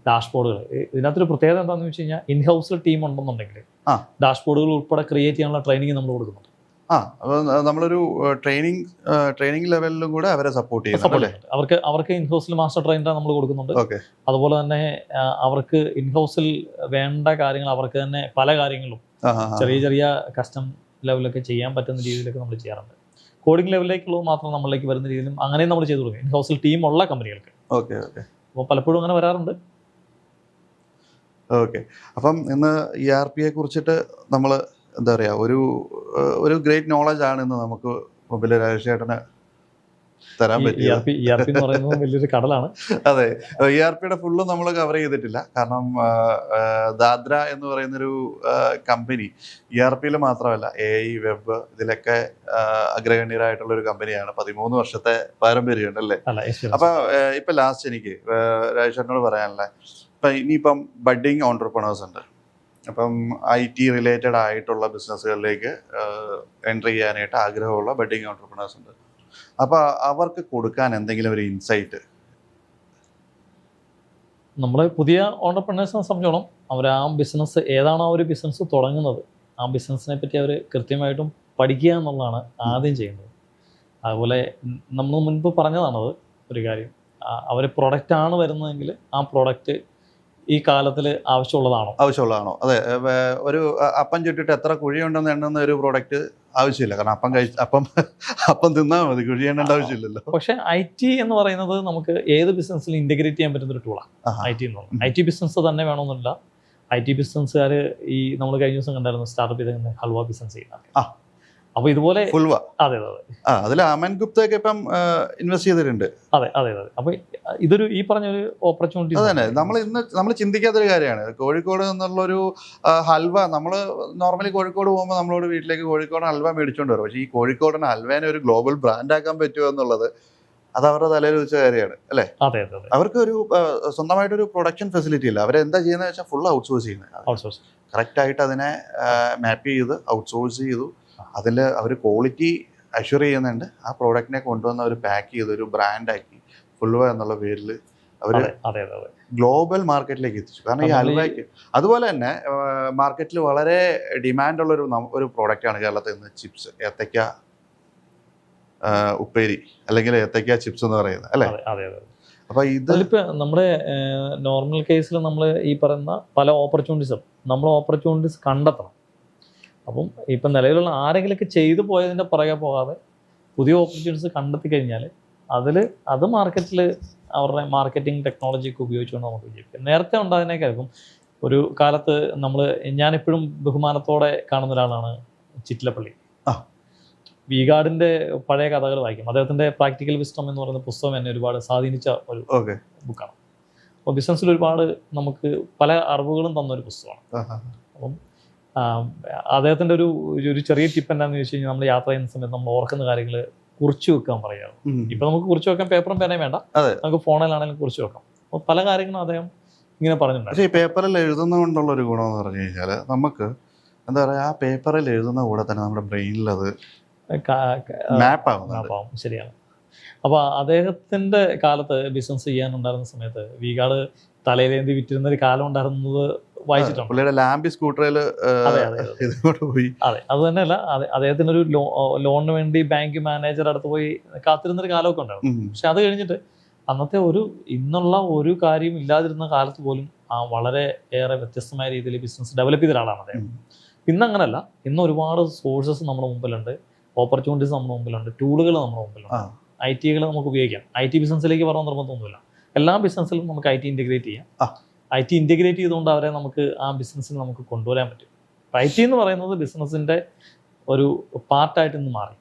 ഡാഷ്ബോർഡുകൾ ഇതിനകത്തൊരു പ്രത്യേകത എന്താണെന്ന് വെച്ച് കഴിഞ്ഞാൽ ഇൻഹൗസിൽ ടീം ഉണ്ടെന്നുണ്ടെങ്കിൽ ആ. ഡാഷ്ബോർഡുകൾ ഉൾപ്പെടെ ക്രിയേറ്റ് ചെയ്യാനുള്ള ട്രെയിനിങ് നമ്മൾ കൊടുക്കുന്നുണ്ട്. അപ്പോൾ നമ്മളൊരു ട്രെയിനിങ് ലെവലിലും കൂടെ അവരെ സപ്പോർട്ട് സപ്പോർട്ട് ചെയ്യുന്നുണ്ട്. ചെയ്യുന്നുണ്ട്. അവർക്ക് ഇൻഹൗസിൽ മാസ്റ്റർ ട്രെയിനർ നമ്മൾ കൊടുക്കുന്നുണ്ട്. ഓക്കെ. അതുപോലെ തന്നെ അവർക്ക് ഇൻഹൗസിൽ വേണ്ട കാര്യങ്ങൾ അവർക്ക് തന്നെ പല കാര്യങ്ങളും ചെറിയ ചെറിയ കസ്റ്റം ലെവലൊക്കെ ചെയ്യാൻ പറ്റുന്ന രീതിയിലൊക്കെ നമ്മൾ ചെയ്യാറുണ്ട്. കോഡിംഗ് ലെവലിലേക്കുള്ളത് മാത്രം നമ്മളിലേക്ക് വരുന്ന രീതിയിലും അങ്ങനെ നമ്മൾ ചെയ്തു കൊടുക്കും ഇൻഹൗസിൽ ടീമുള്ള കമ്പനികൾക്ക്. Okay okay. അപ്പോൾ പലപ്പോഴും അങ്ങനെ വരാറുണ്ട്. ഓക്കെ. അപ്പം ഇന്ന് ERP കുറിച്ചിട്ട് നമ്മൾ എന്താ പറയുക, ഒരു ഗ്രേറ്റ് നോളജ് ആണ് ഇന്ന് നമുക്ക് മുമ്പിൽ രാജേഷ് ചേട്ടന് തരാൻ പറ്റിയത്. ERP എന്ന് പറയുന്നത് വലിയൊരു കടലാണ്. അതെ, ERPയുടെ ഫുള്ളും നമ്മൾ കവർ ചെയ്തിട്ടില്ല. കാരണം ദാദ്ര എന്ന് പറയുന്നൊരു കമ്പനി ERPയിൽ മാത്രമല്ല AI വെബ് ഇതിലൊക്കെ അഗ്രഗണ്യരായിട്ടുള്ളൊരു കമ്പനിയാണ്. 13 വർഷത്തെ പാരമ്പര്യമുണ്ട് അല്ലേ? അപ്പം ഇപ്പം ലാസ്റ്റ് എനിക്ക് രാജേഷ് ചേട്ടനോട് പറയാനുള്ള, ഇപ്പം ഇനിയിപ്പം ബഡ്ഡിങ് ഓൺട്രപ്രണേഴ്സ് ഉണ്ട്. അപ്പം IT റിലേറ്റഡ് ആയിട്ടുള്ള ബിസിനസ്സുകളിലേക്ക് എൻട്രി ചെയ്യാനായിട്ട് ആഗ്രഹമുള്ള ബഡ്ഡിങ് ഓൺട്രപ്രണേഴ്സ് ഉണ്ട്. അപ്പോൾ അവർക്ക് കൊടുക്കാൻ എന്തെങ്കിലും ഒരു ഇൻസൈറ്റ്? നമ്മൾ പുതിയ ഓൺട്രപ്രണേഴ്സിനെ സംബന്ധിച്ചോളം അവർ ആ ബിസിനസ് ഏതാണോ ആ ഒരു ബിസിനസ് തുടങ്ങുന്നത് ആ ബിസിനസ്സിനെ പറ്റി അവർ കൃത്യമായിട്ടും പഠിക്കുക എന്നുള്ളതാണ് ആദ്യം ചെയ്യുന്നത്. അതുപോലെ നമ്മൾ മുൻപ് പറഞ്ഞതാണത് ഒരു കാര്യം. അവർ പ്രൊഡക്റ്റാണ് വരുന്നതെങ്കിൽ ആ പ്രൊഡക്റ്റ് ഈ കാലത്തിൽ ആവശ്യമുള്ളതാണോ? അതെ. ഒരു അപ്പം ചുട്ടിട്ട് എത്ര കുഴിയുണ്ടെന്ന് എണ്ണുന്ന ഒരു പ്രോഡക്റ്റ് ആവശ്യമില്ല. കാരണം അപ്പം തിന്നാൽ മതി, കുഴി എണ്ണേണ്ട ആവശ്യമില്ലല്ലോ. പക്ഷേ IT എന്ന് പറയുന്നത് നമുക്ക് ഏത് ബിസിനസ്സിൽ ഇൻറ്റഗ്രേറ്റ് ചെയ്യാൻ പറ്റുന്ന ഒരു ടൂളാണ് IT എന്ന് പറയുന്നത്. IT ബിസിനസ് തന്നെ വേണമെന്നില്ല. IT ബിസിനസ്സുകാർ ഈ നമ്മൾ കഴിഞ്ഞ ദിവസം കണ്ടായിരുന്നു സ്റ്റാർട്ടപ്പ് ചെയ്ത് ഹൽവ ബിസിനസ് ചെയ്യുന്നത്. അപ്പോൾ ഇതുപോലെ ഫുൾവ. അതെ. അതിൽ അമൻ ഗുപ്തയൊക്കെ ഇപ്പം ഇൻവെസ്റ്റ് ചെയ്തിട്ടുണ്ട്. അതെ. അപ്പോൾ ഇതൊരു ഈ പറഞ്ഞൊരു ഓപ്പർച്യൂണിറ്റി അതന്നെ നമ്മൾ ചിന്തിക്കാത്തൊരു കാര്യമാണ്. കോഴിക്കോട് നിന്നുള്ളൊരു ഹൽവ, നമ്മൾ നോർമലി കോഴിക്കോട് പോകുമ്പോൾ നമ്മളോട് വീട്ടിലേക്ക് കോഴിക്കോട് ഹൽവ മേടിച്ചുകൊണ്ട് വരും. പക്ഷേ ഈ കോഴിക്കോടൻ ഹൽവേനെ ഒരു ഗ്ലോബൽ ബ്രാൻഡ് ആക്കാൻ പറ്റുമോ എന്നുള്ളത് അത് അവരുടെ തലയിൽ വെച്ച കാര്യമാണ് അല്ലേ? അതെ. അവർക്ക് ഒരു സ്വന്തമായിട്ടൊരു പ്രൊഡക്ഷൻ ഫെസിലിറ്റി ഇല്ല. അവരെന്താ ചെയ്യുന്നത് വെച്ചാൽ ഫുൾ ഔട്ട്സോഴ്സ് ചെയ്യുന്നത്. കറക്റ്റായിട്ട് അതിനെ മാപ്പ് ചെയ്ത് ഔട്ട്സോഴ്സ് ചെയ്തു. അതിൽ അവർ ക്വാളിറ്റി അഷ്വർ ചെയ്യുന്നുണ്ട്. ആ പ്രോഡക്റ്റിനെ കൊണ്ടുവന്ന് അവർ പാക്ക് ചെയ്ത് ഒരു ബ്രാൻഡാക്കി ഫുൾവ എന്നുള്ള പേരിൽ അവർ ഗ്ലോബൽ മാർക്കറ്റിലേക്ക് എത്തിച്ചു. കാരണം ഈ ഹൽവയ്ക്ക് അതുപോലെ തന്നെ മാർക്കറ്റിൽ വളരെ ഡിമാൻഡുള്ള ഒരു പ്രോഡക്റ്റാണ് കേരളത്തിൽ നിന്ന് ചിപ്സ്, ഏത്തയ്ക്ക ഉപ്പേരി അല്ലെങ്കിൽ ഏത്തയ്ക്ക ചിപ്സ് എന്ന് പറയുന്നത് അല്ലേ? അപ്പോൾ ഇതിലിപ്പോൾ നമ്മുടെ നോർമൽ കേസിൽ നമ്മൾ ഈ പറയുന്ന പല ഓപ്പർച്യൂണിറ്റീസ് കണ്ടെത്തണം. അപ്പം ഇപ്പം നിലവിലുള്ള ആരെങ്കിലുമൊക്കെ ചെയ്തു പോയതിൻ്റെ പുറകെ പോകാതെ പുതിയ ഓപ്പർച്യൂണിറ്റീസ് കണ്ടെത്തി കഴിഞ്ഞാൽ അത് മാർക്കറ്റിൽ അവരുടെ മാർക്കറ്റിംഗ് ടെക്നോളജിയൊക്കെ ഉപയോഗിച്ചുകൊണ്ട് നമുക്ക് വിജയിക്കും. നേരത്തെ ഉണ്ടായതിനേക്കാളും ഒരു കാലത്ത് ഞാനിപ്പോഴും ബഹുമാനത്തോടെ കാണുന്ന ഒരാളാണ് ചിറ്റിലപ്പള്ളി. വീഗാർഡിൻ്റെ പഴയ കഥകൾ വായിക്കും. അദ്ദേഹത്തിൻ്റെ പ്രാക്ടിക്കൽ വിസ്റ്റം എന്ന് പറയുന്ന പുസ്തകം എന്നെ ഒരുപാട് സ്വാധീനിച്ച ഒരു ബുക്കാണ്. അപ്പോൾ ബിസിനസ്സിൽ ഒരുപാട് നമുക്ക് പല അറിവുകളും തന്നൊരു പുസ്തകമാണ്. അപ്പം അദ്ദേഹത്തിൻ്റെ ഒരു ചെറിയ ടിപ്പ് എന്താണെന്ന് ചോദിച്ചു കഴിഞ്ഞാൽ നമ്മൾ യാത്ര ചെയ്യുന്ന സമയത്ത് നമ്മൾ ഓർക്കുന്ന കാര്യങ്ങൾ കുറിച്ച് വെക്കാൻ പറയാറ്. ഇപ്പം നമുക്ക് കുറിച്ച് വെക്കാൻ പേപ്പറും പേനയും വേണ്ട, നമുക്ക് ഫോണിലാണെങ്കിലും കുറിച്ച് വെക്കാം. അപ്പോൾ പല കാര്യങ്ങളും അദ്ദേഹം ഇങ്ങനെ പറഞ്ഞിട്ടുണ്ട്. പക്ഷേ ഈ പേപ്പറിൽ എഴുതുന്നതുകൊണ്ടുള്ള ഒരു ഗുണമെന്ന് പറഞ്ഞു കഴിഞ്ഞാൽ നമുക്ക് എന്താ പറയുക, ആ പേപ്പറിൽ എഴുതുന്ന കൂടെ തന്നെ നമ്മുടെ ബ്രെയിനിൽ അത് മാപ്പാവും. ശരിയാണ്. അപ്പോൾ അദ്ദേഹത്തിൻ്റെ കാലത്ത് ബിസിനസ് ചെയ്യാനുണ്ടായിരുന്ന സമയത്ത് വീഗാർഡ് തലയിലേന്തി വിറ്റിരുന്ന ഒരു കാലം ഉണ്ടായിരുന്നത് വായിച്ചിട്ടുണ്ട്. പുള്ളിയുടെ ലാംബി സ്കൂട്ടറിൽ പോയി. അതെ, അത് തന്നെയല്ല, അദ്ദേഹത്തിനൊരു ലോണിന് വേണ്ടി ബാങ്ക് മാനേജർ അടുത്ത് പോയി കാത്തിരുന്നൊരു കാലമൊക്കെ ഉണ്ടായിരുന്നു. പക്ഷെ അത് കഴിഞ്ഞിട്ട് അന്നത്തെ ഇന്നുള്ള ഒരു കാര്യം ഇല്ലാതിരുന്ന കാലത്ത് പോലും വളരെ ഏറെ വ്യത്യസ്തമായ രീതിയിൽ ബിസിനസ് ഡെവലപ്പ് ചെയ്ത ഒരാളാണ് അദ്ദേഹം. ഇന്നങ്ങനല്ല. ഇന്ന് ഒരുപാട് സോഴ്സസ് നമ്മുടെ മുമ്പിലുണ്ട്, ഓപ്പർച്യൂണിറ്റീസ് നമ്മുടെ മുമ്പിലുണ്ട്, ടൂളുകൾ നമ്മുടെ മുമ്പിലുണ്ട്, IT-കൾ നമുക്ക് ഉപയോഗിക്കാം. IT ബിസിനസ്സിലേക്ക് പറഞ്ഞ നിർബന്ധമൊന്നുമില്ല. എല്ലാ ബിസിനസ്സിലും നമുക്ക് IT ഇൻറ്റഗ്രേറ്റ് ചെയ്യാം. IT ഇൻറ്റഗ്രേറ്റ് ചെയ്തുകൊണ്ട് അവരെ നമുക്ക് ആ ബിസിനസ്സിൽ നമുക്ക് കൊണ്ടുവരാൻ പറ്റും. IT എന്ന് പറയുന്നത് ബിസിനസ്സിൻ്റെ ഒരു പാർട്ടായിട്ട് ഇന്ന് മാറി.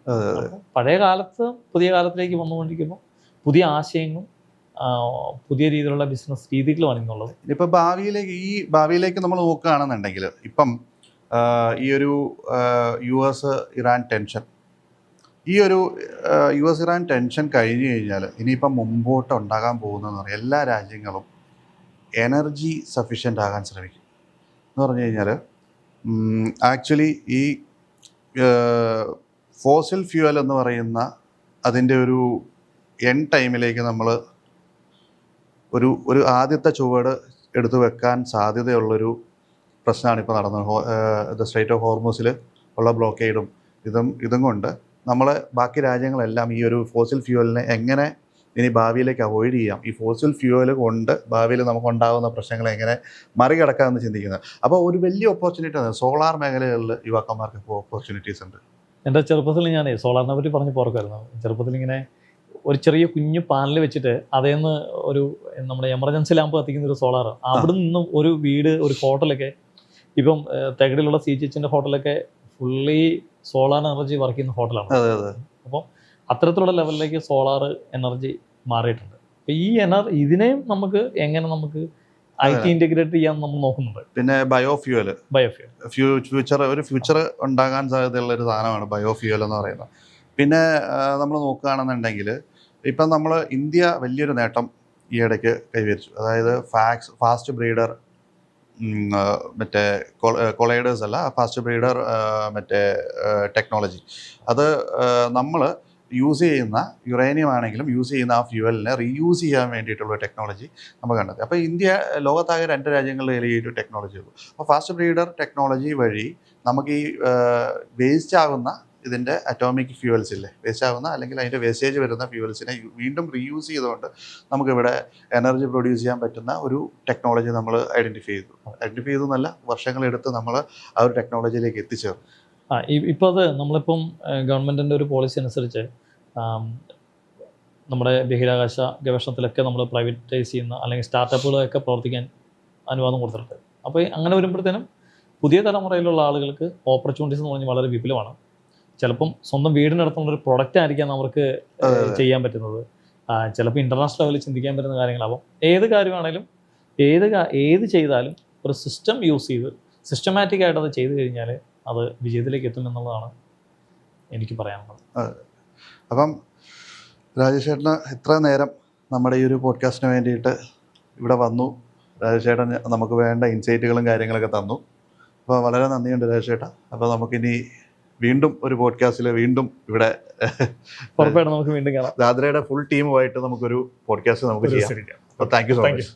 പഴയ കാലത്ത് പുതിയ കാലത്തിലേക്ക് വന്നുകൊണ്ടിരിക്കുമ്പോൾ പുതിയ ആശയങ്ങളും പുതിയ രീതിയിലുള്ള ബിസിനസ് രീതികളുമാണ് ഇന്നുള്ളത്. ഇപ്പം ഭാവിയിലേക്ക് നമ്മൾ നോക്കുകയാണെന്നുണ്ടെങ്കിൽ ഇപ്പം ഈ ഒരു US ഇറാൻ ടെൻഷൻ കഴിഞ്ഞു കഴിഞ്ഞാൽ ഇനിയിപ്പം മുമ്പോട്ട് ഉണ്ടാകാൻ പോകുന്നതെന്ന് പറഞ്ഞാൽ എല്ലാ രാജ്യങ്ങളും എനർജി സഫിഷ്യൻ്റ് ആകാൻ ശ്രമിക്കും എന്ന് പറഞ്ഞു കഴിഞ്ഞാൽ ആക്ച്വലി ഈ ഫോസിൽ ഫ്യൂവൽ എന്ന് പറയുന്ന അതിൻ്റെ ഒരു ടൈമിലേക്ക് നമ്മൾ ഒരു ആദ്യത്തെ ചുവട് എടുത്തു വെക്കാൻ സാധ്യതയുള്ളൊരു പ്രശ്നമാണ് ഇപ്പോൾ നടന്നത്. സ്ട്രൈറ്റ് ഓഫ് ഹോർമൂസിൽ ഉള്ള ബ്ലോക്കേഡും ഇതും കൊണ്ട് നമ്മൾ ബാക്കി രാജ്യങ്ങളെല്ലാം ഈ ഒരു ഫോസിൽ ഫ്യൂവലിനെ എങ്ങനെ ഇനി ഭാവിയിലേക്ക് അവോയ്ഡ് ചെയ്യാം, ഈ ഫോസിൽ ഫ്യൂവൽ കൊണ്ട് ഭാവിയിൽ നമുക്കുണ്ടാകുന്ന പ്രശ്നങ്ങളെ എങ്ങനെ മറികടക്കാമെന്ന് ചിന്തിക്കുന്നത്. അപ്പോൾ ഒരു വലിയ ഓപ്പർച്യൂണിറ്റി ആണ് സോളാർ മേഖലകളിൽ യുവാക്കന്മാർക്ക് ഇപ്പോൾ ഓപ്പർച്യൂണിറ്റീസ് ഉണ്ട്. എൻ്റെ ചെറുപ്പത്തിൽ ഞാൻ സോളാറിനെ പറ്റി പറഞ്ഞ് പോർക്കായിരുന്നു. ചെറുപ്പത്തിൽ ഇങ്ങനെ ഒരു ചെറിയ കുഞ്ഞു പാനൽ വെച്ചിട്ട് അതേന്ന് ഒരു നമ്മുടെ എമർജൻസി ലാമ്പ് കത്തിക്കുന്ന ഒരു സോളാർ, അവിടെ നിന്നും ഒരു വീട്, ഒരു ഹോട്ടലൊക്കെ, ഇപ്പം തേക്കടിയിലുള്ള CGHന്റെ ഹോട്ടലൊക്കെ ഫുള്ളി സോളാർ എനർജി വർക്ക് ചെയ്യുന്ന ഹോട്ടലാണ്. അതെ അതെ. അപ്പം അത്തരത്തിലുള്ള ലെവലിലേക്ക് സോളാർ എനർജി മാറിയിട്ടുണ്ട്. അപ്പം ഈ ഇതിനെയും നമുക്ക് എങ്ങനെ നമുക്ക് IT ഇൻറ്റഗ്രേറ്റ് ചെയ്യാൻ നമ്മൾ നോക്കുന്നുണ്ട്. പിന്നെ ബയോഫ്യൂവൽ ഫ്യൂച്ചർ ഉണ്ടാകാൻ സാധ്യതയുള്ള ഒരു സാധനമാണ് ബയോഫ്യൂവൽ എന്ന് പറയുന്നത്. പിന്നെ നമ്മൾ നോക്കുകയാണെന്നുണ്ടെങ്കിൽ ഇപ്പം നമ്മൾ ഇന്ത്യ വലിയൊരു നേട്ടം ഈ ഇടയ്ക്ക് കൈവരിച്ചു. അതായത് ഫാസ്റ്റ് ബ്രീഡർ മറ്റേ കൊളൈഡേഴ്സ് അല്ല, ഫാസ്റ്റ് ബ്രീഡർ മറ്റേ ടെക്നോളജി. അത് നമ്മൾ യൂസ് ചെയ്യുന്ന യുറേനിയം ആണെങ്കിലും യൂസ് ചെയ്യുന്ന ആ ഫ്യൂവലിനെ റീയൂസ് ചെയ്യാൻ വേണ്ടിയിട്ടുള്ള ടെക്നോളജി നമുക്ക് കണ്ടെത്തി. അപ്പോൾ ഇന്ത്യ ലോകത്താകെ 2 രാജ്യങ്ങളിൽ ഈ ഒരു ടെക്നോളജി ഉള്ളൂ. അപ്പോൾ ഫാസ്റ്റ് ബ്രീഡർ ടെക്നോളജി വഴി നമുക്ക് ഈ വേസ്റ്റ് ആകുന്ന ഇതിൻ്റെ അറ്റോമിക് ഫ്യൂവൽസ് ഇല്ലേ, വേസ്റ്റ് ആകുന്ന അല്ലെങ്കിൽ അതിൻ്റെ വേസ്റ്റേജ് വരുന്ന ഫ്യൂവൽസിനെ വീണ്ടും റീയൂസ് ചെയ്തുകൊണ്ട് നമുക്കിവിടെ എനർജി പ്രൊഡ്യൂസ് ചെയ്യാൻ പറ്റുന്ന ഒരു ടെക്നോളജി നമ്മൾ ഐഡൻറ്റിഫൈ ചെയ്തു എന്നല്ല, വർഷങ്ങളെടുത്ത് നമ്മൾ ആ ഒരു ടെക്നോളജിയിലേക്ക് എത്തിച്ചേർന്നു. ഇപ്പോൾ അത് നമ്മളിപ്പം ഗവൺമെൻറ്റിൻ്റെ ഒരു പോളിസി അനുസരിച്ച് നമ്മുടെ ബഹിരാകാശ ഗവേഷണത്തിലൊക്കെ നമ്മൾ പ്രൈവറ്റൈസ് ചെയ്യുന്ന അല്ലെങ്കിൽ സ്റ്റാർട്ടപ്പുകളൊക്കെ പ്രവർത്തിക്കാൻ അനുവാദം കൊടുത്തിട്ടുണ്ട്. അപ്പോൾ അങ്ങനെ വരുമ്പോഴത്തേനും പുതിയ തലമുറയിലുള്ള ആളുകൾക്ക് ഓപ്പർച്യൂണിറ്റീസ് എന്ന് പറഞ്ഞാൽ വളരെ വിപുലമാണ്. ചിലപ്പം സ്വന്തം വീടിനടുത്തുള്ള ഒരു പ്രൊഡക്റ്റ് ആയിരിക്കാം അവർക്ക് ചെയ്യാൻ പറ്റുന്നത്. ചിലപ്പോൾ ഇൻ്റർനാഷണൽ ലെവലിൽ ചിന്തിക്കാൻ പറ്റുന്ന കാര്യങ്ങളാവും. ഏത് കാര്യമാണെങ്കിലും ഏത് ചെയ്താലും ഒരു സിസ്റ്റം യൂസ് ചെയ്ത് സിസ്റ്റമാറ്റിക് ആയിട്ട് അത് ചെയ്തു കഴിഞ്ഞാൽ അത് വിജയത്തിലേക്ക് എത്തുമെന്നുള്ളതാണ് എനിക്ക് പറയാനുള്ളത്. അപ്പം രാജേഷ് ചേട്ടന് ഇത്ര നേരം നമ്മുടെ ഈ ഒരു പോഡ്കാസ്റ്റിന് വേണ്ടിയിട്ട് ഇവിടെ വന്നു. രാജേഷ് ചേട്ടൻ നമുക്ക് വേണ്ട ഇൻസൈറ്റുകളും കാര്യങ്ങളൊക്കെ തന്നു. അപ്പോൾ വളരെ നന്ദിയുണ്ട് രാജേഷ് ചേട്ടാ. അപ്പോൾ നമുക്കിനി വീണ്ടും ഒരു പോഡ്കാസ്റ്റിൽ വീണ്ടും ഇവിടെ ഉറപ്പായിട്ടും നമുക്ക് വീണ്ടും കാണാം. ദാദ്രയുടെ ഫുൾ ടീമുമായിട്ട് നമുക്കൊരു പോഡ്കാസ്റ്റ് നമുക്ക് ചെയ്യാം. അപ്പോൾ താങ്ക് യു സോ മച്ച്.